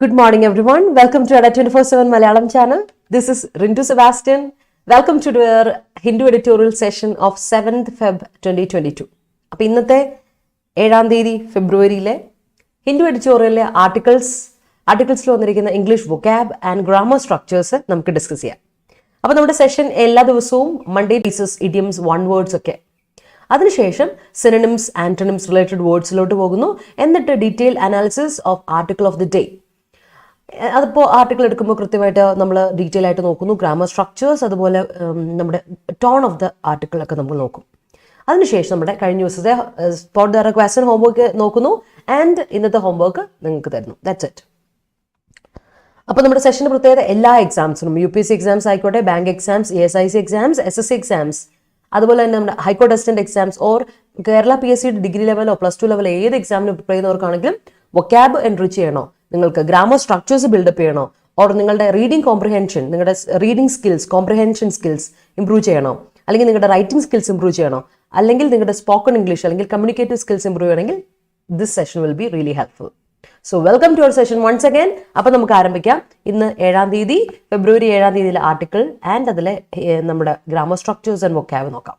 Good morning, everyone. Welcome to our 24/7 Malayalam channel. This is Rintu Sebastian. Welcome to our Hindu Editorial session of 7th Feb 2022. അപ്പോൾ ഇന്നത്തെ 7ാം തീയതി ഫെബ്രുവരിയിലെ ഹിന്ദു എഡിറ്റോറിയലിലെ ആർട്ടിക്കിൾസിൽ വന്നിരിക്കുന്ന English വൊക്കാബ് and grammar structures നമുക്ക് discuss ചെയ്യാം. അപ്പോൾ നമ്മുടെ session എല്ലാ ദിവസവും Monday pieces, idioms, one words ഒക്കെ. അതിനുശേഷം സിനണിംസ്, ആന്റണിംസ് റിലേറ്റഡ് വേർഡ്സിലോട്ട് പോകുന്നു. എന്നിട്ട് detail analysis of article of the day. അതിപ്പോൾ ആർട്ടിക്കിൾ എടുക്കുമ്പോൾ കൃത്യമായിട്ട് നമ്മൾ ഡീറ്റെയിൽ ആയിട്ട് നോക്കുന്നു. ഗ്രാമർ സ്ട്രക്ചേഴ്സ്, അതുപോലെ നമ്മുടെ ടോൺ ഓഫ് ദ ആർട്ടിക്കിളൊക്കെ നമ്മൾ നോക്കും. അതിനുശേഷം നമ്മുടെ കഴിഞ്ഞ ദിവസത്തെ സ്പോട്ട് ദ ക്വസ്റ്റ്യൻ ഹോംവർക്ക് നോക്കുന്നു. ആൻഡ് ഇന്നത്തെ ഹോംവർക്ക് നിങ്ങൾക്ക് തരുന്നു. That's it. അപ്പോൾ നമ്മുടെ സെഷൻ്റെ പ്രത്യേകത എല്ലാ എക്സാംസിനും, UPSC എക്സാംസ് ആയിക്കോട്ടെ, bank exams, ESIC exams, SSC exams, അതുപോലെ തന്നെ നമ്മുടെ high court assistant exams or Kerala PSC degree ലെവലോ plus 2 ലെവലോ ഏത് എക്സാമിന് പ്രിപ്പയർ ചെയ്യുന്നവർക്കാണെങ്കിലും വൊക്കാബ് എൻറിച്ച് ചെയ്യണോ, നിങ്ങൾക്ക് ഗ്രാമർ സ്ട്രക്ചേഴ്സ് ബിൽഡപ്പ് ചെയ്യണോ, ഓർ നിങ്ങളുടെ റീഡിംഗ് കോംപ്രിഹെൻഷൻ, നിങ്ങളുടെ reading skills, comprehension skills improve ചെയ്യണോ, അല്ലെങ്കിൽ നിങ്ങളുടെ റൈറ്റിംഗ് സ്കിൽസ് ഇംപ്രൂവ് ചെയ്യണോ, അല്ലെങ്കിൽ നിങ്ങളുടെ സ്പോക്കൺ ഇംഗ്ലീഷ് അല്ലെങ്കിൽ കമ്മ്യൂണിക്കേറ്റീവ് സ്കിൽസ് ഇംപ്രൂവ് ചെയ്യണമെങ്കിൽ this session will be really helpful. So welcome to our session once again. അപ്പോൾ നമുക്ക് ആരംഭിക്കാം. ഇന്ന് 7ാം തീയതി ഫെബ്രുവരി 7ാം തീയതിയിലെ ആർട്ടിക്കിൾ ആൻഡ് അതിലെ നമ്മുടെ ഗ്രാമർ സ്ട്രക്ചേഴ്സ് ആൻഡ് വൊക്കാബ് നോക്കാം.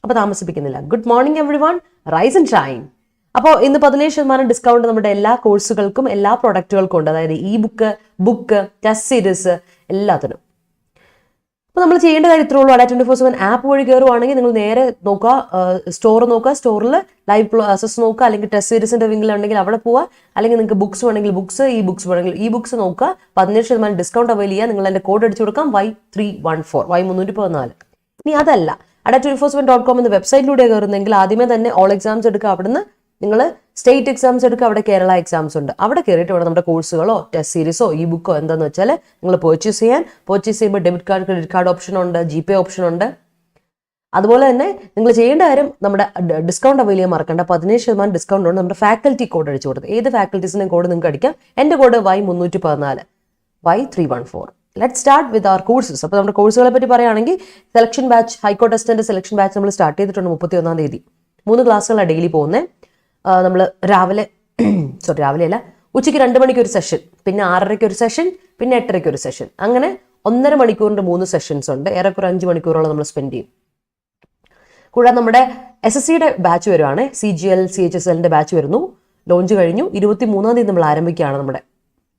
അപ്പോൾ താമസിപ്പിക്കുന്നില്ല. Good morning everyone, rise and shine. അപ്പോൾ ഇന്ന് 17% ഡിസ്കൗണ്ട് നമ്മുടെ എല്ലാ കോഴ്സുകൾക്കും എല്ലാ പ്രൊഡക്റ്റുകൾക്കും ഉണ്ട്. അതായത് ബുക്ക്, ടെസ്റ്റ് സീരീസ് എല്ലാത്തിനും. അപ്പോൾ നമ്മൾ ചെയ്യേണ്ട കാര്യം ഇത്രേ ഉള്ളൂ. 24/7 ആപ്പ് വഴി കയറുവാണെങ്കിൽ നിങ്ങൾ നേരെ നോക്കുക, സ്റ്റോർ നോക്കുക, സ്റ്റോറിൽ ലൈവ് ക്ലാസസ് നോക്കുക, അല്ലെങ്കിൽ ടെസ്റ്റ് സീരീസിന്റെ വിങ്ങിൽ ഉണ്ടെങ്കിൽ അവിടെ പോവുക, അല്ലെങ്കിൽ നിങ്ങൾക്ക് ബുക്സ് വേണമെങ്കിൽ ബുക്സ്, ഈ ബുക്സ് വേണമെങ്കിൽ ഈ ബുക്സ് നോക്കുക. 17% ഡിസ്കൗണ്ട് അവൈൽ ചെയ്യുക. നിങ്ങൾ എൻ്റെ കോഡ് അടിച്ചു കൊടുക്കാം, Y314. ഇനി അതല്ല, ada247.com എന്ന വെബ്സൈറ്റിലൂടെ കയറുന്നെങ്കിൽ ആദ്യമേ തന്നെ ഓൾ എക്സാംസ് എടുക്കുക. അവിടുന്ന് നിങ്ങൾ സ്റ്റേറ്റ് എക്സാംസ് എടുക്കുക. അവിടെ കേരള എക്സാംസ് ഉണ്ട്. അവിടെ കയറിയിട്ട് ഇവിടെ നമ്മുടെ കോഴ്സുകളോ ടെസ്റ്റ് സീരീസോ ഈ ബുക്കോ എന്താണെന്ന് വെച്ചാൽ നിങ്ങൾ പർച്ചേസ് ചെയ്യുമ്പോൾ debit card, credit card option ഉണ്ട്, GPay ഓപ്ഷൻ ഉണ്ട്. അതുപോലെ തന്നെ നിങ്ങൾ ചെയ്യേണ്ട കാര്യം, നമ്മുടെ ഡിസ്കൗണ്ട് അവൈൽ ചെയ്യാൻ മറക്കണ്ട. 17% ഡിസ്കൗണ്ട് ഉണ്ട്. നമ്മുടെ ഫാക്കൽറ്റി കോഡ് അടിച്ചു കൊടുത്ത് ഏത് ഫാക്കൽറ്റീസിൻ്റെ കോഡ് നിങ്ങൾക്ക് അടിക്കാം. എൻ്റെ code Y314, Y314. Let start with our courses. അപ്പോൾ നമ്മുടെ കോഴ്സുകളെ പറ്റി പറയുകയാണെങ്കിൽ selection batch, high court assistant selection batch നമ്മൾ സ്റ്റാർട്ട് ചെയ്തിട്ടുണ്ട് 31-ാം തീയതി. 3 ക്ലാസ്സുകളാണ് ഡെയിലി പോകുന്നത്. നമ്മൾ രാവിലെ അല്ല, ഉച്ചയ്ക്ക് 2 മണിക്ക് ഒരു സെഷൻ, പിന്നെ 6:30 ഒരു സെഷൻ, പിന്നെ 8:30 ഒരു സെഷൻ. അങ്ങനെ 1.5 മണിക്കൂറിൻ്റെ 3 സെഷൻസ് ഉണ്ട്. ഏറെക്കുറെ 5 മണിക്കൂറോളം നമ്മൾ സ്പെൻഡ് ചെയ്യും. കൂടാതെ നമ്മുടെ SSCയുടെ ബാച്ച് വരുവാണ്. CGL, CHSLന്റെ ബാച്ച് വരുന്നു. ലോഞ്ച് കഴിഞ്ഞു. 23-ാം തീയതി നമ്മൾ ആരംഭിക്കുകയാണ് നമ്മുടെ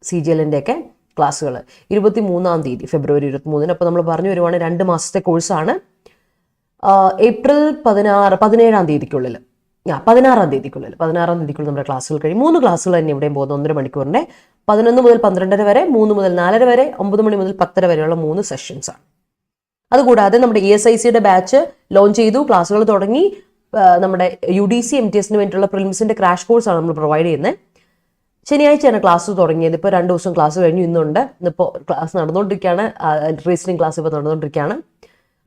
CGLന്റെ ഒക്കെ ക്ലാസ്സുകൾ. 23-ാം തീയതി ഫെബ്രുവരി 23-ന്. അപ്പോൾ നമ്മൾ പറഞ്ഞു വരുവാണ് 2 മാസത്തെ കോഴ്സാണ്. ഏപ്രിൽ 17-ാം തീയതിക്കുള്ളിൽ 16-ാം തീയതിക്കുള്ളിൽ നമ്മുടെ ക്ലാസ്സുകൾ കഴിയും. 3 ക്ലാസ്സുകൾ തന്നെ ഇവിടെയും പോകുന്നത് 1.5 മണിക്കൂറിൻ്റെ. 11 മുതൽ 12:30 വരെ, 3 മുതൽ 4:30 വരെ, 9 മണി മുതൽ 10:30 വരെയുള്ള 3 സെഷൻസാണ്. അതുകൂടാതെ നമ്മുടെ ESICയുടെ ബാച്ച് ലോഞ്ച് ചെയ്തു, ക്ലാസ്സുകൾ തുടങ്ങി. നമ്മുടെ UDC MTSന് വേണ്ടിയിട്ടുള്ള പ്രിലിംസിൻ്റെ ക്രാഷ് കോഴ്സാണ് നമ്മൾ പ്രൊവൈഡ് ചെയ്യുന്നത്. ശനിയാഴ്ചയാണ് ക്ലാസ് തുടങ്ങിയത്. ഇപ്പോൾ 2 ദിവസം ക്ലാസ് കഴിഞ്ഞു. ഇന്നുണ്ട്. ഇന്നിപ്പോൾ ക്ലാസ് നടന്നുകൊണ്ടിരിക്കുകയാണ്. റീസണിങ് ക്ലാസ് ഇപ്പോൾ നടന്നുകൊണ്ടിരിക്കുകയാണ്.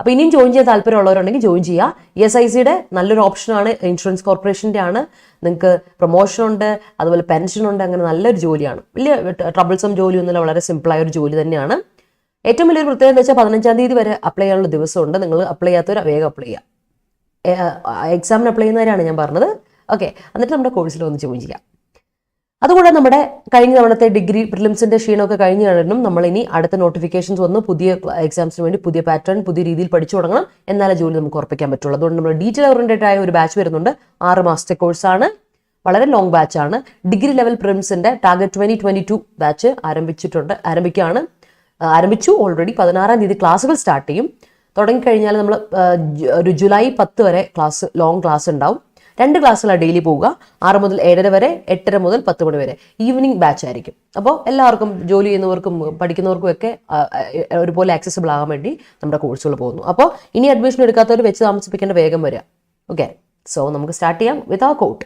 അപ്പോൾ ഇനിയും ജോയിൻ ചെയ്യാൻ താല്പര്യമുള്ളവരുണ്ടെങ്കിൽ ജോയിൻ ചെയ്യുക. ESICയുടെ നല്ലൊരു ഓപ്ഷനാണ്. ഇൻഷുറൻസ് കോർപ്പറേഷൻ്റെ ആണ്. നിങ്ങൾക്ക് പ്രൊമോഷൻ ഉണ്ട്, അതുപോലെ പെൻഷൻ ഉണ്ട്. അങ്ങനെ നല്ലൊരു ജോലിയാണ്. വലിയ ട്രബിൾസം ജോലിയൊന്നുമില്ല, വളരെ സിമ്പിളായ ഒരു ജോലി തന്നെയാണ്. ഏറ്റവും വലിയൊരു പ്രത്യേകത എന്ന് വെച്ചാൽ 15-ാം തീയതി വരെ അപ്ലൈ ചെയ്യാനുള്ള ദിവസമുണ്ട്. നിങ്ങൾ അപ്ലൈ ചെയ്യാത്തവർ വേഗം അപ്ലൈ ചെയ്യുക. എക്സാമിന് അപ്ലൈ ചെയ്യുന്നവരാണ് ഞാൻ പറഞ്ഞത്. ഓക്കെ, എന്നിട്ട് നമ്മുടെ കോഴ്സിൽ ഒന്ന് ജോയിൻ ചെയ്യാം. അതുകൂടെ നമ്മുടെ കഴിഞ്ഞ തവണത്തെ ഡിഗ്രി പ്രിലിംസിൻ്റെ ക്ഷീണമൊക്കെ കഴിഞ്ഞ് കഴിഞ്ഞിട്ടും നമ്മൾ ഇനി അടുത്ത നോട്ടിഫിക്കേഷൻസ് വന്ന് പുതിയ എക്സാംസിന് വേണ്ടി പുതിയ പാറ്റേൺ, പുതിയ രീതിയിൽ പഠിച്ചു തുടങ്ങണം. എന്നാലേ ജോലി നമുക്ക് ഉറപ്പിക്കാൻ പറ്റുള്ളൂ. അതുകൊണ്ട് നമ്മൾ ഡീറ്റെയിൽ ഓറിയൻറ്റഡ് ആയ ഒരു ബാച്ച് വരുന്നുണ്ട്. 6 മാസത്തെ കോഴ്സാണ്. വളരെ ലോങ് ബാച്ചാണ്. ഡിഗ്രി ലെവൽ പ്രിലിംസിൻ്റെ ടാർഗറ്റ് 2022 ബാച്ച് ആരംഭിച്ചു ഓൾറെഡി. 16-ാം തീയതി ക്ലാസ്സുകൾ സ്റ്റാർട്ട് ചെയ്യും. തുടങ്ങിക്കഴിഞ്ഞാൽ നമ്മൾ ഒരു ജൂലൈ 10 വരെ ലോങ് ക്ലാസ് ഉണ്ടാവും. 2 ക്ലാസ്സുകളാണ് ഡെയിലി പോവുക. 6 മുതൽ 7:30 വരെ, 8:30 മുതൽ 10 മണി വരെ ഈവനിങ് ബാച്ച് ആയിരിക്കും. അപ്പോൾ എല്ലാവർക്കും, ജോലി ചെയ്യുന്നവർക്കും പഠിക്കുന്നവർക്കും ഒക്കെ ഒരുപോലെ ആക്സസിബിൾ ആകാൻ വേണ്ടി നമ്മുടെ കോഴ്സുകൾ പോകുന്നു. അപ്പോൾ ഇനി അഡ്മിഷൻ എടുക്കാത്തവർ വെച്ച് താമസിപ്പിക്കേണ്ട വേഗം വരിക. ഓക്കെ, സോ നമുക്ക് സ്റ്റാർട്ട് ചെയ്യാം വിത്ത് ആ കോട്ട്.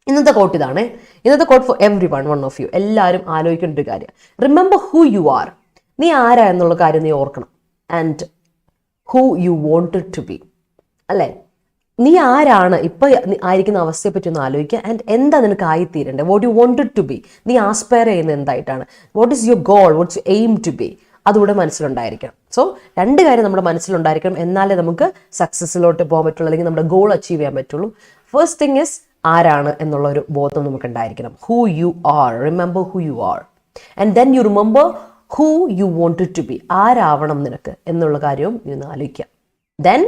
ഇന്നത്തെ കോട്ട് ഇതാണ്. ഇന്നത്തെ quote for every one of you. എല്ലാവരും ആലോചിക്കേണ്ട ഒരു കാര്യം, റിമെമ്പർ ഹൂ യു ആർ. നീ ആരാ എന്നുള്ള കാര്യം നീ ഓർക്കണം. And who you wanted to be. അല്ലേ, നീ ആരാണ്, ഇപ്പം ആയിരിക്കുന്ന അവസ്ഥയെപ്പറ്റി ഒന്ന് ആലോചിക്കുക. ആൻഡ് എന്താ നിനക്ക് ആയിത്തീരേണ്ടത്, what you wanted to be. നീ ആസ്പയർ ചെയ്യുന്നത് എന്തായിട്ടാണ്, what is your goal, what's you aim to be. അതുകൂടെ മനസ്സിലുണ്ടായിരിക്കണം. സോ 2 കാര്യം നമ്മുടെ മനസ്സിലുണ്ടായിരിക്കണം. എന്നാലേ നമുക്ക് സക്സസ്സിലോട്ട് പോകാൻ പറ്റുള്ളൂ, അല്ലെങ്കിൽ നമ്മുടെ ഗോൾ അച്ചീവ് ചെയ്യാൻ പറ്റുള്ളൂ. ഫസ്റ്റ് തിങ് ഇസ് ആരാണ് എന്നുള്ളൊരു ബോധം നമുക്ക് ഉണ്ടായിരിക്കണം. Who you are, remember who you are. And then you remember who you wanted to be, ആരാവണം നിനക്ക് എന്നുള്ള കാര്യവും നീ ഒന്ന് ആലോചിക്കുക. ദെൻ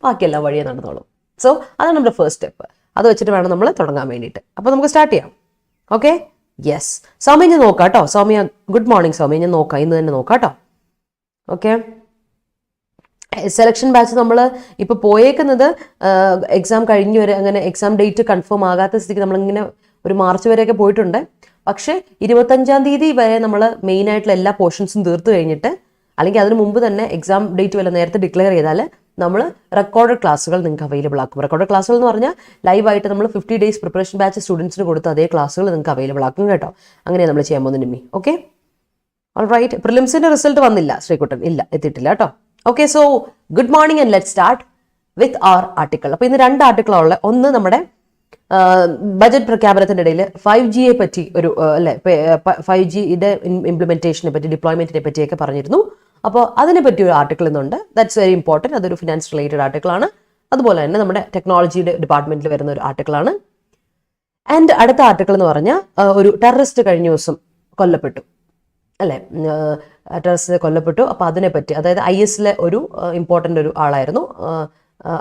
ബാക്കിയെല്ലാം വഴിയെ നടന്നോളും. സോ അതാണ് നമ്മുടെ ഫസ്റ്റ് സ്റ്റെപ്പ്. അത് വെച്ചിട്ട് വേണം നമ്മൾ തുടങ്ങാൻ വേണ്ടിയിട്ട്. അപ്പോൾ നമുക്ക് സ്റ്റാർട്ട് ചെയ്യാം. Okay, yes. സൗമ്യ ഞാൻ നോക്കാം കേട്ടോ. സൗമ്യ ഗുഡ് മോർണിംഗ് സൗമ്യ, ഞാൻ നോക്കാം, ഇന്ന് തന്നെ നോക്കാം കേട്ടോ. ഓക്കെ, സെലക്ഷൻ ബാച്ച് നമ്മൾ ഇപ്പോൾ പോയേക്കുന്നത് എക്സാം കഴിഞ്ഞ് വരെ, അങ്ങനെ എക്സാം ഡേറ്റ് കൺഫേം ആകാത്ത സ്ഥിതിക്ക് നമ്മളിങ്ങനെ ഒരു മാർച്ച് വരെയൊക്കെ പോയിട്ടുണ്ട്. പക്ഷേ 25-ാം തീയതി വരെ നമ്മൾ മെയിനായിട്ടുള്ള എല്ലാ പോർഷൻസും തീർത്ത് കഴിഞ്ഞിട്ട്, അല്ലെങ്കിൽ അതിന് മുമ്പ് തന്നെ എക്സാം ഡേറ്റ് വല്ല നേരത്തെ ഡിക്ലെയർ ചെയ്താൽ നമ്മൾ റെക്കോർഡഡ് ക്ലാസ്സുകൾ നിങ്ങൾക്ക് അവൈലബിൾ ആക്കും. റെക്കോർഡഡ് ക്ലാസ്സുകൾ എന്ന് പറഞ്ഞാൽ ലൈവായിട്ട് നമ്മൾ 50 days പ്രിപ്പറേഷൻ ബാച്ച് സ്റ്റുഡൻസിന് കൊടുത്ത അതേ ക്ലാസ്സുകൾ നിങ്ങൾക്ക് അവൈലബിൾ ആക്കും കേട്ടോ. അങ്ങനെയാണ് നമ്മൾ ചെയ്യാൻ പോകുന്നത് നിമ്മി. Okay, alright. പ്രിലിംസിൻ്റെ റിസൾട്ട് വന്നില്ല ശ്രീകുട്ടൻ, ഇല്ല, എത്തിയിട്ടില്ല കേട്ടോ. Okay, so good morning and let start with our article. അപ്പോൾ ഇന്ന് 2 ആർട്ടിക്കിളുള്ള, ഒന്ന് നമ്മുടെ ബജറ്റ് പ്രഖ്യാപനത്തിൻ്റെ ഇടയിൽ 5Gയെ പറ്റി ഒരു അല്ലെ 5Gയുടെ ഇംപ്ലിമെന്റേഷനെ പറ്റി, ഡിപ്ലോയ്മെന്റിനെ പറ്റിയൊക്കെ പറഞ്ഞിരുന്നു. അപ്പോൾ അതിനെ പറ്റി ഒരു ആർട്ടിക്കിൾ ഇന്നുണ്ട്. That's very important. അതൊരു ഫിനാൻസ് റിലേറ്റഡ് ആർട്ടിക്കിളാണ്. അതുപോലെ തന്നെ നമ്മുടെ ടെക്നോളജിയുടെ ഡിപ്പാർട്ട്മെന്റിൽ വരുന്ന ഒരു ആർട്ടിക്കിളാണ്. ആൻഡ് അടുത്ത ആർട്ടിക്കിൾ എന്ന് പറഞ്ഞാൽ ഒരു ടെററിസ്റ്റ് കഴിഞ്ഞ ദിവസം കൊല്ലപ്പെട്ടു അല്ലേ, ടെററിസ്റ്റ് കൊല്ലപ്പെട്ടു. അപ്പോൾ അതിനെപ്പറ്റി, അതായത് IS-ലെ ഒരു ഇമ്പോർട്ടൻ്റ് ഒരു ആളായിരുന്നു.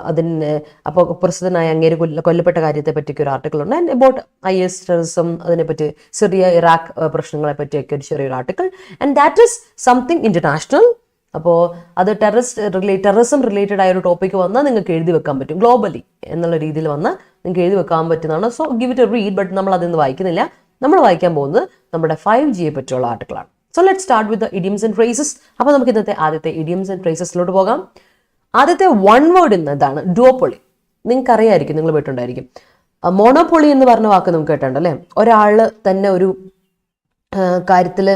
അതിന് അപ്പോൾ പ്രസിദ്ധനായ അങ്ങേര് കൊല്ലപ്പെട്ട കാര്യത്തെ പറ്റിയൊക്കെ ഒരു ആർട്ടിക്കിൾ ഉണ്ട്. ആൻഡ് അബൌട്ട് IS ടെററിസം, അതിനെപ്പറ്റി സിറിയ ഇറാഖ് പ്രശ്നങ്ങളെ പറ്റിയൊക്കെ ഒരു ചെറിയൊരു article. And that is something international. അപ്പോൾ അത് ടെററിസം റിലേറ്റഡ് ആയ ഒരു ടോപ്പിക്ക് വന്നാൽ നിങ്ങൾക്ക് എഴുതി വെക്കാൻ പറ്റും, ഗ്ലോബലി എന്നുള്ള രീതിയിൽ വന്നാൽ നിങ്ങൾക്ക് എഴുതി വെക്കാൻ പറ്റുന്നതാണ്. So give it a read. But നമ്മൾ അതിന്ന് വായിക്കുന്നില്ല. നമ്മൾ വായിക്കാൻ പോകുന്നത് നമ്മുടെ 5Gയെ പറ്റിയുള്ള ആർട്ടിക്കിളാണ്. So let start with the idioms and phrases. അപ്പോൾ നമുക്ക് ഇന്നത്തെ ആദ്യത്തെ ഇഡിയംസ് ആൻഡ് ഫ്രേസസിലോട്ട് പോകാം. ആദ്യത്തെ വൺ വേർഡ് ഇന്നതാണ് ഡുവോപ്പൊളി. നിങ്ങൾക്ക് അറിയായിരിക്കും, നിങ്ങൾ കേട്ടിട്ടുണ്ടായിരിക്കും. മോണോപ്പൊളി എന്ന് പറഞ്ഞ വാക്ക് നമുക്ക് കേട്ടിട്ടുണ്ട് അല്ലേ. ഒരാൾ തന്നെ ഒരു കാര്യത്തിൽ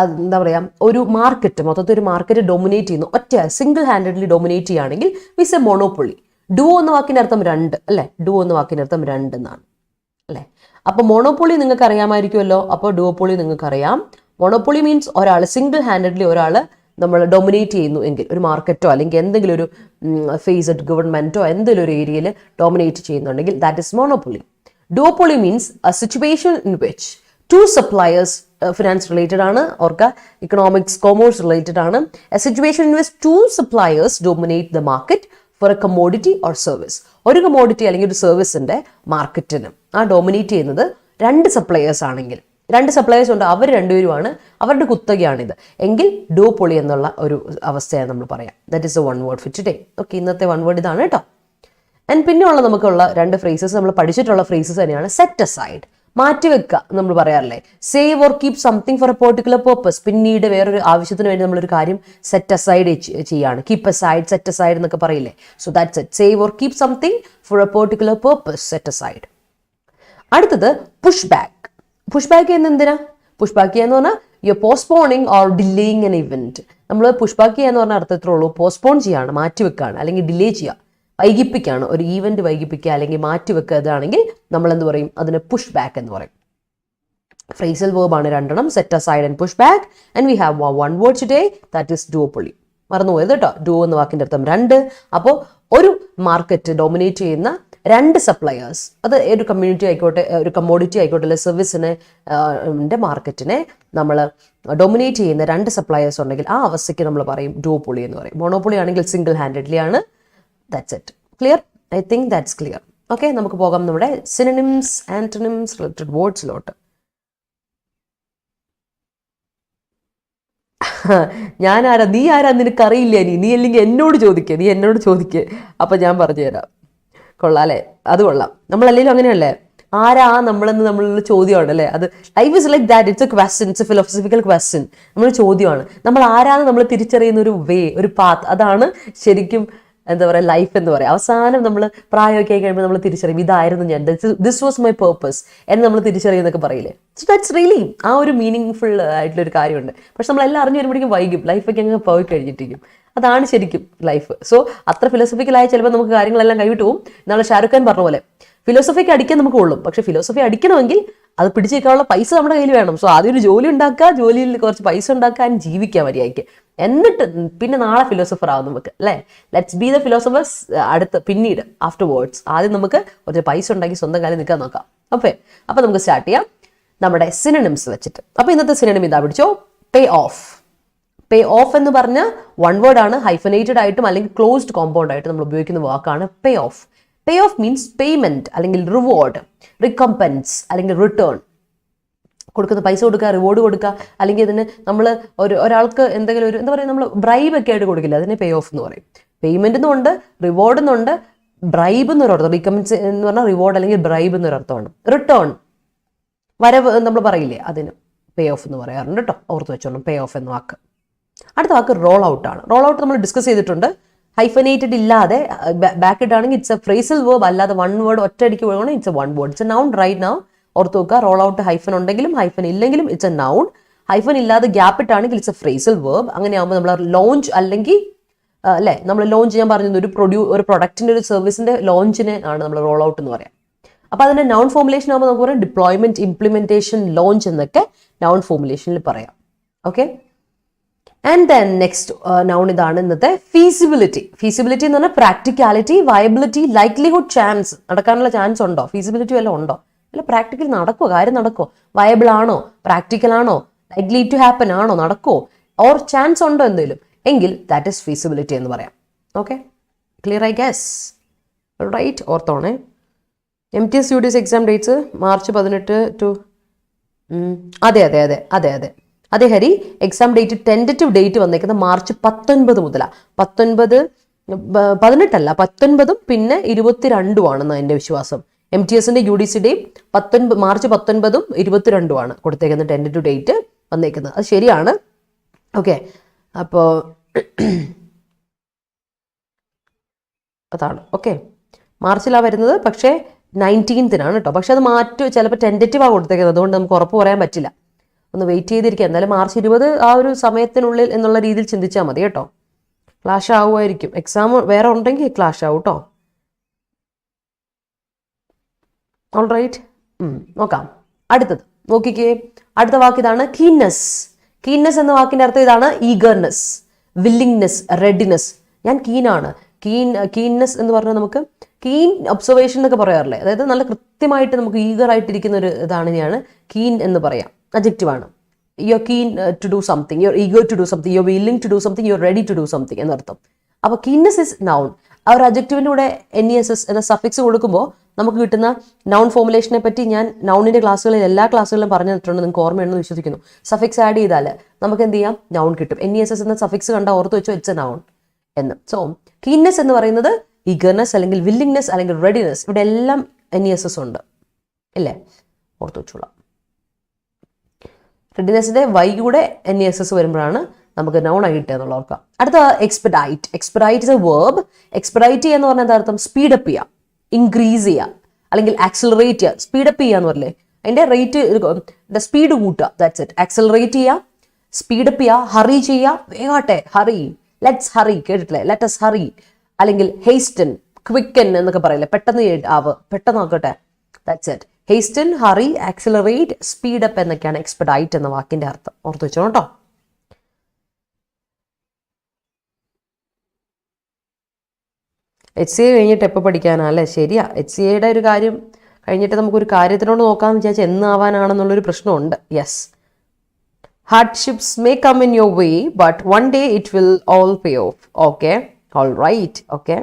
എന്താ പറയുക, ഒരു മാർക്കറ്റ്, മൊത്തത്തിൽ ഒരു മാർക്കറ്റ് ഡൊമിനേറ്റ് ചെയ്യുന്നു, ഒറ്റ സിംഗിൾ ഹാൻഡഡ്ലി ഡൊമിനേറ്റ് ചെയ്യുകയാണെങ്കിൽ വിസ് എ മോണോപ്പൊളി. ഡുവോ എന്ന വാക്കിൻ്റെ അർത്ഥം 2 അല്ലേ, ഡുവോ എന്ന വാക്കിൻ്റെ അർത്ഥം 2 എന്നാണ് അല്ലേ. അപ്പോൾ മോണോപ്പൊളി നിങ്ങൾക്ക് അറിയാമായിരിക്കുമല്ലോ. അപ്പോൾ ഡുവോപ്പൊളി നിങ്ങൾക്ക് അറിയാം. മോണോപ്പൊളി മീൻസ് ഒരാൾ സിംഗിൾ ഹാൻഡഡ്ലി ഒരാൾ നമ്മൾ ഡൊമിനേറ്റ് ചെയ്യുന്നു എങ്കിൽ, ഒരു മാർക്കറ്റോ അല്ലെങ്കിൽ എന്തെങ്കിലും ഒരു ഫേസ്ഡ് ഗവൺമെന്റോ എന്തെങ്കിലും ഒരു ഏരിയയിൽ ഡൊമിനേറ്റ് ചെയ്യുന്നുണ്ടെങ്കിൽ that is monopoly. Duopoly means a situation in which 2 suppliers, finance related ആണ്, ഓർക്ക ഇക്കണോമിക്സ് കോമേഴ്സ് റിലേറ്റഡ് ആണ്. A situation in which 2 suppliers dominate the market for a commodity or service. ഒരു കമോഡിറ്റി അല്ലെങ്കിൽ ഒരു സർവീസിന്റെ മാർക്കറ്റിന് ഡോമിനേറ്റ് ചെയ്യുന്നത് 2 suppliers ആണെങ്കിൽ, 2 suppliers ഉണ്ട്, അവർ രണ്ടുപേരുമാണ്, അവരുടെ കുത്തകയാണിത് എങ്കിൽ ഡുവോപ്പൊളി എന്നുള്ള ഒരു അവസ്ഥയാണ് നമ്മൾ പറയാം. That is A one word for today. Okay, ഇന്നത്തെ വൺ വേർഡ് ഇതാണ് കേട്ടോ. ആൻഡ് പിന്നെയുള്ള നമുക്കുള്ള 2 ഫ്രേസസ്, നമ്മൾ പഠിച്ചിട്ടുള്ള ഫ്രേസസ് തന്നെയാണ്. സെറ്റ് അസൈഡ്, മാറ്റിവെക്കുക നമ്മൾ പറയാറില്ലേ. Save or keep something for a particular purpose. പിന്നീട് വേറൊരു ആവശ്യത്തിന് വേണ്ടി നമ്മളൊരു കാര്യം സെറ്റ് അസൈഡ് ചെയ്യാണ്. കീപ്പ് അസൈഡ്, സെറ്റ് അസൈഡ് എന്നൊക്കെ പറയില്ലേ. So that's it. Save or keep something for a particular purpose, set aside. അടുത്തത് പുഷ് ബാക്ക്. പുഷ് ബാക്ക് ചെയ്യുന്ന എന്തിനാ? പുഷ് ബാക്ക് ചെയ്യാന്ന് പറഞ്ഞാൽ you postponing or delaying an event. നമ്മൾ push back ചെയ്യാന്ന് പറഞ്ഞ അർത്ഥത്തിലേ ഉള്ളൂ, പോസ്റ്റ്പോൺ ചെയ്യാണ്, മാറ്റിവെക്കാണ്, അല്ലെങ്കിൽ ഡിലേ ചെയ്യുക, വൈകിപ്പിക്കുകയാണ്. ഒരു ഈവന്റ് വൈകിപ്പിക്കുക അല്ലെങ്കിൽ മാറ്റിവെക്കുക, ഇതാണെങ്കിൽ നമ്മൾ എന്ത് പറയും? അതിന് പുഷ് ബാക്ക് എന്ന് പറയും. ഫ്രേസൽ വേർബാണ് 2 set aside and push back. And we have one word today, that is duopoly. മറന്നുപോയത് കേട്ടോ. ഡുവോ എന്ന വാക്കിന്റെ അർത്ഥം 2. അപ്പോൾ ഒരു മാർക്കറ്റ് ഡോമിനേറ്റ് ചെയ്യുന്ന 2 suppliers, അത് ഒരു കമ്മ്യൂണിറ്റി ആയിക്കോട്ടെ, ഒരു കമ്മോഡിറ്റി ആയിക്കോട്ടെ, അല്ലെ സർവീസിനെ മാർക്കറ്റിനെ നമ്മൾ ഡൊമിനേറ്റ് ചെയ്യുന്ന 2 suppliers ഉണ്ടെങ്കിൽ ആ അവസ്ഥയ്ക്ക് നമ്മൾ പറയും ഡുവോപ്പൊളി എന്ന് പറയും. മോണോപ്പൊളി ആണെങ്കിൽ സിംഗിൾ ഹാൻഡഡ്ലി ആണ്. That's it. Clear? I think that's clear. Okay, നമുക്ക് പോകാം നമ്മുടെ സിനോണിംസ്, ആന്റണിംസ് റിലേറ്റഡ് വേർഡ്സിലോട്ട്. ഞാൻ ആരാ, നീ ആരാ, നിനക്കറിയില്ല. നീ അല്ലെങ്കിൽ എന്നോട് ചോദിക്കുക, നീ എന്നോട് ചോദിക്കുക, അപ്പം ഞാൻ പറഞ്ഞുതരാം. കൊള്ളാം അല്ലേ? അത് കൊള്ളാം. നമ്മളല്ലെങ്കിലും അങ്ങനെയല്ലേ, ആരാ നമ്മളെന്ന് നമ്മളുള്ള ചോദ്യമാണ് അല്ലേ. അത് life is like that. It's A question, it's A philosophical question. നമ്മൾ ചോദ്യമാണ്, നമ്മൾ ആരാന്ന് നമ്മൾ തിരിച്ചറിയുന്ന ഒരു വേ, ഒരു പാത്ത്, അതാണ് ശരിക്കും എന്താ പറയുക ലൈഫ് എന്ന് പറയാം. അവസാനം നമ്മൾ പ്രായമൊക്കെ ആയി കഴിയുമ്പോൾ നമ്മൾ തിരിച്ചറിയും, ഇതായിരുന്നു ഞാൻ, ദിസ് വാസ് മൈ പേർപ്പസ് എന്ന് നമ്മൾ തിരിച്ചറിയുന്നൊക്കെ പറയില്ലേ. സോ ദാറ്റ്സ് റിയലി ആ ഒരു മീനിങ് ഫുൾ ആയിട്ടുള്ളൊരു കാര്യമുണ്ട്. പക്ഷെ നമ്മളെല്ലാം അറിഞ്ഞു വരുമ്പോഴേക്കും വൈകും, ലൈഫൊക്കെ അങ്ങ് പോയി കഴിഞ്ഞിട്ടിരിക്കും. അതാണ് ശരിക്കും ലൈഫ്. സോ അത്ര ഫിലോസഫിക്കലായി ചിലപ്പോൾ നമുക്ക് കാര്യങ്ങളെല്ലാം കൈവിട്ട് പോകും. നാളെ ഷാരൂഖ് ഖാൻ പറഞ്ഞ പോലെ ഫിലോസഫിക്ക് അടിക്കാൻ നമുക്ക് കൊള്ളും, പക്ഷെ ഫിലോസഫി അടിക്കണമെങ്കിൽ അത് പിടിച്ചു വെക്കാനുള്ള പൈസ നമ്മുടെ കയ്യിൽ വേണം. സോ ആദ്യം ഒരു ജോലി ഉണ്ടാക്കുക, ജോലിയിൽ കുറച്ച് പൈസ ഉണ്ടാക്കാൻ, ജീവിക്കാൻ മര്യാദയ്ക്ക്, എന്നിട്ട് പിന്നെ നാളെ ഫിലോസഫർ ആവും നമുക്ക് അല്ലേ. ലെറ്റ്സ് ബി ദ ഫിലോസഫേഴ്സ് അടുത്ത്, പിന്നീട് ആഫ്റ്റർ വേർഡ്സ്. ആദ്യം നമുക്ക് കുറച്ച് പൈസ ഉണ്ടാക്കി സ്വന്തം കാര്യം നിൽക്കാൻ നോക്കാം. അപ്പം നമുക്ക് സ്റ്റാർട്ട് ചെയ്യാം. നമ്മുടെ സിനണിംസ് വെച്ചിട്ട്. അപ്പോൾ ഇന്നത്തെ സിനണിം ഇതാ പിടിച്ചോ, പേ ഓഫ്. പേ ഓഫ് എന്ന് പറഞ്ഞ വൺ വേർഡ് ആണ്, ഹൈഫനേറ്റഡ് ആയിട്ടും അല്ലെങ്കിൽ ക്ലോസ്ഡ് കോമ്പൗണ്ട് ആയിട്ട് നമ്മൾ ഉപയോഗിക്കുന്ന വാക്കാണ് പേ of. Pay of means payment അല്ലെങ്കിൽ റിവാർഡ്, റിക്കംപൻസ് അല്ലെങ്കിൽ റിട്ടേൺ. കൊടുക്കുന്ന പൈസ കൊടുക്കുക, റിവാർഡ് കൊടുക്കുക, അല്ലെങ്കിൽ അതിന് നമ്മൾ ഒരാൾക്ക് എന്തെങ്കിലും ഒരു എന്താ പറയുക, നമ്മൾ ബ്രൈബ് ഒക്കെ ആയിട്ട് കൊടുക്കില്ല, അതിന് പേ ഓഫ് എന്ന് പറയും. പേയ്മെന്റ് എന്നുണ്ട്, റിവാർഡ് എന്നുണ്ട്, ബ്രൈബ് എന്നൊരർത്ഥം. റിക്കംപൻസ് എന്ന് പറഞ്ഞാൽ റിവാർഡ് അല്ലെങ്കിൽ ബ്രൈബ് എന്നൊരർത്ഥമാണ്. റിട്ടേൺ വരവ് നമ്മൾ പറയില്ലേ, അതിന് പേ ഓഫ് എന്ന് പറയാറുണ്ട് കേട്ടോ, ഓർത്ത് വെച്ചോണം പേ ഓഫ് എന്ന വാക്ക്. അടുത്ത വാക്ക് റോൾ ഔട്ട് ആണ്. റോൾ ഔട്ട് നമ്മൾ ഡിസ്കസ് ചെയ്തിട്ടുണ്ട്. ഹൈഫനേറ്റഡ് ഇല്ലാതെ ബാക്ക് ആണെങ്കിൽ ഇറ്റ്സ് എ ഫ്രേസൽ വേർബ്, അല്ലാതെ വൺ വേർഡ് ഒറ്റയടിക്ക് വേണമെങ്കിൽ it's a one word. It's a noun right now. ഓർത്ത് നോക്കുക, റോൾ ഔട്ട് ഹൈഫൻ ഉണ്ടെങ്കിലും ഹൈഫൻ ഇല്ലെങ്കിലും ഇറ്റ്സ് എ നൗൺ. ഹൈഫൻ ഇല്ലാതെ ഗ്യാപ്പ് ഇട്ടാണെങ്കിൽ ഇറ്റ്സ് എ ഫ്രേസൽ വേർബ്. അങ്ങനെ ആകുമ്പോൾ നമ്മൾ ലോഞ്ച് അല്ലെങ്കിൽ അല്ലേ, നമ്മൾ ലോഞ്ച് ചെയ്യാൻ പറഞ്ഞത് ഒരു പ്രൊഡക്റ്റിന്റെ ഒരു സർവീസിന്റെ ലോഞ്ചിനെ ആണ് നമ്മൾ റോൾ ഔട്ട് എന്ന് പറയാം. അപ്പോൾ അതിന്റെ നൗൺ ഫോർമുലേഷൻ ആകുമ്പോൾ നമുക്ക് പറയാം ഡിപ്ലോയ്മെന്റ്, ഇംപ്ലിമെന്റേഷൻ, ലോഞ്ച് എന്നൊക്കെ നൗൺ ഫോർമുലേഷനിൽ പറയാം. Okay, and then next noun ഇതാണ് ഇന്നത്തെ ഫീസിബിലിറ്റി. ഫീസിബിലിറ്റി എന്ന് പറഞ്ഞാൽ പ്രാക്ടിക്കാലിറ്റി, വയബിലിറ്റി, ലൈക്ലിഹുഡ്, ചാൻസ്. നടക്കാനുള്ള ചാൻസ് ഉണ്ടോ, ഫീസിബിലിറ്റി വല്ലതും ഉണ്ടോ, അല്ല പ്രാക്ടിക്കൽ നടക്കുമോ, കാര്യം നടക്കുമോ, വയബിൾ ആണോ, പ്രാക്ടിക്കൽ ആണോ, ലൈക്ലി ടു ഹാപ്പൻ ആണോ, നടക്കുമോ, ഓർ ചാൻസ് ഉണ്ടോ എന്തെങ്കിലും, എങ്കിൽ ദാറ്റ് ഈസ് ഫീസിബിലിറ്റി എന്ന് പറയാം. Okay, clear I guess? Right, ഓർത്തോണേ. MTS UDS exam dates March 18 to അതെ Hari, exam date tentative date വന്നേക്കുന്നത് March 19 മുതലാണ്. 18 19 പിന്നെ 22 ആണെന്ന് എൻ്റെ വിശ്വാസം. MTSന്റെ UDCയുടെയും March 19 22 കൊടുത്തേക്കുന്നത് ടെൻറ്ററ്റീവ് ഡേറ്റ് വന്നേക്കുന്നത്. അത് ശരിയാണ്. ഓക്കെ, അപ്പോൾ അതാണ്. ഓക്കെ, മാർച്ചിലാണ് വരുന്നത്, പക്ഷേ 19th കേട്ടോ. പക്ഷെ അത് ചിലപ്പോൾ ടെൻറ്ററ്റീവാണ് കൊടുത്തേക്കുന്നത്, അതുകൊണ്ട് നമുക്ക് ഉറപ്പ് പറയാൻ പറ്റില്ല. ഒന്ന് വെയിറ്റ് ചെയ്തിരിക്കുക. എന്തായാലും March 20 ആ ഒരു സമയത്തിനുള്ളിൽ എന്നുള്ള രീതിയിൽ ചിന്തിച്ചാൽ മതി കേട്ടോ. ക്ലാഷ് ആവുമായിരിക്കും, എക്സാം വേറെ ഉണ്ടെങ്കിൽ ക്ലാഷ് ആവും കേട്ടോ. ഓൾ റൈറ്റ്, നോക്കാം. അടുത്തത് നോക്കിക്കേ, അടുത്ത വാക്ക് ഇതാണ് കീൻനെസ്. കീൻനെസ് എന്ന വാക്കിന്റെ അർത്ഥം ഇതാണ് ഈഗർനെസ്, വില്ലിങ്നെസ്, റെഡിനെസ്. ഞാൻ കീനാണ്. കീൻനെസ് എന്ന് പറഞ്ഞാൽ നമുക്ക് കീൻ ഒബ്സർവേഷൻ എന്നൊക്കെ പറയാറില്ലേ, അതായത് നല്ല കൃത്യമായിട്ട് നമുക്ക് ഈഗർ ആയിട്ടിരിക്കുന്ന ഒരു ഇതാണ് കീൻ എന്ന് പറയാം. അഡ്ജക്റ്റീവാണ്. You are keen to do something, you are eager to do something, you are willing to do something, you are ready to do something എന്നർത്ഥം. അപ്പോൾ കീൻനെസ് ഇസ് നൗൺ. ആ ഒരു അഡ്ജക്റ്റീവിൻ്റെ കൂടെ NESS എന്ന സഫിക്സ് കൊടുക്കുമ്പോൾ നമുക്ക് കിട്ടുന്ന നൗൺ ഫോർമുലേഷനെ പറ്റി ഞാൻ നൗണിൻ്റെ ക്ലാസ്സുകളിൽ എല്ലാ ക്ലാസ്സുകളിലും പറഞ്ഞു തന്നിട്ടുണ്ട്, നിങ്ങൾക്ക് ഓർമ്മയുണ്ടെന്ന് വിശ്വസിക്കുന്നു. സഫിക്സ് ആഡ് ചെയ്താൽ നമുക്ക് എന്ത് ചെയ്യാം, നൗൺ കിട്ടും. NESS എന്ന സഫിക്സ് കണ്ട ഓർത്ത് വെച്ചോ, ഇറ്റ്സ് എ നൗൺ എന്ന്. സോ കീൻനെസ് എന്ന് പറയുന്നത് ഈഗർനെസ് അല്ലെങ്കിൽ വില്ലിങ്നെസ് അല്ലെങ്കിൽ റെഡിനെസ്. ഇവിടെ എല്ലാം NESS ഉണ്ട് ഇല്ലേ, ഓർത്ത് വെച്ചോളാം. റെഡിനെസ്സിന്റെ കൂടെ NESS വരുമ്പോഴാണ് നമുക്ക് നൗൺ ആയി കിട്ടുക എന്നുള്ള ഓർക്കാം. അടുത്ത എക്സ്പെഡൈറ്റ്. എക്സ്പെഡൈറ്റ് ഇസ് എ വേർബ്. എക്സ്പെഡൈറ്റ് ചെയ്യുക എന്ന് പറഞ്ഞാൽ അർത്ഥം സ്പീഡപ്പ് ചെയ്യുക, ഇൻക്രീസ് ചെയ്യുക അല്ലെങ്കിൽ ആക്സിലറേറ്റ് ചെയ്യുക. സ്പീഡപ്പ് ചെയ്യുക എന്ന് പറഞ്ഞില്ലേ, അതിന്റെ റേറ്റ് സ്പീഡ് കൂട്ടുക, ദാറ്റ്സ് ഇറ്റ്. ആക്സിലറേറ്റ് ചെയ്യുക, സ്പീഡപ്പ് ചെയ്യുക, ഹറി ചെയ്യുക, വേഗാട്ടെ, ഹറി, ലെറ്റ്സ് ഹറി, കേട്ടിട്ടില്ലേ, ലെറ്റസ് ഹറി, അല്ലെങ്കിൽ ഹേസ്റ്റൻ, ക്വിക്കൻ എന്നൊക്കെ പറയില്ലേ, പെട്ടെന്നാക്കട്ടെ, that's it. Hasten, hurry, accelerate, speedup എന്നൊക്കെയാണ് എക്സ്പെഡൈറ്റ് എന്ന വാക്കിന്റെ അർത്ഥം. ഓർത്ത് വെച്ചോ കേട്ടോ. HCA കഴിഞ്ഞിട്ട് എപ്പോൾ പഠിക്കാനാ അല്ലേ? ശരിയാ, HCAയുടെ ഒരു കാര്യം കഴിഞ്ഞിട്ട് നമുക്കൊരു കാര്യത്തിനോട് നോക്കാമെന്ന് വിചാരിച്ചാൽ എന്നാവാനാണെന്നുള്ളൊരു പ്രശ്നമുണ്ട്. Yes, hardships may come in your way but one day it will all pay off. Okay, all right. Okay,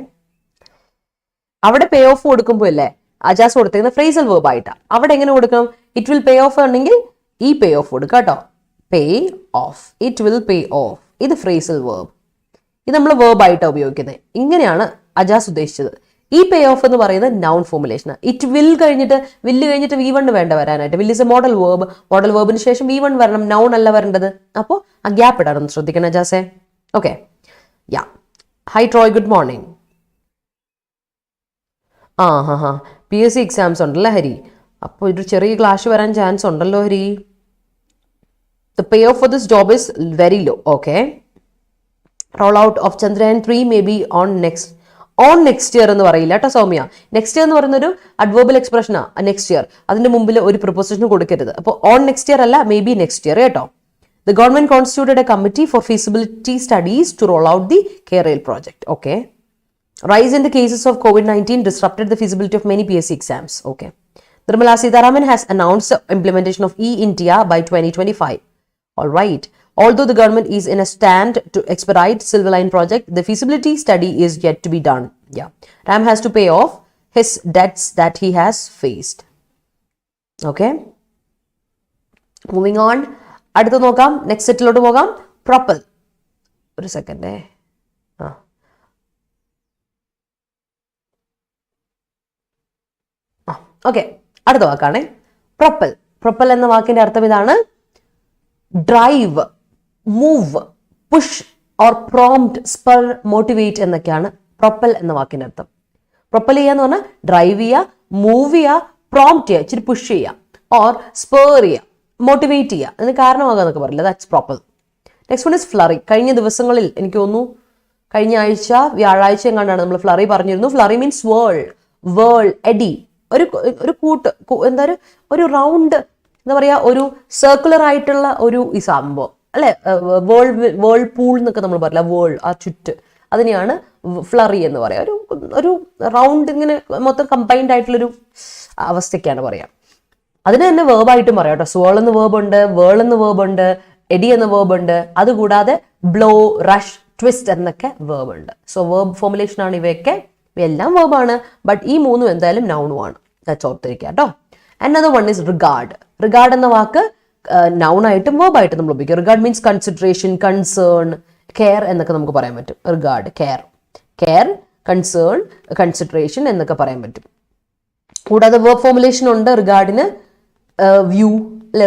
അവിടെ പേ ഓഫ് കൊടുക്കുമ്പോൾ അല്ലേ അജാസ് കൊടുത്തേക്കുന്ന ഫ്രേസൽ വേർബ് ആയിട്ടാണ്. അവിടെ എങ്ങനെ കൊടുക്കണം? ഇറ്റ് വിൽ പേ ഓഫ് ആണെങ്കിൽ ഈ പേ ഓഫ് കൊടുക്കുക കേട്ടോ. പേ of, it will pay of, ഇത് ഫ്രേസൽ വേർബ്. ഇത് നമ്മൾ വേർബ് ആയിട്ടാണ് ഉപയോഗിക്കുന്നത്. ഇങ്ങനെയാണ് അജാസ് ഉദ്ദേശിച്ചത്. ഈ പേ ഓഫ് എന്ന് പറയുന്നത് നൗൺ ഫോർമുലേഷനാണ്. ഇറ്റ് വിൽ കഴിഞ്ഞിട്ട് V1 വേണ്ട വരാനായിട്ട്. Will is a modal verb. Modal വേർബിന് ശേഷം V1 വരണം, നൗൺ അല്ല വരേണ്ടത്. അപ്പോൾ ആ ഗ്യാപ്പ് ഇടാനൊന്ന് ശ്രദ്ധിക്കണം അജാസേ. Okay, yeah. Hi Troy, good morning. PSC exams ഉണ്ടല്ലോ ഹരി, അപ്പോൾ ഒരു ചെറിയ ക്ലാഷ് വരാൻ ചാൻസ് ഉണ്ടല്ലോ Hari. The payoff for this job is very low. Okay. Rollout of Chandrayaan 3 may be on next year എന്ന് പറയില്ല കേട്ടോ സൗമ്യ. നെക്സ്റ്റ് ഇയർ എന്ന് പറയുന്നൊരു അഡ്വേർബൽ എക്സ്പ്രഷനാ. നെക്സ്റ്റ് ഇയർ അതിന്റെ മുമ്പിൽ ഒരു പ്രിപ്പോസിഷൻ കൊടുക്കരുത്. അപ്പോൾ ഓൺ നെക്സ്റ്റ് ഇയർ അല്ല, മേ ബി നെക്സ്റ്റ് ഇയർ കേട്ടോ. The government constituted a committee for feasibility studies to roll out the KRail project. Okay. Rise in the cases of COVID-19 disrupted the feasibility of many PSC exams. Okay. Nirmala Sitharaman has announced the implementation of e-India by 2025. All right. Although the government is in a stand to expedite Silver Line project, the feasibility study is yet to be done. Yeah. Ram has to pay off his debts that he has faced. Okay. Moving on. അടുത്ത നോക്കാം. Next സെറ്റിലോട്ട് പോകാം. Propel. ഒരു സെക്കൻഡേ. Okay, അടുത്ത വാക്കാണ് Propel. Propel എന്ന വാക്കിന്റെ അർത്ഥം ഇതാണ്: drive, move, push or prompt, spur, motivate എന്നൊക്കെയാണ് പ്രൊപ്പൽ എന്ന വാക്കിന്റെ അർത്ഥം. പ്രൊപ്പൽ ചെയ്യുക എന്ന് പറഞ്ഞാൽ ഡ്രൈവ് ചെയ്യുക, മൂവ് ചെയ്യുക, പ്രോംപ്റ്റ് ചെയ്യുക, ഇച്ചിരി പുഷ് ചെയ്യുക, ഓർ സ്പേർ ചെയ്യുക, മോട്ടിവേറ്റ് ചെയ്യുക, അതിന് കാരണമാകുക എന്നൊക്കെ പറയില്ല. That's Propel. Next one is flurry. കഴിഞ്ഞ ദിവസങ്ങളിൽ എനിക്ക് തോന്നുന്നു കഴിഞ്ഞ ആഴ്ച വ്യാഴാഴ്ച എങ്ങാണ്ടാണ് നമ്മൾ ഫ്ലറി പറഞ്ഞിരുന്നു. ഫ്ലറി മീൻസ് വേൾ, എഡി, ഒരു കൂട്ട്, എന്താ ഒരു റൗണ്ട്, എന്താ പറയാ, ഒരു സർക്കുലർ ആയിട്ടുള്ള ഒരു ഈ സംഭവം അല്ലെ, വേൾ പൂൾ എന്നൊക്കെ നമ്മൾ പറയില്ല, ആ ചുറ്റ്, അതിനെയാണ് ഫ്ലറി എന്ന് പറയാം. ഒരു റൗണ്ട് ഇങ്ങനെ മൊത്തം കമ്പൈൻഡ് ആയിട്ടുള്ളൊരു അവസ്ഥയ്ക്കാണ് പറയാം. അതിന് തന്നെ വേർബായിട്ടും പറയാം കേട്ടോ. സ്വേൾ എന്ന് വേർബ് ഉണ്ട്, വേൾ എന്ന് വേർബ് ഉണ്ട്, എഡി എന്ന വേർബ് ഉണ്ട്. അതുകൂടാതെ ബ്ലോ, റഷ്, ട്വിസ്റ്റ് എന്നൊക്കെ വേർബ് ഉണ്ട്. സോ വേർബ് ഫോർമുലേഷൻ ആണ് ഇവയൊക്കെ. ഇവയെല്ലാം വേർബാണ്, ബട്ട് ഈ മൂന്നും എന്തായാലും നൗണുമാണ്. ദാറ്റ്സ് ഓർത്തിരിക്കുക കേട്ടോ. Another one is regard. Regard എന്ന വാക്ക് നൗൺ ആയിട്ടും വേർബായിട്ടും നമ്മൾ ഉപയോഗിക്കും. Regard means consideration, concern, care എന്നൊക്കെ നമുക്ക് പറയാൻ പറ്റും. റിഗാർഡ്, കെയർ, കൺസേൺ, കൺസിഡറേഷൻ എന്നൊക്കെ പറയാൻ പറ്റും. കൂടാതെ വേർബ് ഫോർമുലേഷൻ ഉണ്ട് റിഗാർഡിന്. View,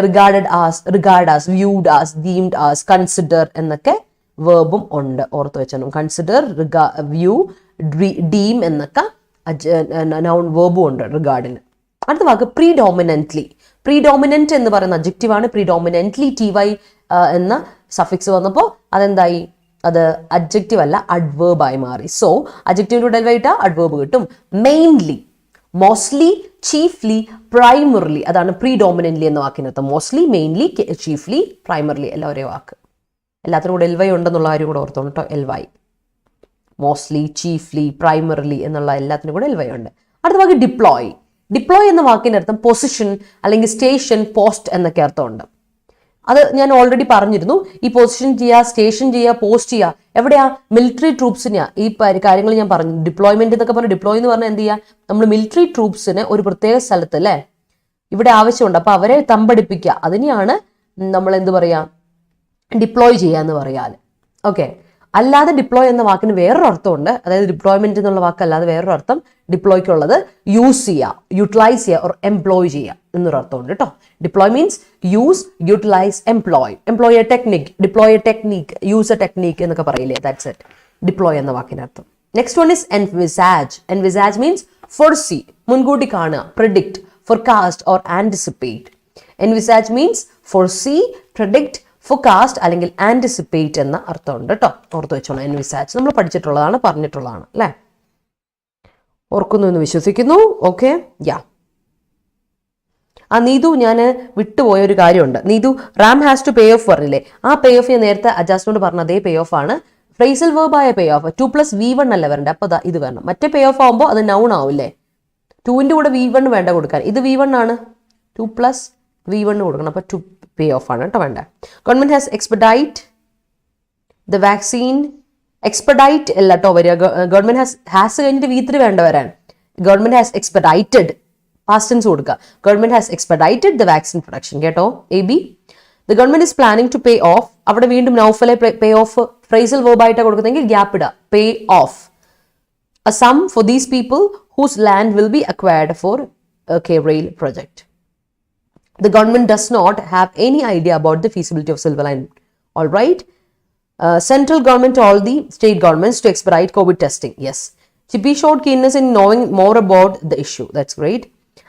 regard as, viewed as, deemed as, consider എന്നൊക്കെ വേർബും ഉണ്ട്. ഓർത്ത് വെച്ചാലും കൺസിഡർ, വ്യൂ, ഡീം എന്നൊക്കെ നൗൺ വേർബും ഉണ്ട് റിഗാർഡിന്. അടുത്ത വാക്ക് പ്രീഡോമിനന്റ്ലി. പ്രീഡോമിനന്റ് എന്ന് പറയുന്ന അഡ്ജക്റ്റീവാണ്. പ്രീഡോമിനന്റ്ലി TY എന്ന സഫിക്സ് വന്നപ്പോൾ അതെന്തായി? അത് അഡ്ജക്റ്റീവ് അല്ല, അഡ്വേർബായി മാറി. സോ അഡ്ജക്റ്റീവിന്റെ കൂടെ ഇട്ട അഡ്വേർബ് കിട്ടും. മെയിൻലി, മോസ്റ്റ്ലി, ചീഫ്ലി, പ്രൈമറിലി, അതാണ് പ്രീഡോമിനന്റ്ലി എന്ന വാക്കിനർത്ഥം. മോസ്റ്റ്ലി, മെയിൻലി, ചീഫ്ലി, പ്രൈമറിലി എല്ലാം ഒരേ വാക്ക്. എല്ലാത്തിനും കൂടെ LY ഉണ്ടെന്നുള്ള കാര്യം കൂടെ ഓർത്തോണം കേട്ടോ. LY, മോസ്റ്റ്ലി, ചീഫ്ലി, പ്രൈമറിലി എന്നുള്ള എല്ലാത്തിനും കൂടെ LY ഉണ്ട്. അടുത്ത വാക്ക് ഡിപ്ലോയ്. ഡിപ്ലോയ് എന്ന വാക്കിന്റെ അർത്ഥം പൊസിഷൻ അല്ലെങ്കിൽ സ്റ്റേഷൻ, പോസ്റ്റ് എന്നൊക്കെ അർത്ഥമുണ്ട്. അത് ഞാൻ ഓൾറെഡി പറഞ്ഞിരുന്നു. ഈ പൊസിഷൻ ചെയ്യുക, സ്റ്റേഷൻ ചെയ്യുക, പോസ്റ്റ് ചെയ്യുക എവിടെയാ? മിലിറ്ററി ട്രൂപ്സിനെയാ ഈ കാര്യങ്ങൾ ഞാൻ പറഞ്ഞു. ഡിപ്ലോയ്മെന്റ് എന്നൊക്കെ പറഞ്ഞു. ഡിപ്ലോയ് എന്ന് പറഞ്ഞാൽ എന്ത് ചെയ്യുക? നമ്മൾ മിലിറ്ററി ട്രൂപ്സിനെ ഒരു പ്രത്യേക സ്ഥലത്ത് അല്ലേ ഇവിടെ ആവശ്യമുണ്ട്, അപ്പൊ അവരെ തമ്പടിപ്പിക്കുക, അതിനെയാണ് നമ്മൾ എന്ത് പറയാ, ഡിപ്ലോയ് ചെയ്യുക എന്ന് പറയാൽ. ഓക്കെ. അല്ലാതെ ഡിപ്ലോയ് എന്ന വാക്കിന് വേറൊരു അർത്ഥമുണ്ട്. അതായത് ഡിപ്ലോയ്മെന്റ് എന്നുള്ള വാക്കല്ലാതെ വേറൊരു അർത്ഥം ഡിപ്ലോയ്ക്കുള്ളത് യൂസ് ചെയ്യുക, യൂട്ടിലൈസ് ചെയ്യുക, ഓർ എംപ്ലോയ് ചെയ്യുക എന്നൊരു അർത്ഥമുണ്ട് കേട്ടോ. Deploy means use, utilise, employ. Employ a technique, deploy a technique, use a technique എന്നൊക്കെ പറയില്ലേ, ദാറ്റ്സ് ഇറ്റ്. ഡിപ്ലോയ് എന്ന വാക്കിനർത്ഥം. Next one is envisage. Envisage means foresee, മുൻകൂട്ടി കാണുക, predict, forecast or anticipate. Envisage means foresee, predict, forecast അല്ലെങ്കിൽ anticipate എന്ന അർത്ഥമുണ്ട് കേട്ടോ. ഓർത്ത് വെച്ചോളാം. എൻവിസാജ് നമ്മൾ പഠിച്ചിട്ടുള്ളതാണ്, പറഞ്ഞിട്ടുള്ളതാണ് അല്ലേ. ഓർക്കുന്നു എന്ന് വിശ്വസിക്കുന്നു. ഓക്കെ, യാ. നീതു, ഞാൻ വിട്ടുപോയ ഒരു കാര്യമുണ്ട്. Neethu, Ram has to pay off പറഞ്ഞില്ലേ, ആ പേ ഓഫ് ഞാൻ നേരത്തെ അജാസ്റ്റിനോട് പറഞ്ഞ അതേ പേ ഓഫ് ആണ്. ഫ്രേസൽ വേർബായ പേ ഓഫ് 2 + V1 അല്ല വരണ്ടേ, അപ്പൊ ഇത് വേണം. മറ്റേ പേ ഓഫ് ആകുമ്പോൾ അത് നൗൺ ആവില്ലേ, 2ന്റെ കൂടെ V1 വേണ്ട കൊടുക്കാൻ. ഇത് V1 ആണ്, 2 + V1 കൊടുക്കണം, അപ്പൊ 2 പേ ഓഫ് ആണ് കേട്ടോ, വേണ്ട. Government has expedite the vaccine. Expedite അല്ല കേട്ടോ വരിക. ഗവൺമെന്റ് ഹാസ് കഴിഞ്ഞിട്ട് V3 വേണ്ട വരാൻ. Government has expedited, past tense കൊടുക്കുക. Government has expedited the vaccine production. കേട്ടോ. AB, the government is planning to pay off. അവിടെ വീണ്ടും നൗഫലെ പേ ഓഫ് ഫ്രേസൽ വേർബായിട്ടാണ് കൊടുക്കുന്നതെങ്കിൽ ഗ്യാപ്പ് ഇടുക. Pay off a sum for these people whose land will be acquired for a K-rail project. The government does not have any idea about the feasibility of Silver Line. All right. Central government told the state governments to expedite COVID testing. Yes. Chippy showed keenness in knowing more about the issue. That's great.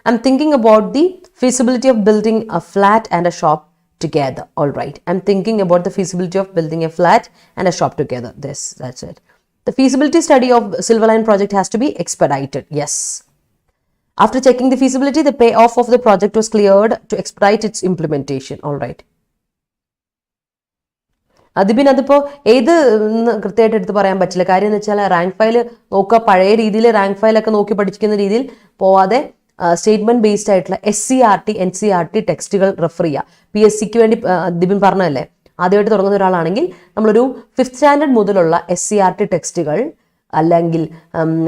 I'm thinking about the feasibility of building a flat and a shop together. All right. I'm thinking about the feasibility of building a flat and a shop together. That's it. The feasibility study of Silver Line project has to be expedited. Yes. After checking the feasibility, the payoff of the project was cleared to expedite its implementation. All right. അതിപ്പിന്നെ അതിപ്പോൾ ഏത് കൃത്യമായിട്ട് എടുത്ത് പറയാൻ പറ്റില്ല. കാര്യം എന്ന് വെച്ചാൽ rank file നോക്കുക, പഴയ രീതിയിൽ റാങ്ക് ഫയലൊക്കെ നോക്കി പഠിക്കുന്ന രീതിയിൽ പോവാതെ സ്റ്റേറ്റ്മെന്റ് ബേസ്ഡ് ആയിട്ടുള്ള SCRT NCRT ടെക്സ്റ്റുകൾ റെഫർ ചെയ്യുക. PSCക്ക് വേണ്ടി ദിബിൻ പറഞ്ഞതല്ലേ, ആദ്യമായിട്ട് തുടങ്ങുന്ന ഒരാളാണെങ്കിൽ നമ്മളൊരു 5th സ്റ്റാൻഡേർഡ് മുതലുള്ള SCRT ടെക്സ്റ്റുകൾ അല്ലെങ്കിൽ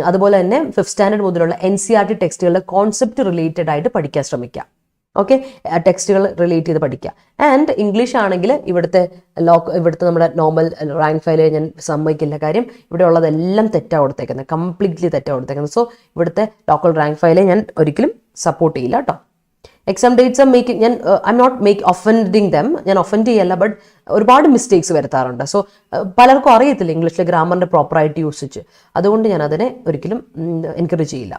അതുപോലെ തന്നെ 5th സ്റ്റാൻഡേർഡ് മുതലുള്ള NCRT ടെക്സ്റ്റുകളുടെ കോൺസെപ്റ്റ് റിലേറ്റഡ് ആയിട്ട് പഠിക്കാൻ ശ്രമിക്കുക. ഓക്കെ, ടെക്സ്റ്റുകൾ റിലേറ്റ് ചെയ്ത് പഠിക്കുക. ആൻഡ് ഇംഗ്ലീഷ് ആണെങ്കിൽ ഇവിടുത്തെ നമ്മുടെ നോർമൽ റാങ്ക് ഫയൽ ഞാൻ സമ്മതിക്കില്ല, കാര്യം ഇവിടെ ഉള്ളതെല്ലാം തെറ്റാണ് കൊടുത്തേക്കുന്നത്, കംപ്ലീറ്റ്ലി തെറ്റാണ് കൊടുത്തേക്കുന്നത്. സോ ഇവിടുത്തെ ലോക്കൽ റാങ്ക് ഫയലെ ഞാൻ ഒരിക്കലും സപ്പോർട്ട് ചെയ്യില്ല കേട്ടോ. എക്സാം ഡേറ്റ്സ് മേക്കിംഗ് ഞാൻ I am not offending them, ഞാൻ ഒഫൻഡ് ചെയ്യല്ല, ബട്ട് ഒരുപാട് മിസ്റ്റേക്സ് വരുത്താറുണ്ട്. സോ പലർക്കും അറിയത്തില്ല ഇംഗ്ലീഷിലെ ഗ്രാമറിന്റെ പ്രോപ്പറായിട്ട് യൂസിച്ച്, അതുകൊണ്ട് ഞാൻ അതിനെ ഒരിക്കലും എൻകറേജ് ചെയ്യില്ല.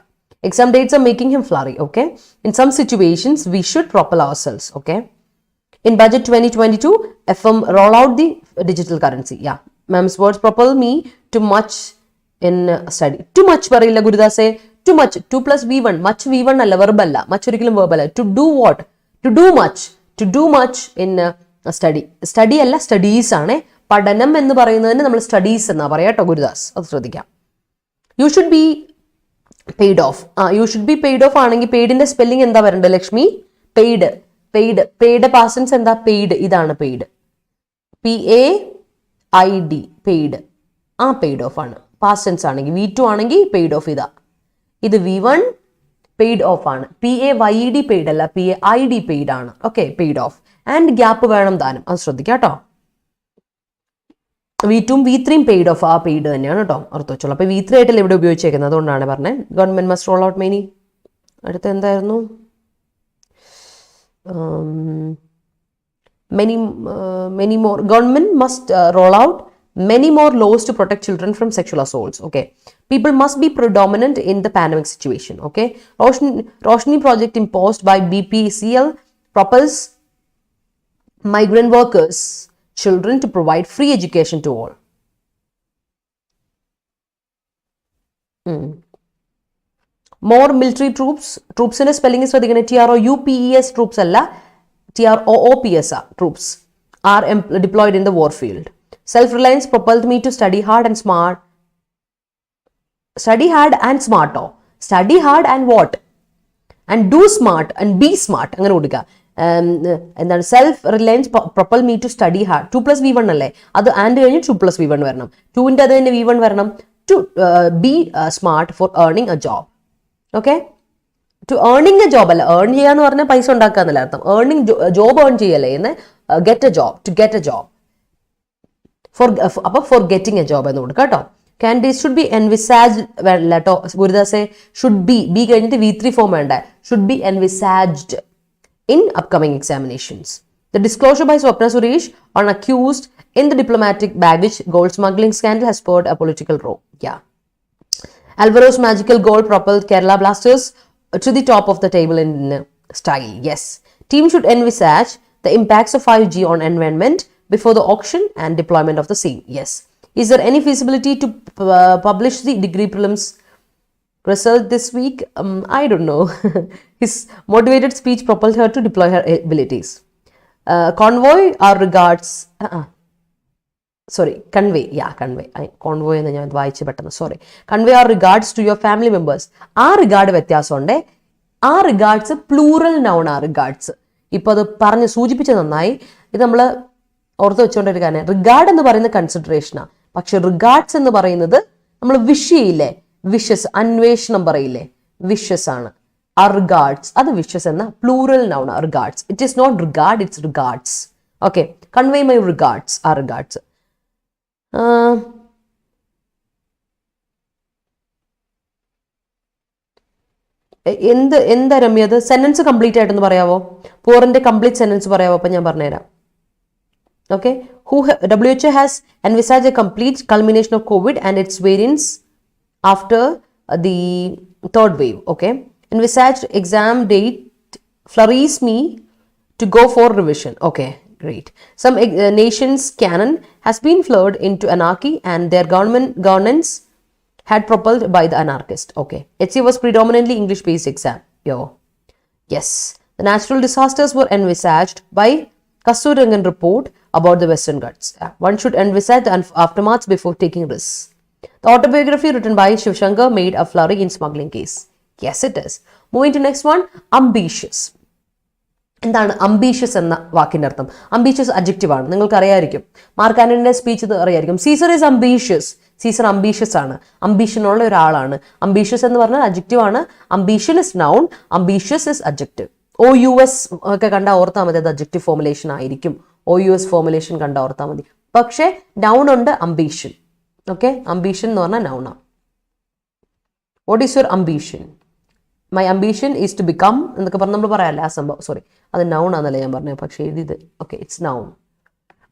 Exam dates are making him flurry, okay? In some situations, we should propel ourselves, okay? In budget 2022, FM roll out the digital currency. Yeah, ma'am's words propel me too much in study. Too much parilla Gurudas say, too much, 2 plus V1, much V1 alla, verb alla, much curriculum verb alla. To do what? To do much in study. Study alla, studies aane. പഠനം എന്ന് പറയുന്നതിന് നമ്മൾ studies എന്നാ പറയാ കേട്ടോ ഗുരുദാസ്, അത് ശ്രദ്ധിക്കാം. You should be paid of. You should be paid of ആണെങ്കിൽ പെയ്ഡിന്റെ സ്പെല്ലിംഗ് എന്താ വരണ്ടത് ലക്ഷ്മി? പെയ്ഡ് പാസൻസ് എന്താ? പെയ്ഡ്. ഇതാണ് paid, PAID, paid. Paid of ആണ്. പാസൻസ് ആണെങ്കിൽ V2 ആണെങ്കിൽ പെയ്ഡ് ഓഫ് ഇതാ. ഇത് V1 പെയ്ഡ് ഓഫ് ആണ്. PAYD പെയ്ഡ് അല്ല, PAID പെയ്ഡ് ആണ്. Okay, paid of. And gap വേണം താനും, അത് ശ്രദ്ധിക്കാം കേട്ടോ. V2ഉം V3ഉം പെയ്ഡ് ഓഫ്, പെയ്ഡ് തന്നെയാണ് കേട്ടോ, ഓർത്ത് വെച്ചോളൂ. അപ്പോൾ V3 ആയിട്ടല്ലേ ഇവിടെ ഉപയോഗിച്ചേക്കുന്നത്, അതുകൊണ്ടാണ് പറഞ്ഞത്. Government must roll out many. അടുത്ത എന്തായിരുന്നു? many more. Government must roll out many more laws to protect children from sexual assaults. Okay, people must be predominant in the pandemic situation. Okay, Roshni project imposed by BPCL propels migrant workers children to provide free education to all. More military troops in a spelling is TROUPES troops alla, TROOPS troops are deployed in the war field. Self-reliance propelled me to study hard and smart. Study hard and smart. Study hard and what? And do smart and be smart. അങ്ങനെ കൊടുക്കുക. എന്താണ്? Self reliance propel me to study hard. 2 plus V1 അല്ലേ, അത് and കഴിഞ്ഞ് 2 plus V1 വരണം. 2ന്റെ അത് തന്നെ V1 വരണം. To be smart for earning a job. Okay, to earning a job അല്ല, ഏൺ ചെയ്യാന്ന് പറഞ്ഞാൽ പൈസ ഉണ്ടാക്കുക എന്നല്ല അർത്ഥം. ഏർണിംഗ് ജോബ് ഏൺ ചെയ്യല്ലേ എന്ന്, get a job, to get a job. അപ്പൊ ഫോർ ഗെറ്റിംഗ് എ ജോബ് എന്ന് കൊടുക്കുക കേട്ടോ. കാൻഡിഡേറ്റ് ഷുഡ് ബി എൻവിസാജ് വേണ്ട കേട്ടോ ഗുരുദാസെ, ഷുഡ് ബി കഴിഞ്ഞിട്ട് V3 ഫോം വേണ്ട, should be envisaged in upcoming examinations. The disclosure by Swapna Suresh on accused in the diplomatic baggage gold smuggling scandal has spurred a political row. Yeah. Alvaro's magical goal propelled Kerala Blasters to the top of the table in style. Yes. Team should envisage the impacts of 5G on environment before the auction and deployment of the same. Yes. Is there any feasibility to publish the degree prelims result this week? I don't know. His motivated speech propelled her to deploy her abilities. Convoy our regards. Convey. Yeah, convey. Convoy എന്ന് ഞാൻ വായിച്ചു പെട്ടെന്ന്, sorry. Convey our regards to your family members. ആ regard വ്യത്യാസമുണ്ട്. ആ regards plural noun, ആ regards ഇപ്പോൾ അത് പറഞ്ഞ് സൂചിപ്പിച്ച് നന്നായി. ഇത് നമ്മൾ ഓർത്ത് വെച്ചുകൊണ്ട ഒരു കാര്യം, റിഗാർഡ് എന്ന് പറയുന്നത് കൺസിഡറേഷനാണ്, പക്ഷെ റിഗാർഡ്സ് എന്ന് പറയുന്നത് നമ്മൾ വിഷ് ചെയ്യില്ലേ, വിഷസ്, അന്വേഷണം പറയില്ലേ, വിഷസ് ആണ്. റിഗാർഡ്സ് അത് വിഷസ് എന്ന plural noun, regards. It is not regard, it's regards. Okay, convey my regards, ആ റിഗാർഡ്സ്. എന്താ രമ്യത്? സെന്റൻസ് കംപ്ലീറ്റ് ആയിട്ടൊന്ന് പറയാവോ? പൂറിന്റെ കംപ്ലീറ്റ് സെന്റൻസ് പറയാവോ? അപ്പം ഞാൻ പറഞ്ഞുതരാം. Okay, WHO has envisaged a complete culmination of COVID and its variants after the third wave. Okay, envisaged exam date flurries me to go for revision. Okay, great. Some nations' canon has been floored into anarchy and their governance had propelled by the anarchist. Okay, HC was predominantly English-based exam. Yes, the natural disasters were envisaged by Kasturirangan report about the Western Ghats. One should envisage the aftermaths before taking risks. The autobiography written by Shivshankar made a flurry in smuggling case. Yes, it is. Moving to next one, ambitious. എന്താണ് ambitious എന്ന വാക്കിന്റെ അർത്ഥം? Ambitious adjective ആണ്, നിങ്ങൾക്ക് അറിയായിരിക്കും. Mark ആന്റണിയുടെ speech ഇത് അറിയായിരിക്കും. Caesar is ambitious. Caesar ambitious ആണ്, അംബീഷനുള്ള ഒരാളാണ്. അംബീഷ്യസ് എന്ന് പറഞ്ഞാൽ അഡ്ജക്റ്റീവ് ആണ്. Ambition is noun, ambitious is adjective. OUS ഒക്കെ കണ്ട ഓർത്താൽ മതി, അത് അഡ്ജക്റ്റീവ് ഫോർമുലേഷൻ ആയിരിക്കും. OUS ഫോർമുലേഷൻ കണ്ട ഓർത്താൽ മതി. പക്ഷേ നൗൺ ഉണ്ട് അംബീഷൻ. ഓക്കെ, അംബീഷൻ എന്ന് പറഞ്ഞാൽ നൗണാണ്. What is your ambition? My ambition is to become എന്നൊക്കെ പറഞ്ഞ് നമ്മൾ പറയാമല്ലേ, ആ സംഭവം. സോറി, അത് നൗൺ ആണെന്നല്ലേ ഞാൻ പറഞ്ഞത്, പക്ഷേ എഴുതിയത് ഓക്കെ ഇറ്റ്സ് നൗൺ.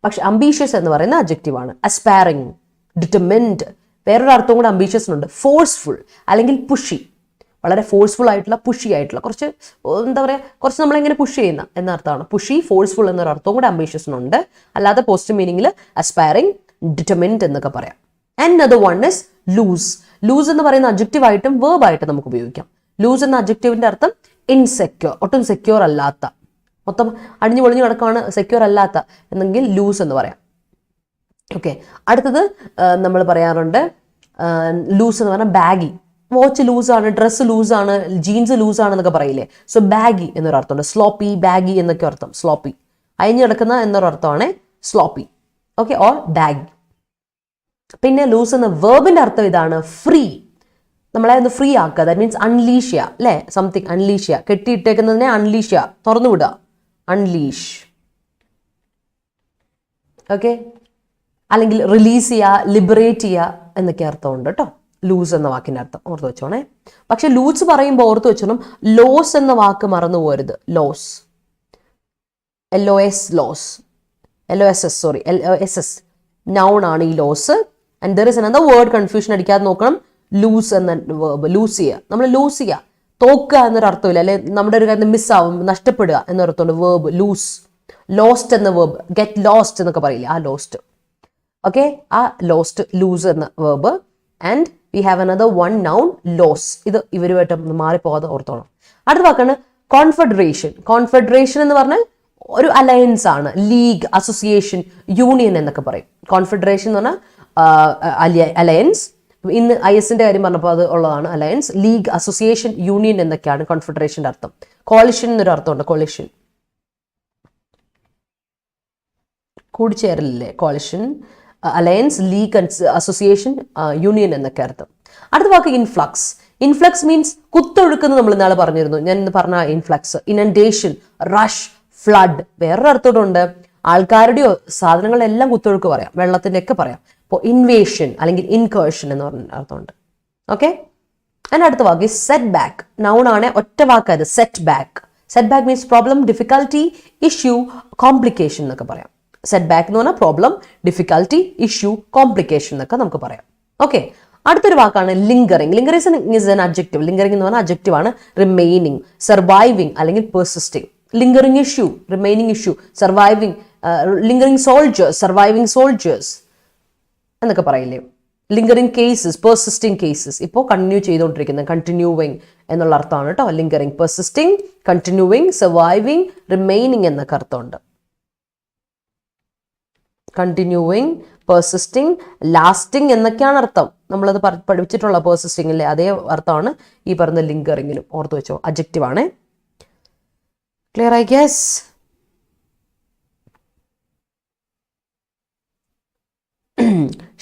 പക്ഷെ അംബീഷ്യസ് എന്ന് പറയുന്ന അഡ്ജക്റ്റീവ് ആണ്. അസ്പയറിങ്, ഡിറ്റർമിൻഡ്. വേറൊരു അർത്ഥം കൂടെ അംബീഷ്യസിനുണ്ട്, ഫോഴ്സ്ഫുൾ അല്ലെങ്കിൽ പുഷി. വളരെ ഫോഴ്സ്ഫുൾ ആയിട്ടുള്ള, പുഷി ആയിട്ടുള്ള, കുറച്ച് എന്താ പറയുക, കുറച്ച് നമ്മളെങ്ങനെ പുഷ് ചെയ്യുന്ന എന്ന അർത്ഥമാണ്. പുഷി, ഫോഴ്സ്ഫുൾ എന്നൊരു അർത്ഥവും കൂടെ അംബീഷ്യസിനുണ്ട്. അല്ലാതെ പോസിറ്റീവ് മീനിങ്ങിൽ അസ്പയറിങ്, ഡിറ്റർമിൻഡ് എന്നൊക്കെ പറയാം. Another one is loose. Loose എന്ന് പറയുന്ന അഡ്ജക്റ്റീവായിട്ടും വേർബായിട്ടും നമുക്ക് ഉപയോഗിക്കാം. ലൂസ് എന്ന അഡ്ജക്റ്റീവിന്റെ അർത്ഥം ഇൻസെക്യൂർ, ഒട്ടും സെക്യൂർ അല്ലാത്ത, മൊത്തം അടിഞ്ഞു പൊളിഞ്ഞു കിടക്കുകയാണ്, സെക്യൂർ അല്ലാത്ത എന്നെങ്കിൽ ലൂസ് എന്ന് പറയാം. ഓക്കെ, അടുത്തത് നമ്മൾ പറയാറുണ്ട് ലൂസ് എന്ന് പറഞ്ഞാൽ ബാഗി. വാച്ച് ലൂസാണ്, ഡ്രസ്സ് ലൂസാണ്, ജീൻസ് ലൂസാണ് എന്നൊക്കെ പറയില്ലേ. സോ ബാഗി എന്നൊരു അർത്ഥമുണ്ട്. സ്ലോപ്പി, ബാഗി എന്നൊക്കെ അർത്ഥം. സ്ലോപ്പി, അയഞ്ഞു കിടക്കുന്ന എന്നൊരു അർത്ഥമാണ് സ്ലോപ്പി. Okay, or bag. പിന്നെ ലൂസ് എന്ന വേർബിന്റെ അർത്ഥം ഇതാണ്, ഫ്രീ. നമ്മളെ ഒന്ന് ഫ്രീ ആക്കുക, ദാറ്റ് മീൻസ് അൺലീഷ് ചെയ്യുക അല്ലേ, സംതിങ് അൺലീഷ് ചെയ്യുക. കെട്ടിയിട്ടേക്കുന്നതിനെ അൺലീഷ് ചെയ്യുക, തുറന്നു വിടുക, അൺലീഷ്. ഓക്കെ, അല്ലെങ്കിൽ റിലീസ് ചെയ്യുക, ലിബറേറ്റ് ചെയ്യുക എന്നൊക്കെ അർത്ഥമുണ്ട് കേട്ടോ ലൂസ് എന്ന വാക്കിന്റെ അർത്ഥം. ഓർത്ത് വെച്ചോണേ. പക്ഷെ ലൂസ് പറയുമ്പോൾ ഓർത്ത് വെച്ചോണം, ലോസ് എന്ന വാക്ക് മറന്നു പോരുത്. Loss, LOS, loss, LOSS, sorry, LOSS noun ആണ് ഈ loss. And there is another word, confusion അടിക്കാതെ നോക്കണം. ലൂസ് എന്ന വേർബ്, ലൂസ് ചെയ്യുക, നമ്മൾ ലൂസ് ചെയ്യുക, തോക്കുക എന്നൊരു അർത്ഥമില്ല, അല്ലെ നമ്മുടെ ഒരു കാര്യം മിസ്സാവും, നഷ്ടപ്പെടുക എന്നൊരർത്ഥമുണ്ട്. Verb lose. ലോസ്റ്റ് എന്ന വേർബ്, ഗെറ്റ് ലോസ്റ്റ് എന്നൊക്കെ പറയില്ലേ, ആ ലോസ്റ്റ്. ഓക്കെ, ആ ലോസ്റ്റ്, ലൂസ് എന്ന verb. And we have another one noun, loss. ഇത് ഇവരുമായിട്ട് മാറിപ്പോകാതെ ഓർത്തോണം. അടുത്ത വാക്കാണ് കോൺഫെഡറേഷൻ. കോൺഫെഡറേഷൻ എന്ന് പറഞ്ഞാൽ ഒരു അലയൻസ് ആണ്. ലീഗ്, അസോസിയേഷൻ, യൂണിയൻ എന്നൊക്കെ പറയും. കോൺഫെഡറേഷൻ എന്ന് പറഞ്ഞാൽ അലയൻസ്. ഇന്ന് IS-ന്റെ കാര്യം പറഞ്ഞപ്പോൾ അത് ഉള്ളതാണ്. അലയൻസ്, ലീഗ്, അസോസിയേഷൻ, യൂണിയൻ എന്നൊക്കെയാണ് കോൺഫെഡറേഷന്റെ അർത്ഥം. കോളിഷൻ എന്നൊരു അർത്ഥമുണ്ട്. കോളിഷൻ, കൂടിച്ചേരലില്ലേ, coalition. Alliance, league, association, union എന്നൊക്കെ അർത്ഥം. അടുത്ത വാക്ക് ഇൻഫ്ലക്സ്. ഇൻഫ്ലക്സ് മീൻസ് കുത്തൊഴുക്കുന്ന. നമ്മൾ ഇന്നാളെ പറഞ്ഞിരുന്നു, ഞാൻ ഇന്ന് പറഞ്ഞ ഇൻഫ്ലക്സ്. Inundation, rush, flood. വേറൊരു അർത്ഥമുണ്ട്, ആൾക്കാരുടെയോ സാധനങ്ങളുടെ എല്ലാം കുത്തൊഴുക്ക് പറയാം, വെള്ളത്തിന്റെ ഒക്കെ പറയാം. ഇപ്പോൾ ഇൻവേഷൻ അല്ലെങ്കിൽ ഇൻകേർഷൻ എന്ന് പറഞ്ഞ അർത്ഥമുണ്ട്. ഓക്കെ, അതിന് അടുത്ത വാക്ക് സെറ്റ് ബാക്ക്. നൗൺ ആണ്, ഒറ്റ വാക്കായത്, set back. Set back means problem, difficulty, issue, complication എന്നൊക്കെ പറയാം. സെറ്റ് ബാക്ക് എന്ന് പറഞ്ഞാൽ പ്രോബ്ലം, ഡിഫിക്കൽട്ടി, ഇഷ്യൂ, കോംപ്ലിക്കേഷൻ എന്നൊക്കെ നമുക്ക് പറയാം. ഓക്കെ, അടുത്തൊരു വാക്കാണ് lingering. Lingering is an adjective. Lingering എന്ന് പറഞ്ഞാൽ അഡ്ജക്റ്റീവ് ആണ്. റിമൈനിങ്, സർവൈവിങ് അല്ലെങ്കിൽ persisting. Lingering issue, remaining issue, surviving, lingering soldiers, surviving soldiers എന്നൊക്കെ പറയില്ലേ. Lingering cases, persisting cases. ഇപ്പോൾ കണ്ടിന്യൂ ചെയ്തുകൊണ്ടിരിക്കുന്നത്, കണ്ടിന്യൂവിങ് എന്നുള്ള അർത്ഥമാണ് കേട്ടോ. Lingering, persisting, continuing, surviving, remaining എന്നൊക്കെ അർത്ഥമുണ്ട്. കണ്ടിന്യൂവിങ്, പെർസിസ്റ്റിംഗ്, ലാസ്റ്റിംഗ് എന്നൊക്കെയാണ് അർത്ഥം. നമ്മളത് പഠിച്ചിട്ടുള്ള പെർസിസ്റ്റിംഗിലെ അതേ അർത്ഥമാണ് ഈ പറഞ്ഞ ലിങ്കറിങ്ങിലും. ഓർത്ത് വെച്ചോ, അഡ്ജക്റ്റീവ് ആണ്. Clear, I guess.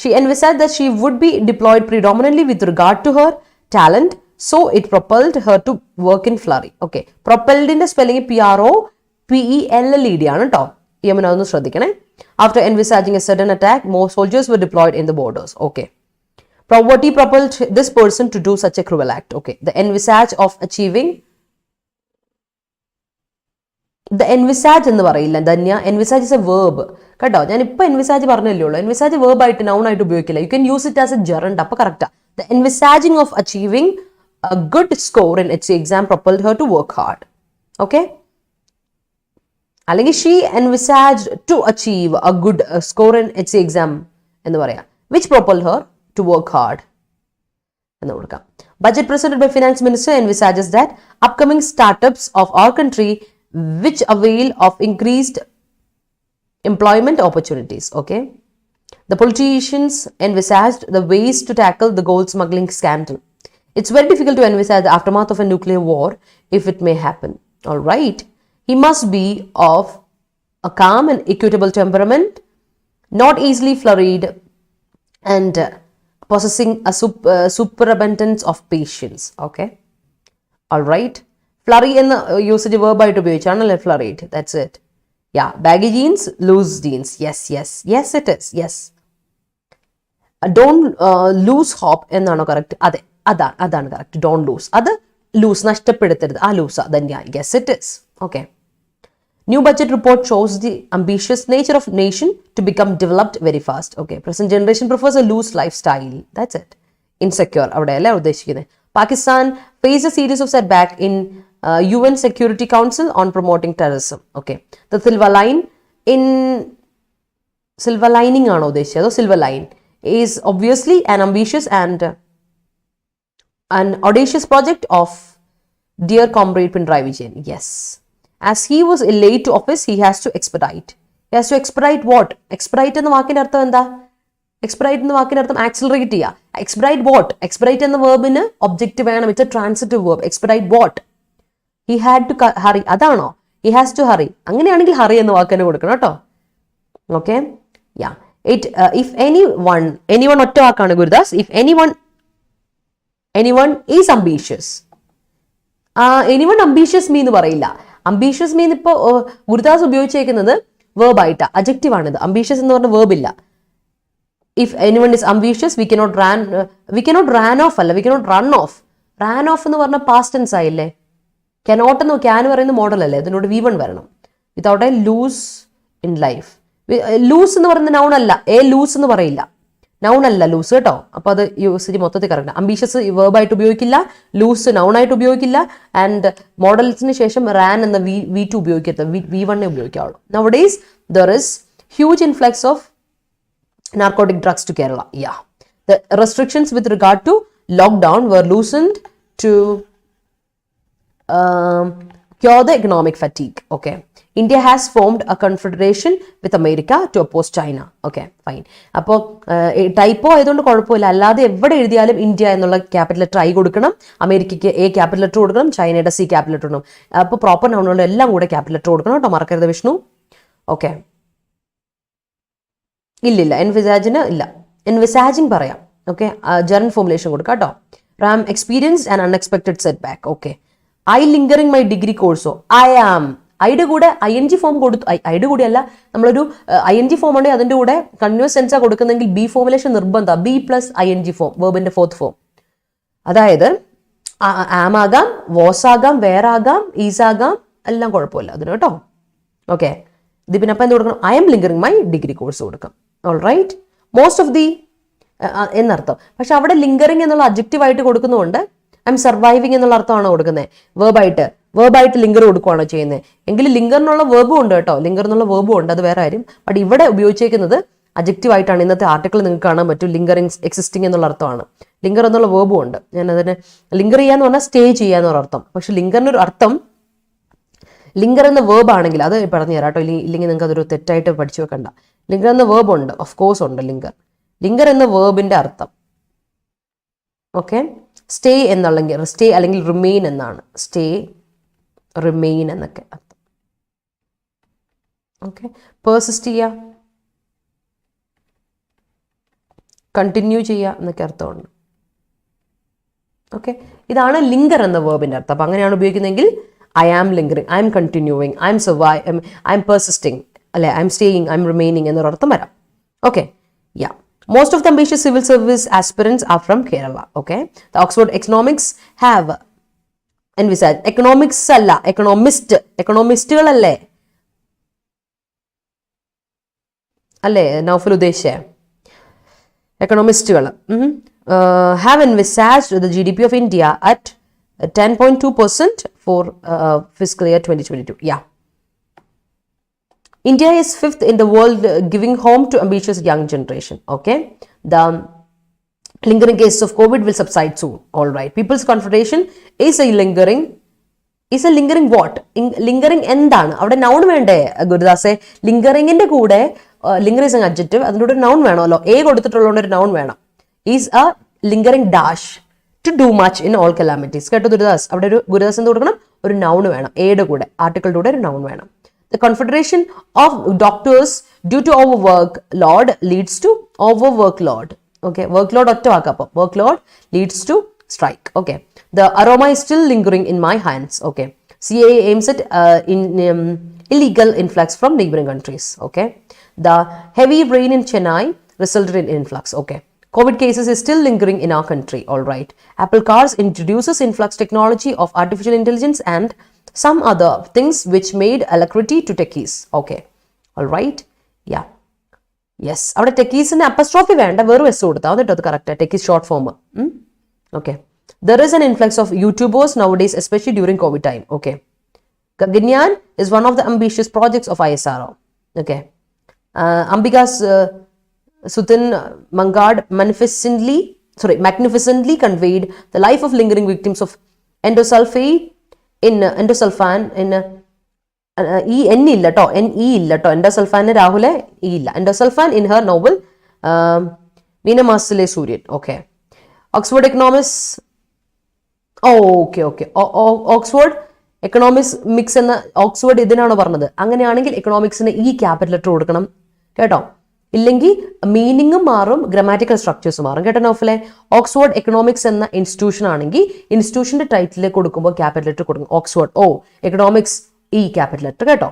She envisaged that she would be deployed predominantly with regard to her talent, so it propelled her to work in flurry. Okay, propelled ന്റെ സ്പെല്ലിംഗ് PROPELLED ആണ് കേട്ടോ. യമന ഒന്ന് ശ്രദ്ധിക്കണേ. After envisaging a sudden attack, more soldiers were deployed in the borders. Okay, what propelled this person to do such a cruel act? Okay, the envisage of achieving. The envisage എന്ന് പറയില്ല Dhanya. envisage is a verb കേട്ടോ. ഞാൻ ഇപ്പൊ envisage പറഞ്ഞല്ലേ ഉള്ളൂ. envisage verb ആയിട്ട്, noun ആയിട്ട് ഉപയോഗിക്കില്ല. You can use it as a gerund. അപ്പൊ correct. The envisaging of achieving a good score in HC exam propelled her to work hard. Okay, അല്ലെങ്കിൽ she envisaged to achieve a good score in HC exam എന്ന് പറയാം. which propelled her to work hard എന്ന് കൊടുക്കാം. Budget presented by Finance Minister envisages that upcoming startups of our country which avail of increased employment opportunities. Okay, the politicians envisaged the ways to tackle the gold smuggling scandal. It's very difficult to envisage the aftermath of a nuclear war if it may happen. All right. He must be of a calm and equitable temperament, not easily flurried, and possessing a superabundance of patience. Okay. All right. Flurry in the usage verb ആയിട്ട് ഉപയോഗിച്ചാണല്ലേ flurried. That's it. Yeah. Baggy jeans, loose jeans. Yes, yes. Yes, it is. Yes. Don't lose hope എന്നാണോ correct? അതാണ് correct. Don't lose. അത് lose നഷ്ടപ്പെടുത്തരുത്. ആ lose തന്നെയാ. Yes, it is. Okay. New budget report shows the ambitious nature of nation to become developed very fast. Okay. Present generation prefers a loose lifestyle. That's it. Insecure. അവിടെയല്ലേ ഉദ്ദേശിക്കുന്നത്. Pakistan faced a series of setback in UN Security Council on promoting terrorism. Okay. The silver lining ആണോ ഉദ്ദേശിച്ചത്? Silver line is obviously an ambitious and an audacious project of dear comrade Pinarayi Vijayan. Yes. As he was late to office, he has to expedite. He has to expedite what? Expedite എന്ന വാക്കിന്റെ അർത്ഥം എന്താ? Expedite എന്ന വാക്കിന്റെ അർത്ഥം accelerate ചെയ്യുക. Expedite what? Expedite എന്ന വേർബിന് object വേണം. It's a transitive verb. Expedite what? He had to hurry. അതാണോ? He has to hurry. അങ്ങനെയാണെങ്കിൽ hurry എന്ന വാക്കിന് കൊടുക്കണം കേട്ടോ. Okay? Yeah. If anyone ഒറ്റ വാക്കാണ് Gurudas. If anyone is ambitious. Anyone ambitious me എന്ന് പറയില്ല. Ambitious mean ഇപ്പോൾ ഗുരുദാസ് ഉപയോഗിച്ചേക്കുന്നത് verb ആയിട്ടാ. Adjective ആണിത്. Ambitious എന്ന് പറഞ്ഞ verb ഇല്ല. If anyone is ambitious, we cannot run off അല്ല. We cannot run off. Ran off എന്ന് പറഞ്ഞ past tense ആയില്ലേ? Cannot എന്ന് can പറയുന്ന മോഡൽ അല്ലേ? അതിനോട് V1 വരണം. Without a lose in life. Lose എന്ന് പറയുന്ന നൗൺ അല്ല. ലൂസ് എന്ന് പറയില്ല. നൗൺ അല്ല ലൂസ് കേട്ടോ. അപ്പൊ അത് യൂസേജ് മൊത്തത്തിൽ കറക്റ്റ്. അംബീഷ്യസ് വേർബായിട്ട് ഉപയോഗിക്കില്ല, ലൂസ് നൗൺ ആയിട്ട് ഉപയോഗിക്കില്ല, ആൻഡ് മോഡൽസിന് ശേഷം റാൻ എന്ന V2 ഉപയോഗിക്കരുത്, V1 ഉപയോഗിക്കാവുള്ളൂ. Nowadays there is huge influx of narcotic drugs to Kerala. Yeah. The restrictions with regard to lockdown were loosened to cure the economic fatigue. Okay. India has formed a confederation with America to oppose China. Okay, fine. അപ്പോൾ ടൈപ്പോ ആയതുകൊണ്ട് കുഴപ്പമില്ല. അല്ലാതെ എവിടെ എഴുതിയാലും India എന്നുള്ള capital letter I കൊടുക്കണം, അമേരിക്കയ്ക്ക് A capital letter കൊടുക്കണം, ചൈനയുടെ C ക്യാപിറ്റൽ ലെറ്റർ കൊടുക്കണം. അപ്പോൾ പ്രോപ്പർ നൗണുകളുടെ എല്ലാം കൂടെ ക്യാപിറ്റൽ ലെറ്റർ കൊടുക്കണം കേട്ടോ, മറക്കരുത് വിഷ്ണു. ഓക്കെ. ഇല്ലില്ല, എൻവിസാജിന് ഇല്ല. എൻവിസാജിങ് പറയാം. ഓക്കെ, ജെറൻ ഫോർമുലേഷൻ കൊടുക്കാം കേട്ടോ. Ram experienced and unexpected set back. Okay. I lingering my degree course. I am. ഐയുടെ കൂടെ ING ഫോം കൊടുത്തു. ഐയുടെ കൂടെ അല്ല, നമ്മളൊരു ING ഫോം ഉണ്ടെങ്കിൽ അതിൻ്റെ കൂടെ കണ്ടിന്യൂസ് ടെൻസാ കൊടുക്കുന്നെങ്കിൽ B ഫോർമുലേഷൻ നിർബന്ധം. B പ്ലസ് ING ഫോം, വേർബിന്റെ ഫോർത്ത് ഫോം. അതായത് ആം ആകാം, വാസ് ആകാം, വേർ ആകാം, ഈസ് ആകാം, എല്ലാം കുഴപ്പമില്ല അതിന് കേട്ടോ. ഓക്കെ. ഇത് പിന്നെ അപ്പം എന്ത് കൊടുക്കണം? I am lingering my degree course കൊടുക്കാം. All right. Most of the എന്നർത്ഥം. പക്ഷെ അവിടെ ലിങ്കറിങ് എന്നുള്ള അഡ്ജക്റ്റീവ് ആയിട്ട് കൊടുക്കുന്നതുകൊണ്ട് ഐ എം സർവൈവിങ് എന്നുള്ള അർത്ഥമാണോ കൊടുക്കുന്നത്? വേർബായിട്ട് ലിങ്കർ കൊടുക്കുകയാണോ ചെയ്യുന്നത്? എങ്കിൽ ലിങ്കറിനുള്ള വേർബും ഉണ്ട് കേട്ടോ, ലിങ്കർ എന്നുള്ള വേർബും ഉണ്ട്, അത് വേറെ കാര്യം. ബട്ട് ഇവിടെ ഉപയോഗിച്ചേക്കുന്നത് അഡ്ജക്റ്റീവ് ആയിട്ടാണ്. ഇന്നത്തെ ആർട്ടിക്കിൾ നിങ്ങൾക്ക് കാണാൻ പറ്റും. ലിങ്കറിങ് എക്സിസ്റ്റിംഗ് എന്നുള്ള അർത്ഥമാണ്. ലിങ്കർ എന്നുള്ള വേർബും ഉണ്ട്. ഞാൻ അതിന് ലിങ്കർ ചെയ്യാന്ന് പറഞ്ഞാൽ സ്റ്റേ ചെയ്യാന്നൊരു അർത്ഥം. പക്ഷെ ലിങ്കറിനൊരു അർത്ഥം, ലിങ്കർ എന്ന വേർബ് ആണെങ്കിൽ അത് പറഞ്ഞു തരാം കേട്ടോ, ഇല്ലെങ്കിൽ നിങ്ങൾക്ക് അതൊരു തെറ്റായിട്ട് പഠിച്ചു വെക്കണ്ട. ലിങ്കർ എന്ന വേർബ് ഉണ്ട്, ഓഫ് കോഴ്സ് ഉണ്ട് ലിങ്കർ എന്ന വേർബിന്റെ അർത്ഥം. ഓക്കെ. സ്റ്റേ എന്നുള്ളെങ്കിൽ സ്റ്റേ അല്ലെങ്കിൽ റിമെയിൻ എന്നാണ്. സ്റ്റേ, റിമെയിൻ എന്നൊക്കെ അർത്ഥം. ഓക്കെ. പേഴ്സിസ്റ്റ് ചെയ്യുക, കണ്ടിന്യൂ ചെയ്യുക എന്നൊക്കെ അർത്ഥമുണ്ട്. ഓക്കെ. ഇതാണ് ലിങ്കർ എന്ന വേർബിന്റെ അർത്ഥം. അപ്പം അങ്ങനെയാണ് ഉപയോഗിക്കുന്നതെങ്കിൽ I am lingering, I am continuing, I am surviving, I am persisting, അല്ലെ, I am staying, I am remaining എന്നൊരു അർത്ഥം വരാം. Okay. Yeah. Most of the ambitious civil service aspirants are from Kerala. Okay. The Oxford economics have envisaged. Economics അല്ല, എക്കണോമിസ്റ്റുകളല്ലേ അല്ലേ നൗഫൽ ഉദ്ദേശിച്ച എക്കണോമിസ്റ്റുകൾ have envisaged the GDP of India at 10.2% for fiscal year 2022. Yeah. India is 5th in the world giving home to ambitious young generation. Okay. The lingering cases of COVID will subside soon. All right. People's Confederation is a lingering what? Lingering എന്താണ്? അവിടെ noun വേണ്ടേ ഗുരുദാസെ? ലിങ്കറിങ്ങിന്റെ കൂടെ linker is an adjective, അതിനോട് noun വേണമല്ലോ. കൊടുത്തിട്ടുള്ളതുകൊണ്ട് ഒരു noun വേണം. Is a lingering dash to do much in all calamities. കേട്ടോ ഗുരുദാസ്, അവിടെ ഒരു ഗുരുദാസ് എന്ത് കൊടുക്കണം? ഒരു നൗൺ വേണം, എയുടെ കൂടെ ആർട്ടിക്കിളുടെ കൂടെ ഒരു നൗൺ വേണം. The Confederation of Doctors due to overwork load leads to overworkload. Okay, workload ഒറ്റ വാക്കപ്പം, workload leads to strike. Okay, the aroma is still lingering in my hands. Okay, CAA aims at illegal influx from neighboring countries. Okay, the heavy rain in Chennai resulted in influx. Okay, COVID cases is still lingering in our country. All right, Apple Cars introduces influx technology of artificial intelligence and some other things which made alacrity to techies. Okay, all right, yeah, yes, അവിടെ techies ന് apostrophe വേണ്ട, വെറും s കൊടുത്താൽ എന്നിട്ട് അത് correct. techies short form. Okay, there is an influx of YouTubers nowadays, especially during COVID time. Okay, Gaganyaan is one of the ambitious projects of ISRO. Okay, Ambika's Sutin Mangad magnificently conveyed the life of lingering victims of endosulfan in her novel Meenamasile Suryan. Okay, Oxford economists. Oxford economics mix എന്ന Oxford ഇതിനാണ് പറഞ്ഞത്. അങ്ങനെയാണെങ്കിൽ എക്കണോമിക്സിന് ഈ capital letter കൊടുക്കണം കേട്ടോ, ഇല്ലെങ്കിൽ മീനിങ്ങും മാറും, grammatical structures മാറും. കേട്ടോ നോഫലെ, ഓക്സ്ഫോർഡ് എക്കണോമിക്സ് എന്ന ഇൻസ്റ്റിറ്റ്യൂഷൻ ആണെങ്കിൽ ഇൻസ്റ്റിറ്റ്യൂഷന്റെ ടൈറ്റിൽ കൊടുക്കുമ്പോൾ ക്യാപിറ്റൽ ലെറ്റർ കൊടുക്കും. ഓക്സ്ഫോർഡ് എക്കണോമിക്സ് ഈ ക്യാപിറ്റൽ ലെറ്റർ കേട്ടോ.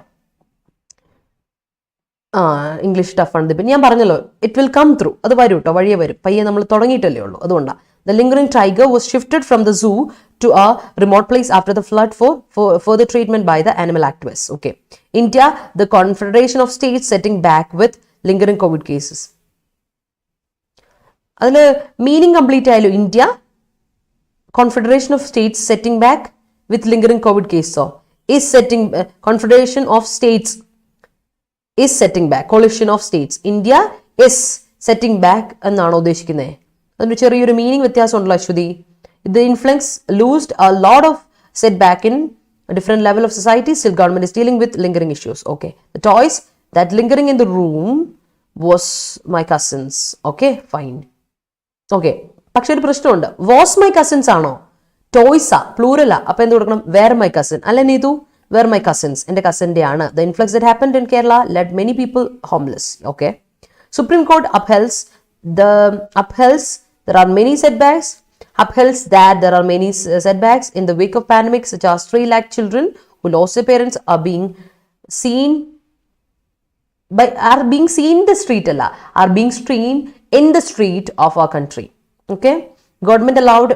ഇംഗ്ലീഷ് ടഫാണ്. ഇപ്പം ഞാൻ പറഞ്ഞല്ലോ ഇറ്റ് വിൽ കം ത്രൂ, അത് വരും കേട്ടോ, വഴിയെ വരും, പയ്യെ നമ്മൾ തുടങ്ങിയിട്ടല്ലേ ഉള്ളൂ, അതുകൊണ്ടാണ്. The lingering tiger was shifted from the zoo to a remote place after the flood for further treatment by the animal activists. Okay, India, the Confederation of States setting back with lingering COVID cases. അതിൽ meaning complete ആയാലും India Confederation of States setting back with lingering COVID cases. So is setting Confederation of States is setting back, coalition of states. India is setting back എന്നാണ് ഉദ്ദേശിക്കുന്നത്. അതിന് ചെറിയൊരു meaning വ്യത്യാസം ഉണ്ടല്ലോ Aswathy. The influx loosed a lot of setback in a different level of society. Still government is dealing with lingering issues. Okay, the toys that lingering in the room was my cousins. Okay, fine. Okay, പക്ഷെ ഒരു പ്രശ്നമുണ്ട്. was my cousins ആണോ, ടോയ്സാ പ്ലൂറലാ, അപ്പൊ എന്ത് കൊടുക്കണം? were my cousin. അല്ല Neethu, were my cousins, എന്റെ കസിന്റെ ആണ്. The influx that happened in Kerala led many people homeless. Okay, Supreme Court upholds there are many setbacks. Upholds that there are many setbacks in the wake of pandemic, such as 3 lakh children who lost their parents are being seen in the street are being streamed in the street of our country. Okay, government allowed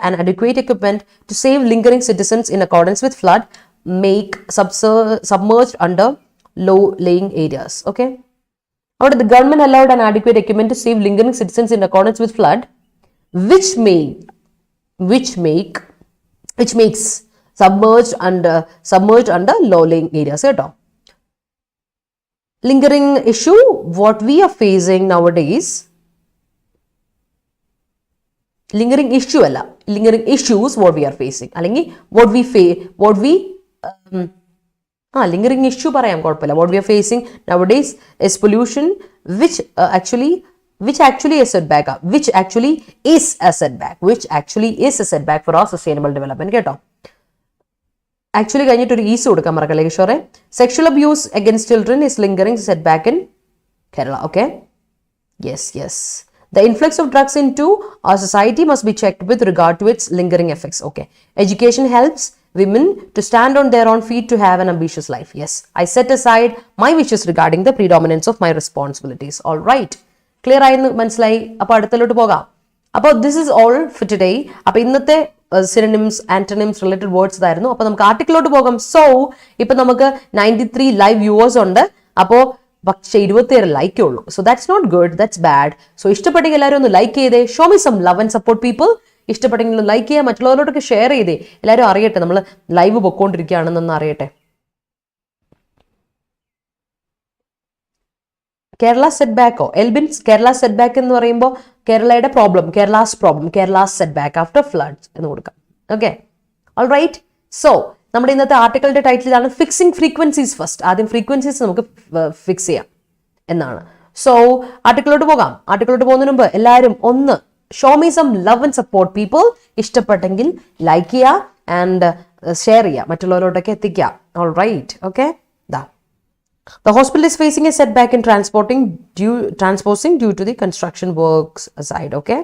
an adequate equipment to save lingering citizens in accordance with flood make submerged under low lying areas. Okay, or the government allowed an adequate equipment to save lingering citizens in accordance with flood which makes submerged under low lying areas. കേട്ടോ, lingering issue what we are facing nowadays, lingering issue അല്ല, lingering issues what we are facing, അല്ലെങ്കിൽ lingering issue പറയാം, കുഴപ്പമില്ല. what we are facing nowadays is pollution which actually is a setback, which actually is a setback for our sustainable development. കേട്ടോ, actually കഴിഞ്ഞിട്ട് ഒരു is കൊടുക്കാൻ മറക്കല്ലേ കിഷോറെ. Sexual abuse against children is lingering setback in Kerala. Okay, yes. The influx of drugs into our society must be checked with regard to its lingering effects. Okay, education helps women to stand on their own feet to have an ambitious life. Yes, I set aside my wishes regarding the predominance of my responsibilities. All right, clear ആയെന്ന് മനസ്സിലായി. അപ്പോൾ അടുത്തലോട്ട് പോകാം. അപ്പോൾ this is all for today. അപ്പോൾ ഇന്നത്തെ synonyms ആന്റണിംസ് related words ഇതായിരുന്നു. അപ്പോൾ നമുക്ക് ആർട്ടിക്കിളോട്ട് പോകാം. സോ ഇപ്പൊ നമുക്ക് 93 ലൈവ് വ്യൂവേഴ്സ് ഉണ്ട്. അപ്പോൾ പക്ഷേ 27 ലൈക്കേ ഉള്ളൂ. So that's not good, that's bad. So ഇഷ്ടപ്പെട്ടെങ്കിൽ എല്ലാവരും ഒന്ന് ലൈക്ക് ചെയ്തേ. Show me some love and support people. ഇഷ്ടപ്പെട്ടെങ്കിലും ലൈക്ക് ചെയ്യുക, മറ്റുള്ളവരോടൊക്കെ ഷെയർ ചെയ്തേ. എല്ലാവരും അറിയട്ടെ നമ്മൾ ലൈവ് പൊക്കോണ്ടിരിക്കുകയാണെന്നൊന്ന് അറിയട്ടെ. കേരള സെറ്റ്ബാക്കോ എൽബിൻസ്, കേരള സെറ്റ്ബാക്ക് എന്ന് പറയുമ്പോൾ കേരളയുടെ problem, Kerala's setback after floods എന്ന് കൊടുക്കാം. Okay, all right. സോ നമ്മുടെ ഇന്നത്തെ ആർട്ടിക്കിളിന്റെ ടൈറ്റിൽ ഇതാണ്, ഫിക്സിംഗ് ഫ്രീക്വൻസീസ് ഫസ്റ്റ്. ആദ്യം ഫ്രീക്വൻസീസ് നമുക്ക് ഫിക്സ് ചെയ്യാം എന്നാണ്. സോ ആർട്ടിക്കിളോട്ട് പോകാം. ആർട്ടിക്കിളോട്ട് പോകുന്നതിന് മുമ്പ് എല്ലാവരും ഒന്ന് show me some love and support people. ഇഷ്ടപ്പെട്ടെങ്കിൽ ലൈക്ക് ചെയ്യുക ആൻഡ് ഷെയർ ചെയ്യുക, മറ്റുള്ളവരോടൊക്കെ എത്തിക്കുക. All right, okay. The hospital is facing a setback in transposing due to the construction works aside. Okay,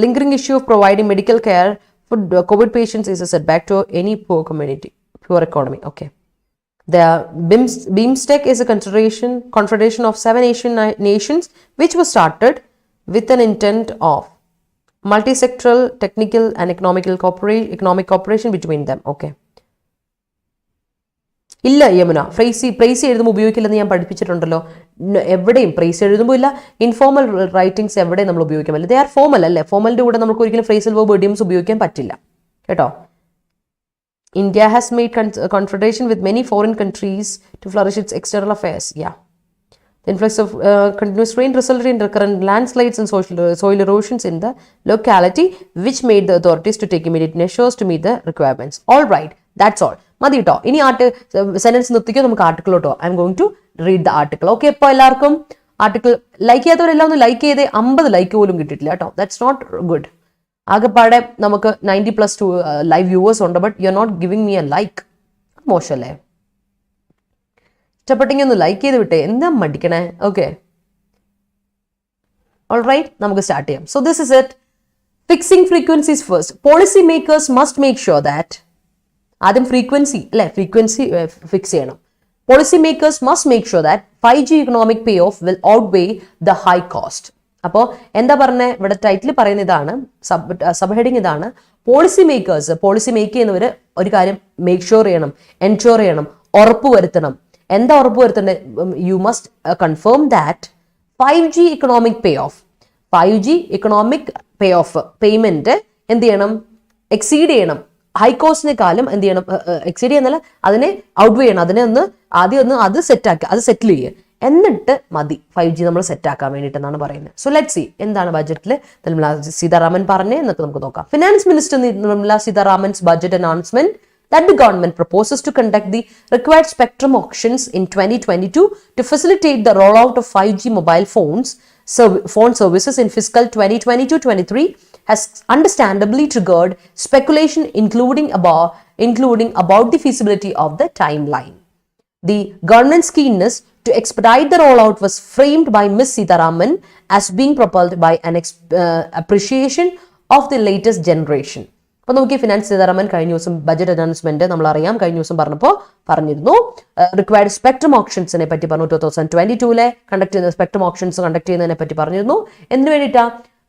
lingering issue of providing medical care for COVID patients is a setback to any poor community, poor economy. Okay, the BIMSTEC is a confederation of 7 Asian nations which was started with an intent of multi-sectoral, technical and economic cooperation between them. Okay. ഇല്ല Yamuna, price എഴുതുമ്പോൾ ഉപയോഗിക്കില്ലെന്ന് ഞാൻ പഠിപ്പിച്ചിട്ടുണ്ടല്ലോ. എവിടെയും price എഴുതുമ്പോൾ ഇല്ല. Informal writings എവിടെയും നമ്മൾ ഉപയോഗിക്കാൻ പറ്റില്ല. ദേ ആർ ഫോമൽ അല്ലേ. ഫോമലിന്റെ കൂടെ നമുക്ക് ഒരിക്കലും ഫ്രേസൽ വെർബ് ഇഡിയംസ് ഉപയോഗിക്കാൻ പറ്റില്ല കേട്ടോ. India has made confederation with many foreign countries to flourish its external affairs. Yeah, the influx of continuous rain resulted in recurrent landslides and soil erosions in the locality, which made the authorities to take immediate measures to meet the requirements. All right, that's all. മതി കേട്ടോ. ഇനി sentence നിർത്തിക്കോ, നമുക്ക് ആർട്ടിക്കിളോട്ടോ. I'm going to read the article. Okay, ഇപ്പോൾ എല്ലാവർക്കും article like ചെയ്യാത്തവരെല്ലാം ഒന്ന് like ചെയ്തേ. 50 ലൈക്ക് പോലും കിട്ടിയിട്ടില്ല കേട്ടോ. That's not good. ആകെപ്പാടെ നമുക്ക് 90+ ലൈവ് വ്യൂവേഴ്സ് ഉണ്ട്, but you are not giving me a like. മോശമല്ലേ? ഇഷ്ടപ്പെട്ടെങ്കിൽ ഒന്ന് ലൈക്ക് ചെയ്ത് വിട്ടേ, എന്താ മടിക്കണേ? ഓക്കെ, ഓൾ റൈറ്റ്, നമുക്ക് സ്റ്റാർട്ട് ചെയ്യാം. So this is it. Fixing frequencies first. Policy makers must make sure that, ആദ്യം ഫ്രീക്വൻസി അല്ലെ, ഫ്രീക്വൻസി ഫിക്സ് ചെയ്യണം. Policy makers must make sure that 5G economic pay off will outweigh the high cost. അപ്പോൾ എന്താ പറഞ്ഞത് ഇവിടെ title പറയുന്ന ഇതാണ്, sub heading ഇതാണ്. പോളിസി മേക്കേഴ്സ്, പോളിസി മേക്ക് ചെയ്യുന്നവർ ഒരു കാര്യം മേക്ക് ഷുവർ ചെയ്യണം, എൻഷുർ ചെയ്യണം, ഉറപ്പുവരുത്തണം. എന്താ ഉറപ്പുവരുത്തേണ്ടത്? You must confirm that 5G economic pay off, 5G economic pay off payment എന്ത് ചെയ്യണം? എക്സീഡ് ചെയ്യണം. ഹൈ കോസ്റ്റിനെക്കാളും എന്ത് ചെയ്യണം? എക്സീഡ് ചെയ്യുന്നല്ല, അതിനെ ഔട്ട്വേ ചെയ്യണം. അതിനെ ആദ്യം അത് സെറ്റാക്കുക, അത് സെറ്റിൽ ചെയ്യുക. എന്നിട്ട് മതി 5G നമ്മൾ സെറ്റാക്കാൻ വേണ്ടിയിട്ടെന്നാണ് പറയുന്നത്. സോ ലെറ്റ് സി എന്താണ് ബഡ്ജറ്റിൽ നിർമ്മല സീതാരാമൻ പറഞ്ഞേ എന്നൊക്കെ നമുക്ക് നോക്കാം. Finance minister Nirmala Sitharaman's budget announcement that the government proposes to conduct the required spectrum auctions in 2022 to facilitate the rollout of 5G mobile phone services in fiscal 2022-23 has understandably triggered speculation including about the feasibility of the timeline. The government's keenness to expedite the rollout was framed by Ms. Sitharaman as being propelled by an appreciation of the latest generation. അപ്പോൾ നോക്കി, finance Sitharaman കഴിഞ്ഞ ദിവസം budget announcement നമ്മളറിയാം, കഴിഞ്ഞ ദിവസം പറഞ്ഞിരുന്നു required spectrum ഓപ്ഷൻസിനെ പറ്റി പറഞ്ഞു. 2022 conduct ചെയ്യുന്ന സ്പെക്ട്രം ഓപ്ഷൻസ് കണ്ടക്ട് ചെയ്യുന്നതിനെ പറ്റി പറഞ്ഞിരുന്നു. എന്തിനു വേണ്ടിയിട്ടാ?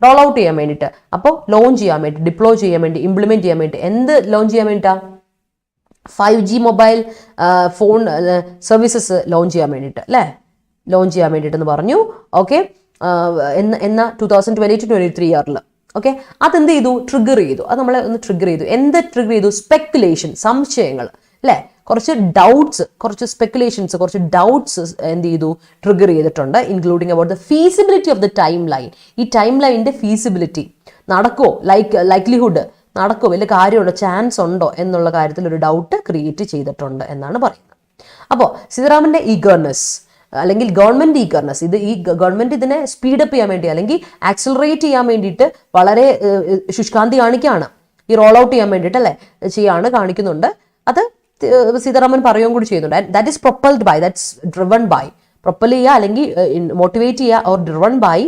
റോൾ ഔട്ട് ചെയ്യാൻ വേണ്ടിയിട്ട്. അപ്പോൾ ലോഞ്ച് ചെയ്യാൻ വേണ്ടി, ഡിപ്ലോയ് ചെയ്യാൻ വേണ്ടി, ഇംപ്ലിമെന്റ് ചെയ്യാൻ വേണ്ടി. എന്ത് ലോഞ്ച് ചെയ്യാൻ വേണ്ടിയിട്ടാ? 5G mobile phone services launch ചെയ്യാൻ വേണ്ടിയിട്ട് അല്ലേ, ലോഞ്ച് ചെയ്യാൻ വേണ്ടിയിട്ടെന്ന് പറഞ്ഞു. ഓക്കെ, എന്ന 2022-23 ഇയറിൽ. ഓക്കെ, അതെന്ത് ചെയ്തു? ട്രിഗർ ചെയ്തു. അത് നമ്മളെ ഒന്ന് ട്രിഗർ ചെയ്തു. എന്ത് ട്രിഗർ ചെയ്തു? സ്പെക്കുലേഷൻ, സംശയങ്ങൾ അല്ലേ, കുറച്ച് ഡൗട്ട്സ്, കുറച്ച് സ്പെക്കുലേഷൻസ്, കുറച്ച് ഡൗട്ട്സ് എന്ത് ചെയ്തു? ട്രിഗർ ചെയ്തിട്ടുണ്ട്. Including about the feasibility of the time line. ഈ ടൈം ലൈനിന്റെ ഫീസിബിലിറ്റി നടക്കുമോ, ലൈക്ലിഹുഡ് നടക്കുമോ, വലിയ കാര്യമുണ്ടോ, ചാൻസ് ഉണ്ടോ എന്നുള്ള കാര്യത്തിൽ ഒരു ഡൗട്ട് ക്രിയേറ്റ് ചെയ്തിട്ടുണ്ട് എന്നാണ് പറയുന്നത്. അപ്പോൾ സീതാരാമന്റെ ഈഗർനെസ് അല്ലെങ്കിൽ ഗവൺമെന്റ് ഈഗർനെസ്, ഈ ഗവൺമെന്റ് ഇതിനെ സ്പീഡപ്പ് ചെയ്യാൻ വേണ്ടി അല്ലെങ്കിൽ ആക്സിലറേറ്റ് ചെയ്യാൻ വേണ്ടിയിട്ട് വളരെ ശുഷ്കാന്തി കാണിക്കുകയാണ്. ഈ റോൾ ഔട്ട് ചെയ്യാൻ വേണ്ടിയിട്ട് അല്ലേ കാണിക്കുന്നുണ്ട്. അത് സീതാരാമൻ പറയുകയും കൂടി ചെയ്യുന്നുണ്ട്. That is propelled by, that's driven by, propel ചെയ്യുക അല്ലെങ്കിൽ മോട്ടിവേറ്റ് ചെയ്യുക, or driven by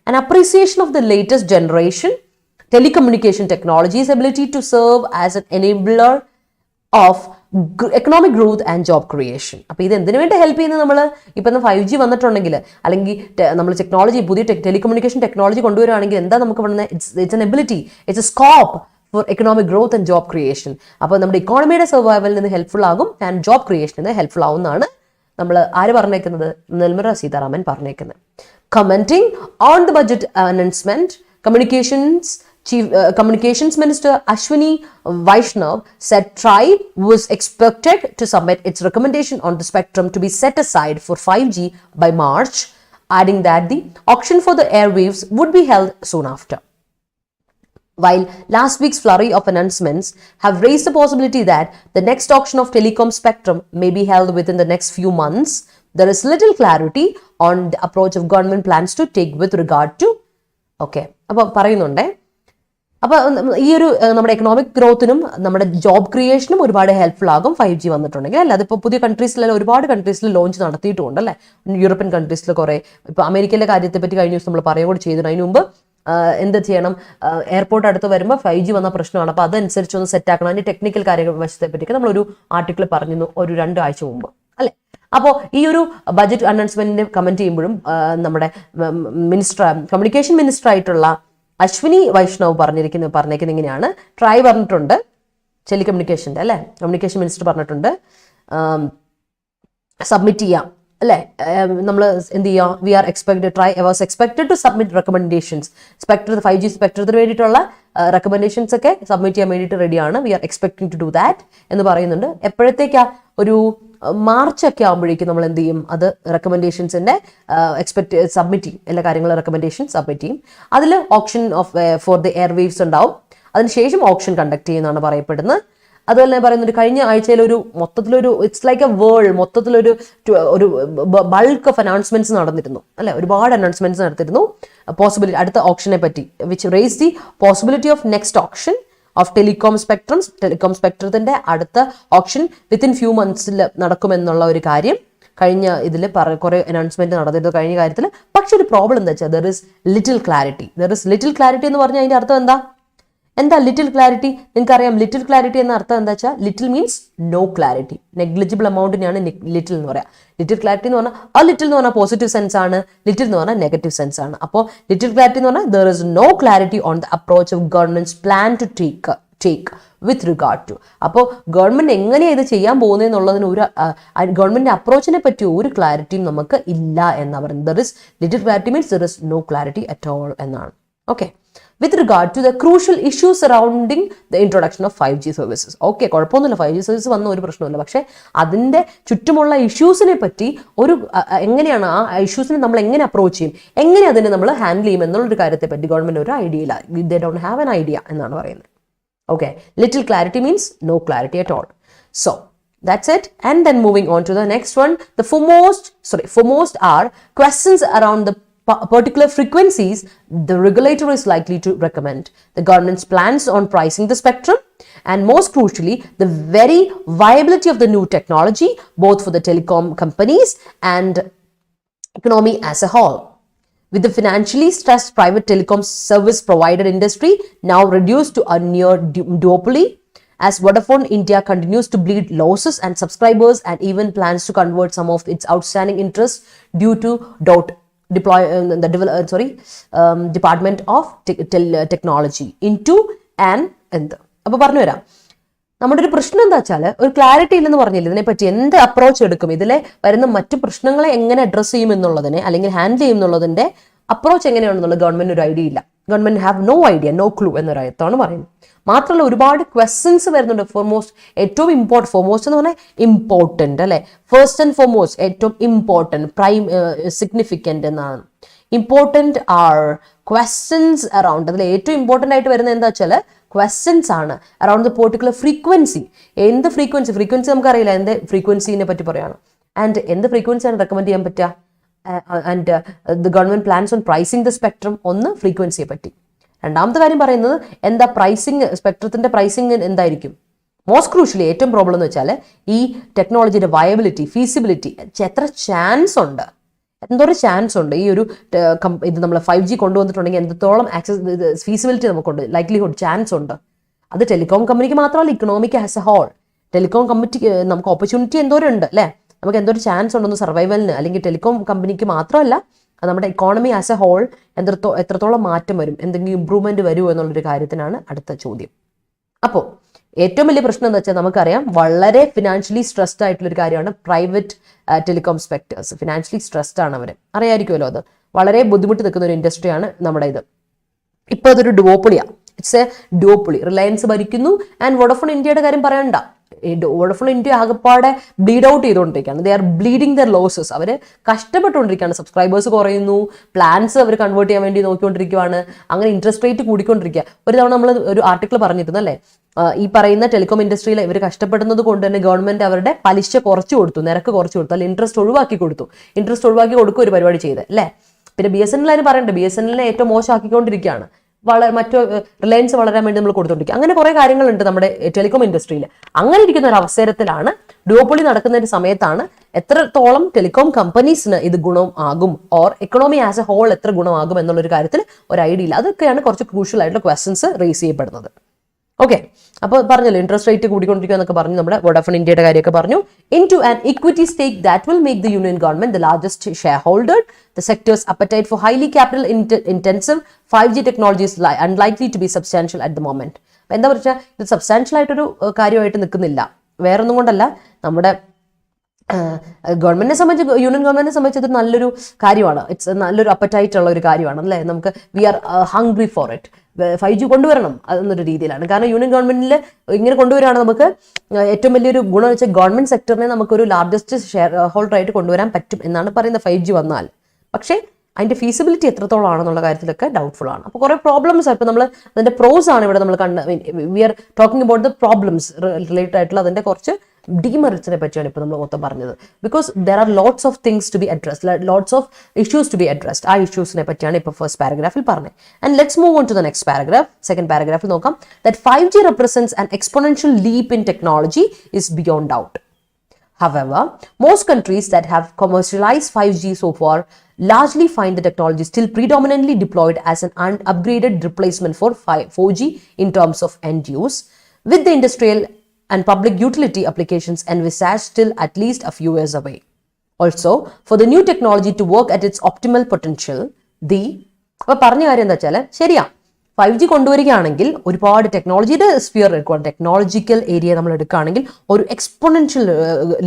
an appreciation of the latest generation telecommunication technology's ability to serve as an enabler of economic growth and job creation. അപ്പോൾ ഇത് എന്തിനു വേണ്ടി help ചെയ്യുന്നത്? നമ്മൾ ഇപ്പം 5G വന്നിട്ടുണ്ടെങ്കിൽ അല്ലെങ്കിൽ നമ്മൾ ടെക്നോളജി, പുതിയ ടെലികമ്മ്യൂണിക്കേഷൻ ടെക്നോളജി കൊണ്ടുവരികയാണെങ്കിൽ എന്താ നമുക്ക് പറയുന്നത്? It's an ability, it's A scope for economic growth and job creation. അപ്പോൾ നമ്മുടെ ഇക്കോണമിയുടെ സർവൈവലിൽ നിന്ന് ഹെൽപ്ഫുൾ ആകും ആൻഡ് ജോബ് ക്രിയേഷനിൽ നിന്ന് ഹെൽപ്ഫുൾ ആവുമെന്നാണ് നമ്മൾ ആര് പറഞ്ഞേക്കുന്നത്? നിർമ്മല സീതാരാമൻ പറഞ്ഞേക്കുന്നത്. Commenting on the budget announcement, Communications Minister Ashwini Vaishnav said TRAI was expected to submit its recommendation on the spectrum to be set aside for 5G by March, adding that the auction for the airwaves would be held soon after. While last week's flurry of announcements have raised the possibility that the next auction of telecom spectrum may be held within the next few months, there is little clarity on the approach of government plans to take with regard to. Okay, അപ്പോൾ പറയുന്നുണ്ടേ, അപ്പോൾ ഈ ഒരു നമ്മുടെ economic ഗ്രോത്തിനും നമ്മുടെ job ക്രിയേഷനും ഒരുപാട് helpful ആകും 5G വന്നിട്ടുണ്ടെങ്കിൽ. അല്ല, അതിപ്പോൾ പുതിയ കൺട്രീസിലെല്ലാം ഒരുപാട് കൺട്രീസിൽ ലോഞ്ച് നടത്തിയിട്ടുമുണ്ട് അല്ലേ. യൂറോപ്യൻ കൺട്രീസിൽ കുറേ, ഇപ്പോൾ അമേരിക്കയിലെ കാര്യത്തെ പറ്റി കഴിഞ്ഞ ദിവസം നമ്മൾ പറയുക കൂടി ചെയ്തിട്ടുണ്ട്. അതിന് മുമ്പ് എന്ത് ചെയ്യണം, എയർപോർട്ട് അടുത്ത് വരുമ്പോൾ 5G വന്ന പ്രശ്നമാണ്, അപ്പോൾ അതനുസരിച്ച് ഒന്ന് സെറ്റ് ആക്കണം. അതിൻ്റെ ടെക്നിക്കൽ കാര്യങ്ങൾ വശത്തെ പറ്റിയൊക്കെ നമ്മളൊരു ആർട്ടിക്കിൾ പറഞ്ഞിരുന്നു ഒരു 2 ആഴ്ച മുമ്പ് അല്ലേ. അപ്പോൾ ഈ ഒരു ബജറ്റ് അനൗൺസ്മെന്റിന് കമന്റ് ചെയ്യുമ്പോഴും നമ്മുടെ കമ്മ്യൂണിക്കേഷൻ മിനിസ്റ്റർ ആയിട്ടുള്ള അശ്വിനി വൈഷ്ണവ് പറഞ്ഞേക്കുന്നത് ഇങ്ങനെയാണ്. ട്രൈ പറഞ്ഞിട്ടുണ്ട്, ടെലികമ്മ്യൂണിക്കേഷൻ്റെ അല്ലേ, കമ്മ്യൂണിക്കേഷൻ മിനിസ്റ്റർ പറഞ്ഞിട്ടുണ്ട് സബ്മിറ്റ് ചെയ്യാം അല്ലേ. നമ്മൾ എന്ത് ചെയ്യാം, we are was expected to submit recommendations. 5G സ്പെക്ട്രത്തിന് വേണ്ടിയിട്ടുള്ള റെക്കമെൻഡേഷൻസ് ഒക്കെ സബ്മിറ്റ് ചെയ്യാൻ വേണ്ടിയിട്ട് റെഡിയാണ്. We are expecting to do that എന്ന് പറയുന്നുണ്ട്. എപ്പോഴത്തേക്കാ, ഒരു മാർച്ച് ഒക്കെ ആകുമ്പോഴേക്കും നമ്മൾ എന്ത് ചെയ്യും, അത് റെക്കമെൻഡേഷൻസിൻ്റെ സബ്മിറ്റ് ചെയ്യും. എല്ലാ കാര്യങ്ങളും റെക്കമെൻഡേഷൻ സബ്മിറ്റ് ചെയ്യും. അതിൽ ഓപ്ഷൻ ഫോർ ദി എയർവേവ്സ് ഉണ്ടാവും. അതിനുശേഷം ഓപ്ഷൻ കണ്ടക്ട് ചെയ്യുന്നതാണ് പറയപ്പെടുന്നത്. അതുപോലെ തന്നെ പറയുന്നത് കഴിഞ്ഞ ആഴ്ചയിൽ മൊത്തത്തിലൊരു ഇറ്റ്സ് ലൈക്ക് എ വേൾഡ്, മൊത്തത്തിലൊരു ബൾക്ക് ഓഫ് അനൗൺസ്മെന്റ്സ് നടന്നിരുന്നു അല്ലെ. ഒരുപാട് അനൗൺസ്മെന്റ്സ് നടത്തിയിരുന്നു പോസിബിലിറ്റി അടുത്ത ഓപ്ഷനെ പറ്റി, which raise the possibility of next option of telecom സ്പെക്ട്രത്തിന്റെ അടുത്ത ഓപ്ഷൻ വിത്തിൻ ഫ്യൂ മന്ത്സിൽ നടക്കുമെന്നുള്ള ഒരു കാര്യം കഴിഞ്ഞ ഇതിൽ കുറെ അനൗൺസ്മെന്റ് നടന്നിരുന്നു കഴിഞ്ഞ കാര്യത്തിൽ. പക്ഷെ ഒരു പ്രോബ്ലം എന്താ വെച്ചാൽ, ദർ ഇസ് ലിറ്റിൽ ക്ലാരിറ്റി എന്ന് പറഞ്ഞാൽ അതിന്റെ അർത്ഥം എന്താ ലിറ്റിൽ ക്ലാരിറ്റി? നിങ്ങൾക്കറിയാം ലിറ്റിൽ ക്ലാരിറ്റി എന്ന അർത്ഥം എന്താ വെച്ചാൽ, little means no clarity, negligible എമൗണ്ടിനെയാണ് ലിറ്റിൽ എന്ന് പറയാം. ലിറ്റിൽ ക്ലാരിറ്റി എന്ന് പറഞ്ഞാൽ ലിറ്റിൽ എന്ന് പറഞ്ഞാൽ പോസിറ്റീവ് സെൻസ് ആണ്, ലിറ്റിൽ എന്ന് പറഞ്ഞാൽ നെഗറ്റീവ് സെൻസ് ആണ്. അപ്പോൾ ലിറ്റിൽ ക്ലാരിറ്റി എന്ന് പറഞ്ഞാൽ there is no clarity on the approach of government's plan to take with regard to. അപ്പോൾ ഗവൺമെന്റ് എങ്ങനെയാണ് ഇത് ചെയ്യാൻ പോകുന്നതെന്നുള്ളതിന് ഗവൺമെന്റിന്റെ അപ്രോച്ചിനെ പറ്റി ഒരു ക്ലാരിറ്റിയും നമുക്ക് ഇല്ല എന്നാണ് പറയുന്നത്. There is little clarity means there is no clarity at all എന്നാണ്. Okay, with regard to the crucial issues surrounding the introduction of 5G services. Okay, കുഴപ്പമൊന്നുമില്ല, 5G സർവീസ് വന്ന ഒരു പ്രശ്നമില്ല. പക്ഷേ അതിൻ്റെ ചുറ്റുമുള്ള ഇഷ്യൂസിനെ പറ്റി എങ്ങനെയാണ് ആ ഇഷ്യൂസിനെ നമ്മൾ എങ്ങനെ അപ്രോച്ച് ചെയ്യും, എങ്ങനെ അതിനെ നമ്മൾ ഹാൻഡിൽ ചെയ്യും എന്നുള്ളൊരു കാര്യത്തെ പറ്റി ഗവൺമെന്റ് ഒരു ഐഡിയ ഇല്ല. They don't have an idea എന്നാണ് പറയുന്നത്. Okay, little clarity means no clarity at all. So that's it. And then moving on to the next one, the foremost are questions around the particular frequencies the regulator is likely to recommend, the government's plans on pricing the spectrum, and most crucially, the very viability of the new technology, both for the telecom companies and economy as a whole. With the financially stressed private telecom service provider industry now reduced to a near duopoly, as Vodafone India continues to bleed losses and subscribers and even plans to convert some of its outstanding interest due to Department of Technology into an അപ്പോൾ പറഞ്ഞു വരാം. നമ്മുടെ ഒരു പ്രശ്നം എന്താ വെച്ചാൽ, ഒരു clarity ഇല്ലെന്ന് പറഞ്ഞില്ല ഇതിനെപ്പറ്റി എന്ത് അപ്രോച്ച് എടുക്കും, ഇതിലെ വരുന്ന മറ്റു പ്രശ്നങ്ങളെ എങ്ങനെ അഡ്രസ്സ് ചെയ്യും എന്നുള്ളതിനെ അല്ലെങ്കിൽ ഹാൻഡിൽ ചെയ്യും എന്നുള്ളതിന്റെ അപ്രോച്ച് എങ്ങനെയാണെന്നുള്ളത് ഗവൺമെന്റ് ഒരു ഐഡിയ ഇല്ല. Government have no idea, no clue എന്നൊരർത്ഥമാണ് പറയുന്നത്. മാത്രമല്ല ഒരുപാട് ക്വസ്റ്റ്യൻസ് വരുന്നുണ്ട്. ഏറ്റവും ഫോർമോസ്റ്റ് എന്ന് പറഞ്ഞാൽ ഇമ്പോർട്ടൻ്റ് അല്ലെ, ഫസ്റ്റ് ആൻഡ് ഫോർമോസ്റ്റ് ഏറ്റവും ഇമ്പോർട്ടൻറ്റ്, പ്രൈം സിഗ്നിഫിക്കൻ്റ് എന്നാണ്. ഇമ്പോർട്ടൻറ്റ് ആർ ക്വസ്റ്റ്യൻസ് അറൗണ്ട്, അതിൽ ഏറ്റവും ഇമ്പോർട്ടൻ്റ് ആയിട്ട് വരുന്നത് എന്താ വെച്ചാൽ ക്വസ്റ്റ്യൻസ് ആണ് അറൗണ്ട് ദ പെർട്ടിക്കുലർ ഫ്രീക്വൻസി. എന്ത് ഫ്രീക്വൻസി നമുക്കറിയില്ല, എന്ത് ഫ്രീക്വൻസിനെ പറ്റി പറയാണ്. ആൻഡ് എന്ത് ഫ്രീക്വൻസിയാണ് റെക്കമെൻഡ് ചെയ്യാൻ പറ്റുക. And the government plans on pricing the spectrum. ഒന്ന് ഫ്രീക്വൻസിയെ പറ്റി. രണ്ടാമത്തെ കാര്യം പറയുന്നത് എന്താ പ്രൈസിങ്, സ്പെക്ട്രത്തിന്റെ പ്രൈസിങ് എന്തായിരിക്കും. മോസ്റ്റ് ക്രൂഷ്യലി ഏറ്റവും പ്രോബ്ലം എന്ന് വെച്ചാൽ ഈ ടെക്നോളജിയുടെ വയബിലിറ്റി, ഫീസിബിലിറ്റി, എത്ര ചാൻസ് ഉണ്ട്, എന്തോരം ചാൻസ് ഉണ്ട് ഈ ഒരു ഇത് നമ്മൾ 5G കൊണ്ടുവന്നിട്ടുണ്ടെങ്കിൽ എന്തോളം ആക്സസ് ഫീസിബിലിറ്റി നമുക്കുണ്ട്, ലൈക്ലിഹുഡ്, ചാൻസ് ഉണ്ട്. അത് ടെലികോം കമ്പനിക്ക് മാത്രമല്ല, economic as a whole. Telecom കമ്പനിക്ക് നമുക്ക് ഓപ്പർച്യൂണിറ്റി എന്തോരം ഉണ്ട് അല്ലേ, നമുക്ക് എന്തോരം ചാൻസ് ഉണ്ടെന്ന് സർവൈവലിന്. അല്ലെങ്കിൽ ടെലികോം കമ്പനിക്ക് മാത്രമല്ല, നമ്മുടെ ഇക്കോണമി ആസ് എ ഹോൾ എത്രത്തോളം മാറ്റം വരും, എന്തെങ്കിലും ഇമ്പ്രൂവ്മെന്റ് വരുമോ എന്നുള്ളൊരു കാര്യത്തിനാണ് അടുത്ത ചോദ്യം. അപ്പോൾ ഏറ്റവും വലിയ പ്രശ്നം എന്ന് വെച്ചാൽ നമുക്കറിയാം, വളരെ ഫിനാൻഷ്യലി സ്ട്രെസ്ഡ് ആയിട്ടുള്ള ഒരു കാര്യമാണ് പ്രൈവറ്റ് ടെലികോം സ്പെക്ടേഴ്സ്. ഫിനാൻഷ്യലി സ്ട്രെസ്ഡ് ആണ് അവർ, അറിയാമായിരിക്കുമല്ലോ. അത് വളരെ ബുദ്ധിമുട്ട് നിൽക്കുന്ന ഒരു ഇൻഡസ്ട്രിയാണ് നമ്മുടെ ഇത്. ഇപ്പോൾ അതൊരു ഡുവോപ്പൊളിയാണ്, ഇറ്റ്സ് എ ഡുവോപ്പൊളി. റിലയൻസ് ഭരിക്കുന്നു. ആൻഡ് വോഡഫോൺ ഇന്ത്യയുടെ കാര്യം പറയണ്ട, വോഡഫോൺ ഇന്ത്യ ആകെപ്പാടെ ബ്ലീഡ് ഔട്ട് ചെയ്തുകൊണ്ടിരിക്കുകയാണ്. They are bleeding their losses. അവർ കഷ്ടപ്പെട്ടുകൊണ്ടിരിക്കുകയാണ്. സബ്സ്ക്രൈബേഴ്സ് കുറയുന്നു, പ്ലാൻസ് അവർ കൺവേർട്ട് ചെയ്യാൻ വേണ്ടി നോക്കിക്കൊണ്ടിരിക്കുകയാണ്. അങ്ങനെ ഇൻട്രസ്റ്റ് റേറ്റ് കൂടിക്കൊണ്ടിരിക്കുക. ഒരു തവണ നമ്മൾ ഒരു ആർട്ടിക്കിൾ പറഞ്ഞിരുന്നു അല്ലേ, ഈ പറയുന്ന ടെലികോം ഇൻഡസ്ട്രിയിൽ ഇവർ കഷ്ടപ്പെടുന്നത് കൊണ്ട് തന്നെ ഗവൺമെന്റ് അവരുടെ പലിശ കുറച്ച് കൊടുത്തു, നിരക്ക് കുറച്ച് കൊടുത്തു, അല്ലെങ്കിൽ ഇൻട്രസ്റ്റ് ഒഴിവാക്കി കൊടുക്കുക ഒരു പരിപാടി ചെയ്ത് അല്ലേ. പിന്നെ BSNL അതിന് പറയണ്ട, BSNL ഏറ്റവും മോശമാക്കിക്കൊണ്ടിരിക്കുകയാണ്. മറ്റു റിലയൻസ് വളരാൻ വേണ്ടി നമ്മൾ കൊടുത്തുകൊണ്ടിരിക്കുക. അങ്ങനെ കുറേ കാര്യങ്ങളുണ്ട് നമ്മുടെ ടെലികോം ഇൻഡസ്ട്രിയിൽ. അങ്ങനെ ഇരിക്കുന്ന ഒരു അവസരത്തിലാണ് ഡുവോപ്പൊളി നടക്കുന്ന ഒരു സമയത്താണ് എത്രത്തോളം ടെലികോം കമ്പനീസിന് ഇത് ഗുണം ആകും or economy as a whole എത്ര ഗുണമാകും എന്നുള്ളൊരു കാര്യത്തിൽ ഒരു ഐഡിയ ഇല്ല. അതൊക്കെയാണ് കുറച്ച് ക്രൂഷ്യൽ ആയിട്ടുള്ള ക്വസ്റ്റ്യൻസ് റേസ് ചെയ്യപ്പെടുന്നത്. ഓക്കെ, അപ്പോൾ പറഞ്ഞല്ലോ ഇൻട്രസ്റ്റ് റേറ്റ് കൂടിക്കൊണ്ടിരിക്കുക എന്നൊക്കെ പറഞ്ഞു. നമ്മുടെ വോഡാഫോൺ ഇന്ത്യയുടെ കാര്യമൊക്കെ പറഞ്ഞു. In to an equity stake that will make the union government the largest share holder. The sector's appetite for highly capital intensive 5G technologies unlikely to be substantial at the moment. അപ്പം എന്താ വെച്ചാൽ ഇത് substantial ആയിട്ടൊരു കാര്യമായിട്ട് നിൽക്കുന്നില്ല. വേറൊന്നും കൊണ്ടല്ല, നമ്മുടെ ഗവൺമെന്റിനെ സംബന്ധിച്ച്, യൂണിയൻ ഗവൺമെന്റിനെ സംബന്ധിച്ച് ഇത് നല്ലൊരു കാര്യമാണ്. ഇറ്റ്സ് നല്ലൊരു അപ്പറ്റൈറ്റ് ഉള്ള ഒരു കാര്യമാണ് അല്ലേ. നമുക്ക് we are hungry for it. 5G കൊണ്ടുവരണം എന്നൊരു രീതിയിലാണ്. കാരണം യൂണിയൻ ഗവൺമെന്റിൽ ഇങ്ങനെ കൊണ്ടുവരികയാണ് നമുക്ക് ഏറ്റവും വലിയൊരു ഗുണം വെച്ചാൽ ഗവൺമെന്റ് സെക്ടറിനെ നമുക്കൊരു ലാർജസ്റ്റ് ഷെയർ ഹോൾഡർ ആയിട്ട് കൊണ്ടുവരാൻ പറ്റും എന്നാണ് പറയുന്നത് 5G വന്നാൽ. പക്ഷേ അതിന്റെ ഫീസിബിലിറ്റി എത്രത്തോളം ആണെന്നുള്ള കാര്യത്തിലൊക്കെ ഡൗട്ട്ഫുൾ ആണ്. അപ്പോൾ കുറേ പ്രോബ്ലംസ് ഇപ്പം നമ്മൾ അതിന്റെ പ്രോസ് ആണ് ഇവിടെ നമ്മൾ we are talking about the problems related ആയിട്ടുള്ള അതിന്റെ കുറച്ച് ഡീമെറിറ്റ്സിനെ പറ്റിയാണ് ഇപ്പോൾ നമ്മൾ മൊത്തം പറഞ്ഞത്. Because there are lots of things to be addressed, lots of issues to be addressed. ആ ഇഷ്യൂസിനെ പറ്റിയാണ് ഇപ്പോൾ ഫസ്റ്റ് പാരഗ്രാഫിൽ പറഞ്ഞത്. And let's move on to the next paragraph. Second പാരഗ്രാഫിൽ നോക്കാം. That 5G represents an exponential leap in technology is beyond doubt. However, most countries that have commercialized 5G so far largely find the technology still predominantly deployed as an upgraded replacement for 4G in terms of end use, with the industrial and public utility applications envisaged still at least a few years away. Also, for the new technology to work at its optimal potential, അപ്പോൾ പറഞ്ഞ കാര്യം എന്താ വെച്ചാൽ ശരിയാ, 5G കൊണ്ടുവരികയാണെങ്കിൽ ഒരുപാട് ടെക്നോളജിയുടെ sphere എടുക്കുക, technological area നമ്മൾ എടുക്കുകയാണെങ്കിൽ ഒരു എക്സ്പൊണൻഷ്യൽ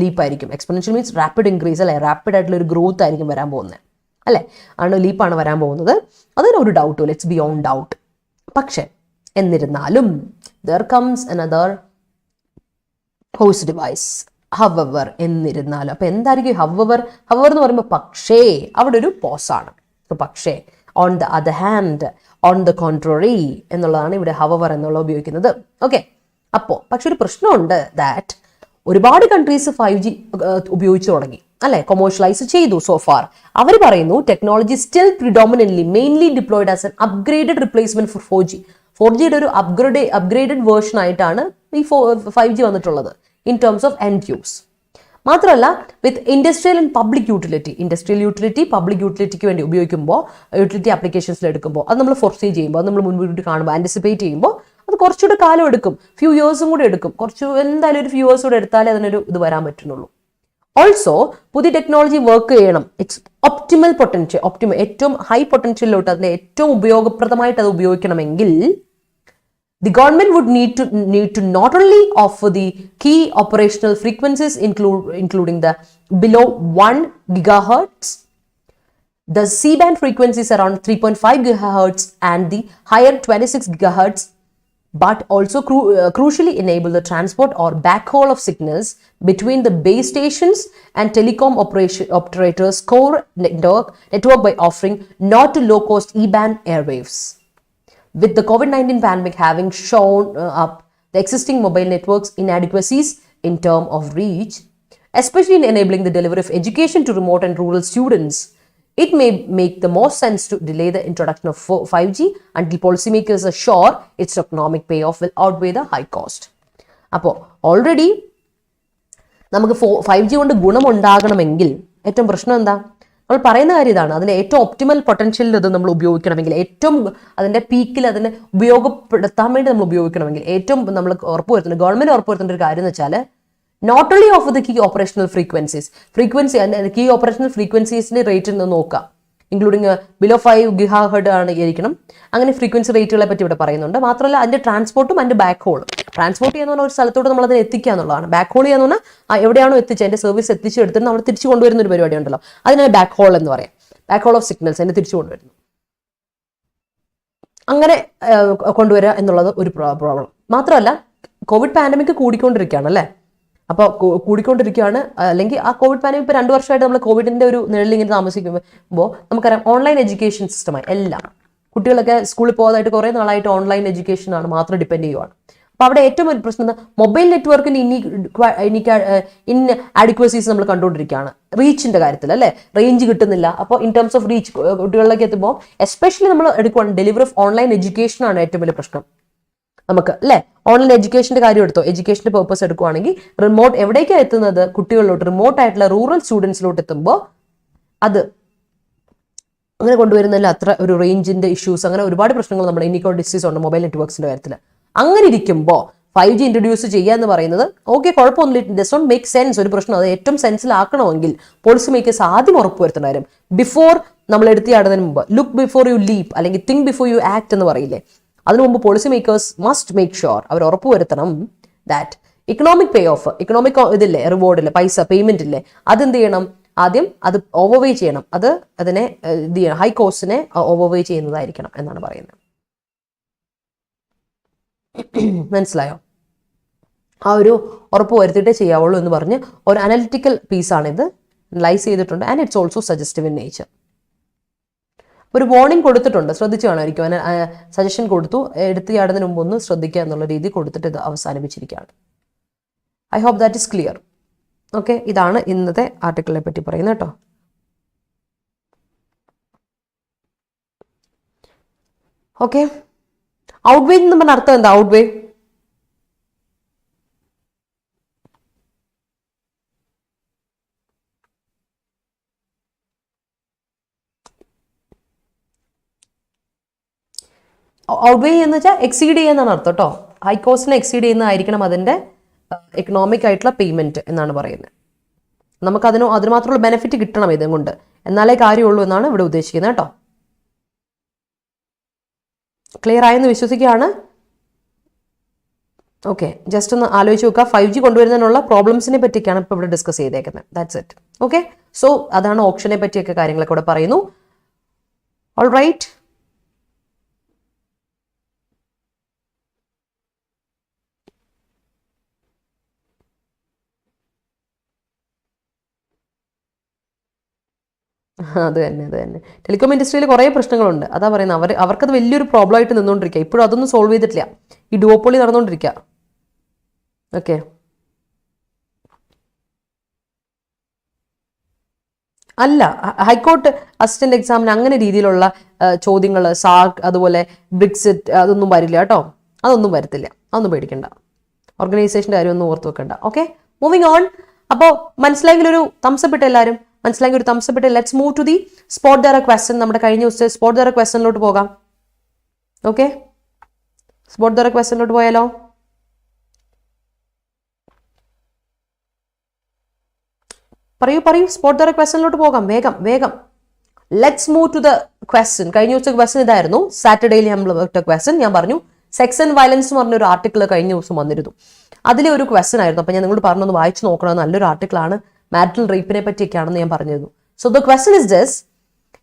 ലീപ്പ് ആയിരിക്കും. എക്സ്പൊണൻഷ്യൽ മീൻസ് റാപ്പിഡ് ഇൻക്രീസ് അല്ലെ, റാപ്പിഡ് ആയിട്ടുള്ള ഒരു ഗ്രോത്ത് ആയിരിക്കും വരാൻ പോകുന്നത് അല്ലേ, ലീപ്പാണ് വരാൻ പോകുന്നത്. അതിന് ഒരു ഡൗട്ടും ഇല്ല, ഇറ്റ്സ് ബിയോണ്ട് ഡൗട്ട്. പക്ഷെ എന്നിരുന്നാലും there comes another host device, however. എന്നിരുന്നാലും അപ്പൊ എന്തായിരിക്കും however എന്ന് പറയുമ്പോൾ പക്ഷേ അവിടെ ഒരു പോസാണ്. പക്ഷേ on the other hand, on the contrary എന്നുള്ളതാണ് ഇവിടെ however എന്നുള്ള ഉപയോഗിക്കുന്നത്. ഓക്കെ, അപ്പോൾ പക്ഷെ ഒരു പ്രശ്നമുണ്ട്. ദാറ്റ് ഒരുപാട് കൺട്രീസ് 5G ഉപയോഗിച്ചു തുടങ്ങി അല്ലെ, കൊമേഴ്ഷ്യലൈസ് ചെയ്തു സോ ഫാർ. അവർ പറയുന്നു technology still predominantly mainly deployed as an upgraded replacement for 4G. 4Gയുടെ ഒരു അപ്ഗ്രേഡഡ് വേർഷൻ ആയിട്ടാണ് ഈ 5G വന്നിട്ടുള്ളത് in terms of end use. മാത്രമല്ല with industrial and public utility, industrial utility public യൂട്ടിലിറ്റിക്ക് വേണ്ടി ഉപയോഗിക്കുമ്പോൾ, യൂട്ടിലിറ്റി ആപ്ലിക്കേഷൻസിൽ എടുക്കുമ്പോൾ, അത് നമ്മൾ ഫോർസീ ചെയ്യുമ്പോൾ, അത് നമ്മൾ മുൻകൂട്ടി കാണുമ്പോൾ, ആൻറ്റിസിപ്പേറ്റ് ചെയ്യുമ്പോൾ അത് കുറച്ചുകൂടെ കാലം എടുക്കും, ഫ്യൂ ഇയേഴ്സും കൂടെ എടുക്കും. എന്തായാലും ഒരു ഫ്യൂ ഇയേഴ്സ് കൂടെ എടുത്താലേ അതിനൊരു ഇത് വരാൻ പറ്റുന്നുള്ളൂ. ഓൾസോ പുതിയ ടെക്നോളജി വർക്ക് ചെയ്യണം, ഇറ്റ്സ് ഒപ്റ്റിമൽ പൊട്ടൻഷ്യൽ, ഏറ്റവും ഹൈ പൊട്ടൻഷ്യലിലോട്ട് അതിന്റെ ഏറ്റവും ഉപയോഗപ്രദമായിട്ട് അത് ഉപയോഗിക്കണമെങ്കിൽ the government would need to not only offer the key operational frequencies including the below 1 gigahertz, the C-band frequencies around 3.5 gigahertz and the higher 26 gigahertz, but also crucially enable the transport or backhaul of signals between the base stations and telecom operators core network by offering not to low-cost E-band airwaves. With the COVID-19 pandemic having shown up the existing mobile networks' inadequacies in terms of reach, especially in enabling the delivery of education to remote and rural students, it may make the most sense to delay the introduction of 5G until policymakers are sure its economic payoff will outweigh the high cost. അപ്പോൾ already നമുക്ക് 5G കൊണ്ട് ഗുണമുണ്ടാകണമെങ്കിൽ ഏറ്റവും പ്രശ്നം എന്താ? നമ്മൾ പറയുന്ന കാര്യം ഇതാണ്, അതിൻ്റെ ഏറ്റവും ഒപ്റ്റിമൽ പൊട്ടൻഷ്യലിൽ ഇത് നമ്മൾ ഉപയോഗിക്കണമെങ്കിൽ, ഏറ്റവും അതിൻ്റെ പീക്കിൽ അതിനെ ഉപയോഗപ്പെടുത്താൻ വേണ്ടി നമ്മൾ ഉപയോഗിക്കണമെങ്കിൽ ഏറ്റവും നമ്മൾ ഉറപ്പുവരുത്തേണ്ടത്, ഗവൺമെൻറ് ഉറപ്പുവരുത്തേണ്ട ഒരു കാര്യം എന്ന് വെച്ചാൽ not only of the key operational frequencies, key operational ഫ്രീക്വൻസീസിൻ്റെ റേറ്റ് ഒന്ന് നോക്കാം, ഇൻക്ലൂഡിങ് ബിലോ 5 ഗിഗാഹെർട്സ് ആണ് ഇരിക്കണം. അങ്ങനെ ഫ്രീക്വൻസി റേറ്റുകളെ പറ്റി ഇവിടെ പറയുന്നുണ്ട്. മാത്രമല്ല അതിൻ്റെ ട്രാൻസ്പോർട്ടും അതിൻ്റെ ബാക്ക് ഹോളും, ട്രാൻസ്പോർട്ട് ചെയ്യാന്ന് പറഞ്ഞാൽ ഒരു സ്ഥലത്തോട്ട് നമ്മൾ അതിനെ എത്തിക്കുക എന്നുള്ളതാണ്. ബാക്ക് ഹോൾ ചെയ്യാന്ന് പറഞ്ഞാൽ എവിടെയാണോ എത്തിച്ച് അതിൻ്റെ സർവീസ് എത്തിച്ചെടുത്തിട്ട് നമ്മൾ തിരിച്ചു കൊണ്ടുവരുന്ന ഒരു പരിപാടി ഉണ്ടല്ലോ, അതിനാണ് ബാക്ക് ഹോൾ എന്ന് പറയാം. ബാക്ക് ഹോൾ ഓഫ് സിഗ്നൽസ് അതിനെ തിരിച്ചു കൊണ്ടുവരുന്നു. അങ്ങനെ കൊണ്ടുവരിക എന്നുള്ളത് ഒരു പ്രോബ്ലം. മാത്രമല്ല കോവിഡ് പാൻഡമിക് കൂടിക്കൊണ്ടിരിക്കുകയാണ് അല്ലേ, അപ്പോൾ കൂടിക്കൊണ്ടിരിക്കുകയാണ്. അല്ലെങ്കിൽ ആ കോവിഡ് പാൻഡമിക് ഇപ്പോൾ 2 വർഷമായിട്ട് നമ്മൾ കോവിഡിൻ്റെ ഒരു നിഴലിൽ ഇങ്ങനെ താമസിക്കുമ്പോൾ നമുക്കറിയാം ഓൺലൈൻ എഡ്യൂക്കേഷൻ സിസ്റ്റമായി എല്ലാം കുട്ടികളൊക്കെ സ്കൂളിൽ പോകാതായിട്ട് കുറേ നാളായിട്ട് ഓൺലൈൻ എഡ്യൂക്കേഷനാണ് മാത്രം ഡിപ്പെൻഡ് ചെയ്യുവാണ്. അപ്പോൾ അവിടെ ഏറ്റവും വലിയ പ്രശ്നം എന്താ, മൊബൈൽ നെറ്റ്വർക്കിന് ഇൻ ആഡിക്വസീസ് നമ്മൾ കണ്ടുകൊണ്ടിരിക്കുകയാണ് റീച്ചിന്റെ കാര്യത്തിൽ അല്ലേ, റേഞ്ച് കിട്ടുന്നില്ല. അപ്പോൾ ഇൻ ടേംസ് ഓഫ് റീച്ച് കുട്ടികളിലേക്ക് എത്തുമ്പോൾ എസ്പെഷ്യലി നമ്മൾ എടുക്കുകയാണ് ഡെലിവറി ഓഫ് ഓൺലൈൻ എഡ്യൂക്കേഷൻ ആണ് ഏറ്റവും വലിയ പ്രശ്നം നമുക്ക് അല്ലേ. ഓൺലൈൻ എഡ്യൂക്കേഷന്റെ കാര്യം എടുത്തോ, എഡ്യൂക്കേഷന്റെ പേർപ്പസ് എടുക്കുകയാണെങ്കിൽ റിമോട്ട് എവിടേക്കാണ് എത്തുന്നത്, കുട്ടികളിലോട്ട് റിമോട്ട് ആയിട്ടുള്ള റൂറൽ സ്റ്റുഡൻസിലോട്ട് എത്തുമ്പോൾ അത് അങ്ങനെ കൊണ്ടുവരുന്നതിൽ അത്ര ഒരു റേഞ്ചിന്റെ ഇഷ്യൂസ് അങ്ങനെ ഒരുപാട് പ്രശ്നങ്ങൾ നമ്മുടെ ഇൻഇക്വാലിറ്റീസ് ഉണ്ട് മൊബൈൽ നെറ്റ്വർക്സിന്റെ കാര്യത്തിൽ. അങ്ങനെ ഇരിക്കുമ്പോൾ 5G ഇൻട്രൊഡ്യൂസ് ചെയ്യുക എന്ന് പറയുന്നത് ഓക്കെ കുഴപ്പമൊന്നുമില്ല, it does not make sense. ഒരു പ്രശ്നം അത് ഏറ്റവും സെൻസിലാക്കണമെങ്കിൽ പോളിസി മേക്കേഴ്സ് ആദ്യം ഉറപ്പുവരുത്തേണ്ട കാര്യം ബിഫോർ നമ്മൾ എടുത്തിയാടുന്നതിന് മുമ്പ് ലുക്ക് ബിഫോർ യു ലീപ് അല്ലെങ്കിൽ തിങ്ക് ബിഫോർ യു ആക്ട് എന്ന് പറയില്ലേ, അതിനു മുമ്പ് policy makers must make sure അവർ ഉറപ്പുവരുത്തണം that economic pay off, economic ഇതില്ലേ റിവാർഡില്ലേ, പൈസ പേയ്മെന്റ് ഇല്ലേ, അതെന്ത് ചെയ്യണം, ആദ്യം അത് ഓവർവേ ചെയ്യണം, അതിനെ ഇത് ചെയ്യണം, ഹൈ കോസ്റ്റിനെ ഓവർവേ ചെയ്യുന്നതായിരിക്കണം എന്നാണ് പറയുന്നത്. മനസ്സിലായോ? ആ ഒരു ഉറപ്പ് വരുത്തിയിട്ടേ ചെയ്യാവുള്ളൂ എന്ന് പറഞ്ഞ് ഒരു അനലിറ്റിക്കൽ പീസാണിത്, അനലൈസ് ചെയ്തിട്ടുണ്ട്. And it's also suggestive in nature. ഒരു വാർണിംഗ് കൊടുത്തിട്ടുണ്ട്, ശ്രദ്ധിച്ചു കാണുമായിരിക്കും. സജഷൻ കൊടുത്തു, എടുത്ത് ചാടുന്നതിന് മുമ്പ് ഒന്ന് ശ്രദ്ധിക്കുക എന്നുള്ള രീതി കൊടുത്തിട്ട് ഇത് അവസാനിപ്പിച്ചിരിക്കുകയാണ്. I hope that is clear. Okay, ഇതാണ് ഇന്നത്തെ ആർട്ടിക്കിളിനെ പറ്റി പറയുന്നത് കേട്ടോ. ഓക്കെ, ഔട്ട്വേ എന്ന് പറഞ്ഞ അർത്ഥം എന്താ? ഔട്ട്വേ ഔട്ട്വേ എന്ന് വെച്ചാൽ എക്സീഡ് ചെയ്യുന്നതാണ് അർത്ഥം കേട്ടോ. ഹൈ കോസ്റ്റിനെ എക്സീഡ് ചെയ്യുന്നതായിരിക്കണം അതിൻ്റെ എക്കണോമിക് ആയിട്ടുള്ള പേയ്മെന്റ് എന്നാണ് പറയുന്നത്. നമുക്ക് അതിന് മാത്രമുള്ള ബെനിഫിറ്റ് കിട്ടണം ഇതും കൊണ്ട്, എന്നാലേ കാര്യമുള്ളൂ എന്നാണ് ഇവിടെ ഉദ്ദേശിക്കുന്നത് കേട്ടോ. ക്ലിയർ ആയെന്ന് വിശ്വസിക്കുകയാണ്. ഓക്കെ, ജസ്റ്റ് ഒന്ന് ആലോചിച്ച് നോക്കുക. 5G കൊണ്ടുവരുന്നതിനുള്ള പ്രോബ്ലംസിനെ പറ്റിയൊക്കെയാണ് ഇപ്പോൾ ഇവിടെ ഡിസ്കസ് ചെയ്തേക്കുന്നത്. That's it. ഓക്കെ, സോ അതാണ് ഓപ്ഷനെ പറ്റിയൊക്കെ കാര്യങ്ങളൊക്കെ ഇവിടെ പറയുന്നു. ഓൾ റൈറ്റ്, അത് തന്നെ ടെലികോം ഇൻഡസ്ട്രിയിൽ കുറേ പ്രശ്നങ്ങളുണ്ട്. അതാ പറയുന്നത്, അവർക്കത് വലിയൊരു പ്രോബ്ലം ആയിട്ട് നിന്നുകൊണ്ടിരിക്കുക. ഇപ്പോഴും അതൊന്നും സോൾവ് ചെയ്തിട്ടില്ല, ഈ ഡുവോപ്പൊളി നടന്നുകൊണ്ടിരിക്കുക. ഓക്കെ, അല്ല ഹൈക്കോർട്ട് അസിസ്റ്റന്റ് എക്സാമിന് അങ്ങനെ രീതിയിലുള്ള ചോദ്യങ്ങൾ സാർക്ക് അതുപോലെ ബ്രിക്സിറ്റ് അതൊന്നും വരില്ല കേട്ടോ, അതൊന്നും വരത്തില്ല, അതൊന്നും പേടിക്കണ്ട. ഓർഗനൈസേഷൻ്റെ കാര്യമൊന്നും ഓർത്ത് വെക്കണ്ട. Okay, moving on. അപ്പോൾ മനസ്സിലായെങ്കിൽ ഒരു തംസപ്പ് ഇട്ട് എല്ലാവരും, മനസ്സിലായെങ്കിൽ ഒരു തംസപ്പ് ഇട്ട്. Let's move to the spot the question. നമ്മുടെ കഴിഞ്ഞ ദിവസത്തെ സ്പോട്ട് ദ ക്വസ്റ്റ്യനിലോട്ട് പോകാം. ഓക്കെ, സ്പോട്ട് ദ ക്വസ്റ്റ്യനിലോട്ട് പോയാലോ? പറയൂ, സ്പോട്ട് ദ ക്വസ്റ്റ്യനിലോട്ട് പോകാം, വേഗം. Let's move to the question. കഴിഞ്ഞ ദിവസത്തെ ക്വസ്റ്റ്യൻ ഇതായിരുന്നു. സാറ്റർഡേയിൽ നമ്മൾ ക്വസ്റ്റ്യൻ ഞാൻ പറഞ്ഞു സെക്സ് ആൻഡ് വയലൻസ് എന്ന് പറഞ്ഞൊരു ആർട്ടിക്കിൾ കഴിഞ്ഞ ദിവസം വന്നിരുന്നു. അതിലെ ഒരു ക്വസ്റ്റ്യൻ ആയിരുന്നു. അപ്പോൾ ഞാൻ നിങ്ങളോട് പറഞ്ഞൊന്ന് വായിച്ചു നോക്കണം, നല്ലൊരു ആർട്ടിക്കിളാണ്, മാരിറ്റൽ റേപ്പിനെ പറ്റിയൊക്കെയാണെന്ന് ഞാൻ പറഞ്ഞിരുന്നു. So the question is this: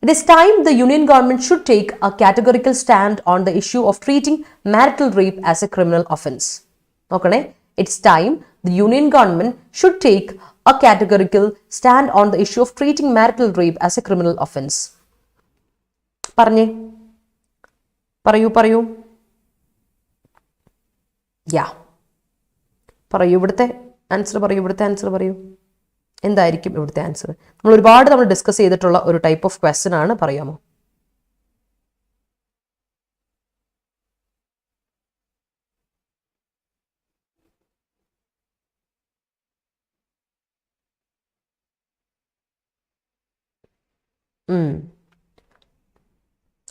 it is time the union government should take a categorical stand on the issue of treating marital rape as a criminal offence. നോക്കണേ, it's time the union government should take a categorical stand on the issue of treating marital rape as a criminal offence. പറയൂ. പറയൂ, ഇവിടുത്തെ answer പറയൂ. എന്തായിരിക്കും ഇവിടുത്തെ answer? നമ്മൾ ഒരുപാട് discuss ചെയ്തിട്ടുള്ള ഒരു ടൈപ്പ് ഓഫ് ക്വസ്റ്റ്യൻ ആണ്, പറയാമോ?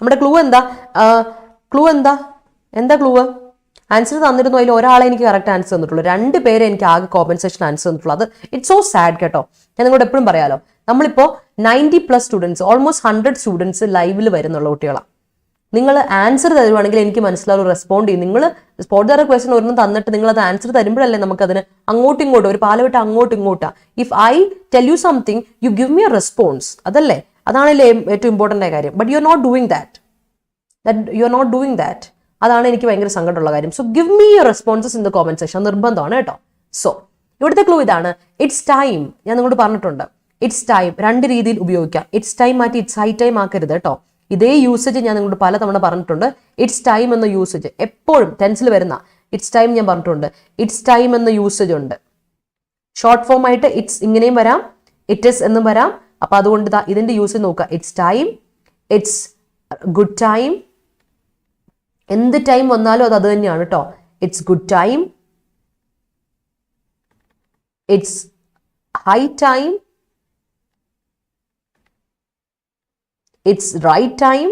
നമ്മുടെ ക്ലൂ എന്താ? ക്ലൂ ആൻസർ തന്നിരുന്നു. അതിൽ ഒരാളെ എനിക്ക് കറക്റ്റ് ആൻസർ തന്നിട്ടുള്ളൂ, 2 പേരെ എനിക്ക് ആകെ കോമ്പൻസേഷൻ ആൻസർ തന്നിട്ടുള്ളൂ. അത് ഇറ്റ്സ് സോ സാഡ് കേട്ടോ. ഞാൻ നിങ്ങളോട് എപ്പോഴും പറയാലോ, നമ്മളിപ്പോൾ 90+ സ്റ്റുഡൻസ്, ഓൾമോസ്റ്റ് 100 സ്റ്റുഡൻസ് ലൈവിൽ വരുന്നുള്ള കുട്ടികളാണ്. നിങ്ങൾ ആൻസർ തരുവാണെങ്കിൽ എനിക്ക് മനസ്സിലാവും, റെസ്പോണ്ട് ചെയ്യും. നിങ്ങൾ സ്പോട്ട് ദ ക്വസ്റ്റ്യൻ ഒരെണ്ണം തന്നിട്ട് നിങ്ങൾ അത് ആൻസർ തരുമ്പോഴല്ലേ നമുക്കതിന് അങ്ങോട്ടും ഇങ്ങോട്ടും ഒരു പാലവിട്ട് അങ്ങോട്ടും ഇങ്ങോട്ടാ. If I tell you something you give me a response, അതല്ലേ, അതാണല്ലേ ഏറ്റവും ഇമ്പോർട്ടൻ്റ് ആയ കാര്യം. But you are not doing that. അതാണ് എനിക്ക് ഭയങ്കര സങ്കടമുള്ള കാര്യം. So give me your responses in the comment section, നിർബന്ധമാണ് കേട്ടോ. സോ ഇവിടുത്തെ ക്ലൂ ഇതാണ്, ഇറ്റ്സ് ടൈം. ഞാൻ നിങ്ങളോട് പറഞ്ഞിട്ടുണ്ട്, ഇറ്റ്സ് ടൈം 2 രീതിയിൽ ഉപയോഗിക്കാം. ഇറ്റ്സ് ടൈം മാറ്റി ഇറ്റ്സ് ഹൈ ടൈം ആക്കരുത് കേട്ടോ. ഇതേ യൂസേജ് ഞാൻ നിങ്ങളോട് പലതവണ പറഞ്ഞിട്ടുണ്ട്. ഇറ്റ്സ് ടൈം എന്ന യൂസേജ് എപ്പോഴും ടെൻസിൽ വരുന്ന ഇറ്റ്സ് ടൈം ഞാൻ പറഞ്ഞിട്ടുണ്ട്. ഇറ്റ്സ് ടൈം എന്ന യൂസേജ് ഉണ്ട്. ഷോർട്ട് ഫോം ആയിട്ട് ഇറ്റ്സ് ഇങ്ങനെയും വരാം, ഇറ്റ് ഇസ് എന്നും വരാം. അപ്പൊ അതുകൊണ്ട് ഇതിന്റെ യൂസേജ് നോക്കുക. It's time, it's good time. എന്ത് ടൈം വന്നാലും അത് തന്നെയാണ് കേട്ടോ. It's good time, it's high time, it's right time,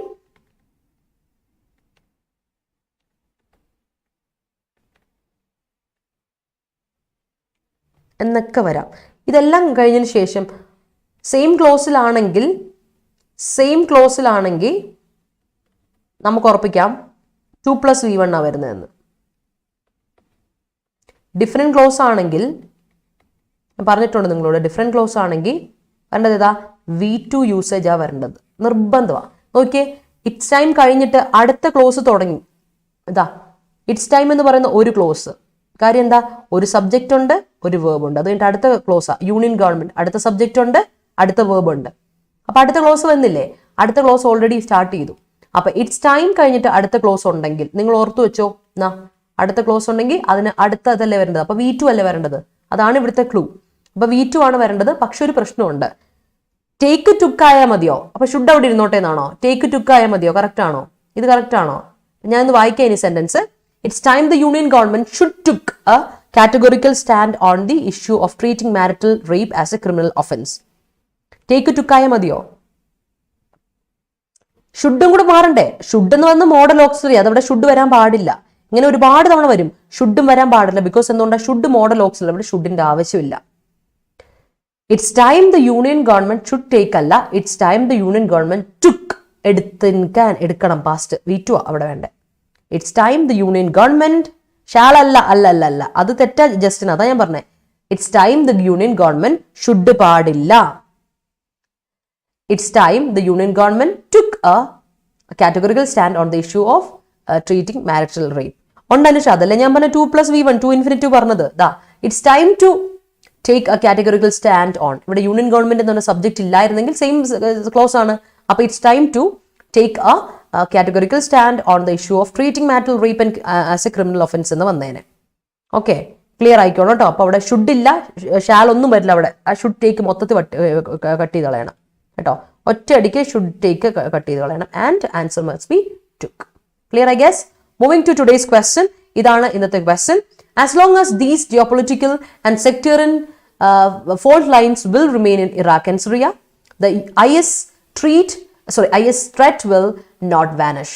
എന്നൊക്കെ വരാം. ഇതെല്ലാം കഴിഞ്ഞതിന് ശേഷം സെയിം ക്ലോസിലാണെങ്കിൽ നമുക്ക് ഉറപ്പിക്കാം 2+V1 വരുന്നതെന്ന്. ഡിഫറെൻറ്റ് ക്ലോസ് ആണെങ്കിൽ ഞാൻ പറഞ്ഞിട്ടുണ്ട് നിങ്ങളോട്, ഡിഫറെൻറ്റ് ക്ലോസ് ആണെങ്കിൽ വരേണ്ടത് ഏതാ? V2 യൂസേജാണ് വരേണ്ടത്, നിർബന്ധമാണ്. നോക്കിയേ, ഇറ്റ്സ് ടൈം കഴിഞ്ഞിട്ട് അടുത്ത ക്ലോസ് തുടങ്ങി. ഇതാ ഇറ്റ്സ് ടൈം എന്ന് പറയുന്ന ഒരു ക്ലോസ്. കാര്യം എന്താ? ഒരു സബ്ജക്റ്റ് ഉണ്ട്, ഒരു വേർബ് ഉണ്ട്. അത് കഴിഞ്ഞിട്ട് അടുത്ത ക്ലോസാ യൂണിയൻ ഗവൺമെന്റ്. അടുത്ത സബ്ജക്റ്റ് ഉണ്ട്, അടുത്ത വേർബ് ഉണ്ട്. അപ്പൊ അടുത്ത ക്ലോസ് വന്നില്ലേ? അടുത്ത ക്ലോസ് ഓൾറെഡി സ്റ്റാർട്ട് ചെയ്തു. അപ്പൊ ഇറ്റ്സ് ടൈം കഴിഞ്ഞിട്ട് അടുത്ത ക്ലോസ് ഉണ്ടെങ്കിൽ നിങ്ങൾ ഓർത്തു വെച്ചോ, അടുത്ത ക്ലോസ് ഉണ്ടെങ്കിൽ അതിന് അടുത്തതല്ലേ വരേണ്ടത്. അപ്പൊ V2 അല്ലേ വരേണ്ടത്. അതാണ് ഇവിടുത്തെ ക്ലൂ. അപ്പൊ V2 ആണ് വരേണ്ടത്. പക്ഷെ ഒരു പ്രശ്നമുണ്ട്. ടേക്ക് ടുക്ക് ആയാൽ മതിയോ? അപ്പൊ ഷുഡ് അവിടെ ഇരുന്നോട്ടെ എന്നാണോ? ടേക്ക് ടുക്ക് ആയാൽ മതിയോ? കറക്റ്റ് ആണോ? ഇത് കറക്റ്റ് ആണോ? ഞാൻ ഒന്ന് വായിക്കാം ഈ sentence. It's time the Union government should took a categorical stand on the issue of treating marital rape as a criminal offence. Take it to ആയ മതിയോ? ഷുഡും കൂടെ മാറണ്ടേ? ഷുഡ് എന്ന് പറഞ്ഞ മോഡൽ ഓക്സിലറി, അതവിടെ ഷുഡ് വരാൻ പാടില്ല. ഇങ്ങനെ ഒരുപാട് തവണ വരും. ഷുഡും വരാൻ പാടില്ല. ബിക്കോസ് എന്തുകൊണ്ടാണ്? ഷുഡ് മോഡൽ ഓക്സിലറി, അവിടെ ഷുഡിന്റെ ആവശ്യമില്ല. It's time the union government should take അല്ല, it's time the union government took. എടുക്കണം പാസ്റ്റ്. V2 അവിടെ വേണ്ടേ. It's time the union government shall അല്ല അത് തെറ്റാ ജസ്റ്റിന്. അതാ ഞാൻ പറഞ്ഞേ. It's time the union government should പാടില്ല. It's time the union government took a categorical stand on the issue of treating marital rape. ഉണ്ടനുഷ, അതല്ലേ ഞാൻ പറഞ്ഞ 2+V1 2 പറഞ്ഞത്. It's time to take A categorical stand on. ഇവിടെ union government എന്ന് പറഞ്ഞ subject ഇല്ലായിരുന്നെങ്കിൽ സെയിം ക്ലോസ് ആണ്. അപ്പൊ it's time to take a categorical stand on the issue of treating marital rape and as a criminal offence എന്ന് വന്നേനെ. Okay, clear ആയിക്കോണം കേട്ടോ. അപ്പൊ അവിടെ ഷുഡ് ഇല്ല, ഷാൽ ഒന്നും വരില്ല അവിടെ. ആ ഷുഡ് ടേക്ക് മൊത്തത്തിൽ കട്ട് ചെയ്ത് കളയണം കേട്ടോ. ഒറ്റയടിക്ക് ഷുഡ് ടേക്ക് കട്ട് ചെയ്ത് കളയണം. And answer must be took. Clear I guess. Moving to today's question. ഇതാണ് ഇന്നത്തെ question. As long as these geopolitical and sectoral fault lines will remain in Iraq and Syria, the IS threat will not vanish.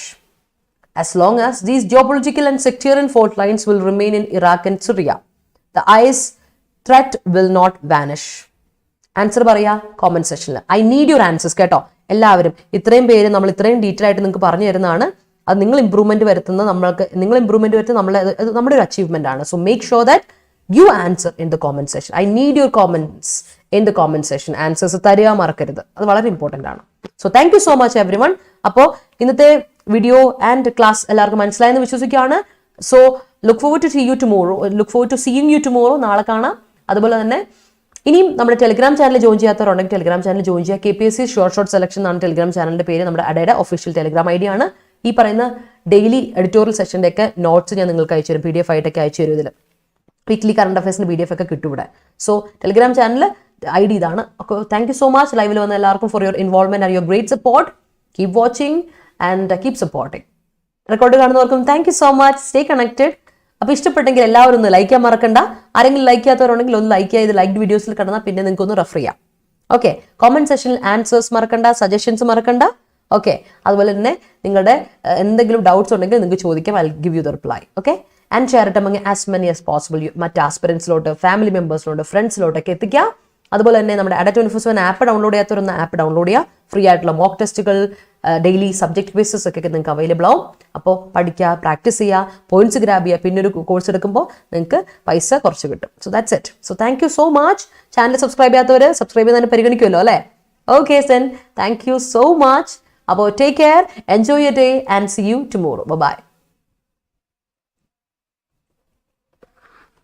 As long as these geopolitical and sectarian fault lines will remain in Iraq and Syria, the IS threat will not vanish. Answer പറയാ comment സെക്ഷനിൽ. I need your answers കേട്ടോ. എല്ലാവരും ഇത്രയും പേര് നമ്മൾ ഇത്രയും detail ആയിട്ട് നിങ്ങൾക്ക് പറഞ്ഞു തരുന്നതാണ്. അത് നിങ്ങൾ ഇമ്പ്രൂവ്മെന്റ് വരുത്തുന്ന നമ്മുടെ ഒരു അച്ചീവ്മെന്റ് ആണ്. So make sure that you answer in the comment section. I need your comments in the comment section. Answers തരിക മറക്കരുത്. അത് വളരെ ഇമ്പോർട്ടൻ്റ് ആണ്. So thank you so much every one. അപ്പോൾ ഇന്നത്തെ വീഡിയോ ആൻഡ് ക്ലാസ് എല്ലാവർക്കും മനസ്സിലായെന്ന് വിശ്വസിക്കുകയാണ്. So look forward to seeing you tomorrow. നാളെ കാണാം. അതുപോലെ തന്നെ ഇനിയും നമ്മുടെ ടെലിഗ്രാം ചാനൽ ജോയിൻ ചെയ്യാത്തവരുണ്ടെങ്കിൽ ടെലിഗ്രാം ചാനൽ ജോയിൻ ചെയ്യുക. KPSC ഷോർട്ട് സെലക്ഷൻ എന്നാണ് ടെലിഗ്രാം ചാനലിന്റെ പേര്. നമ്മുടെ അഡയുടെ ഒഫീഷ്യൽ ടെലിഗ്രാം ID ആണ്. ഈ പറയുന്ന ഡെയിലി എഡിറ്റോറിയൽ സെഷൻ്റെ ഒക്കെ നോട്ട്സ് ഞാൻ നിങ്ങൾക്ക് അയച്ചു തരും. PDF ആയിട്ടൊക്കെ അയച്ചു തരും. ഇതിൽ വീക്ക്ലി കറണ്ട് അഫയേഴ്സിന്റെ PDF ഒക്കെ കിട്ടും ഇവിടെ. സോ ടെലിഗ്രാം ചാനൽ ID ഇതാണ്. താങ്ക് യു സോ മച്ച് ലൈവിൽ വന്ന എല്ലാവർക്കും for your involvement and your great support. Keep watching and keep supporting. Record കാണുന്നവർക്കും thank you so much. Stay connected. അപ്പോൾ ഇഷ്ടപ്പെട്ടെങ്കിൽ എല്ലാവരും ഒന്ന് ലൈക്ക് ചെയ്യാൻ മറക്കണ്ട. ആരെങ്കിലും ലൈക്ക് ചെയ്യാത്തവരുണ്ടെങ്കിൽ ഒന്ന് ലൈക്ക് ചെയ്ത് ലൈക്ക് വീഡിയോസിൽ കടന്നാൽ പിന്നെ നിങ്ങൾക്ക് ഒന്ന് റെഫർ ചെയ്യാം. ഓക്കെ, കോമെന്റ് സെക്ഷനിൽ ആൻസേഴ്സ് മറക്കണ്ട, സജഷൻസ് മറക്കണ്ട. ഓക്കെ, അതുപോലെ തന്നെ നിങ്ങളുടെ എന്തെങ്കിലും ഡൗട്ട്സ് ഉണ്ടെങ്കിൽ നിങ്ങൾക്ക് ചോദിക്കാം. I give you the reply. Okay, and share it among as many as possible. മറ്റ് ആസ്പിറൻസിലോട്ട്, ഫാമിലി മെമ്പേഴ്സിലോട്ട്, ഫ്രണ്ട്സിലോട്ടൊക്കെ എത്തിക്കുക. അതുപോലെ തന്നെ നമ്മുടെ അഡ 24/7 ആപ്പ് ഡൗൺലോഡ് ചെയ്യാത്തവരൊന്ന് ആപ്പ് ഡൗൺലോഡ് ചെയ്യുക. ഫ്രീ ആയിട്ടുള്ള മോക്ക് ടെസ്റ്റുകൾ, ഡെയിലി സബ്ജക്ട് ക്വിസസ് ഒക്കെ നിങ്ങൾക്ക് അവൈലബിൾ ആവും. അപ്പോൾ പഠിക്കുക, പ്രാക്ടീസ് ചെയ്യുക, പോയിന്റ്സ് ഗ്രാബ് ചെയ്യുക. പിന്നെ ഒരു കോഴ്സ് എടുക്കുമ്പോൾ നിങ്ങൾക്ക് പൈസ കുറച്ച് കിട്ടും. So that's it. So thank you so much. Channel subscribe ചെയ്യാത്തവർ സബ്സ്ക്രൈബ് ചെയ്ത് പരിഗണിക്കുമല്ലോ അല്ലേ? ഓക്കെ സെൻ, താങ്ക് യു സോ മച്ച്. അപ്പോൾ take care, enjoy your day and see you tomorrow. By.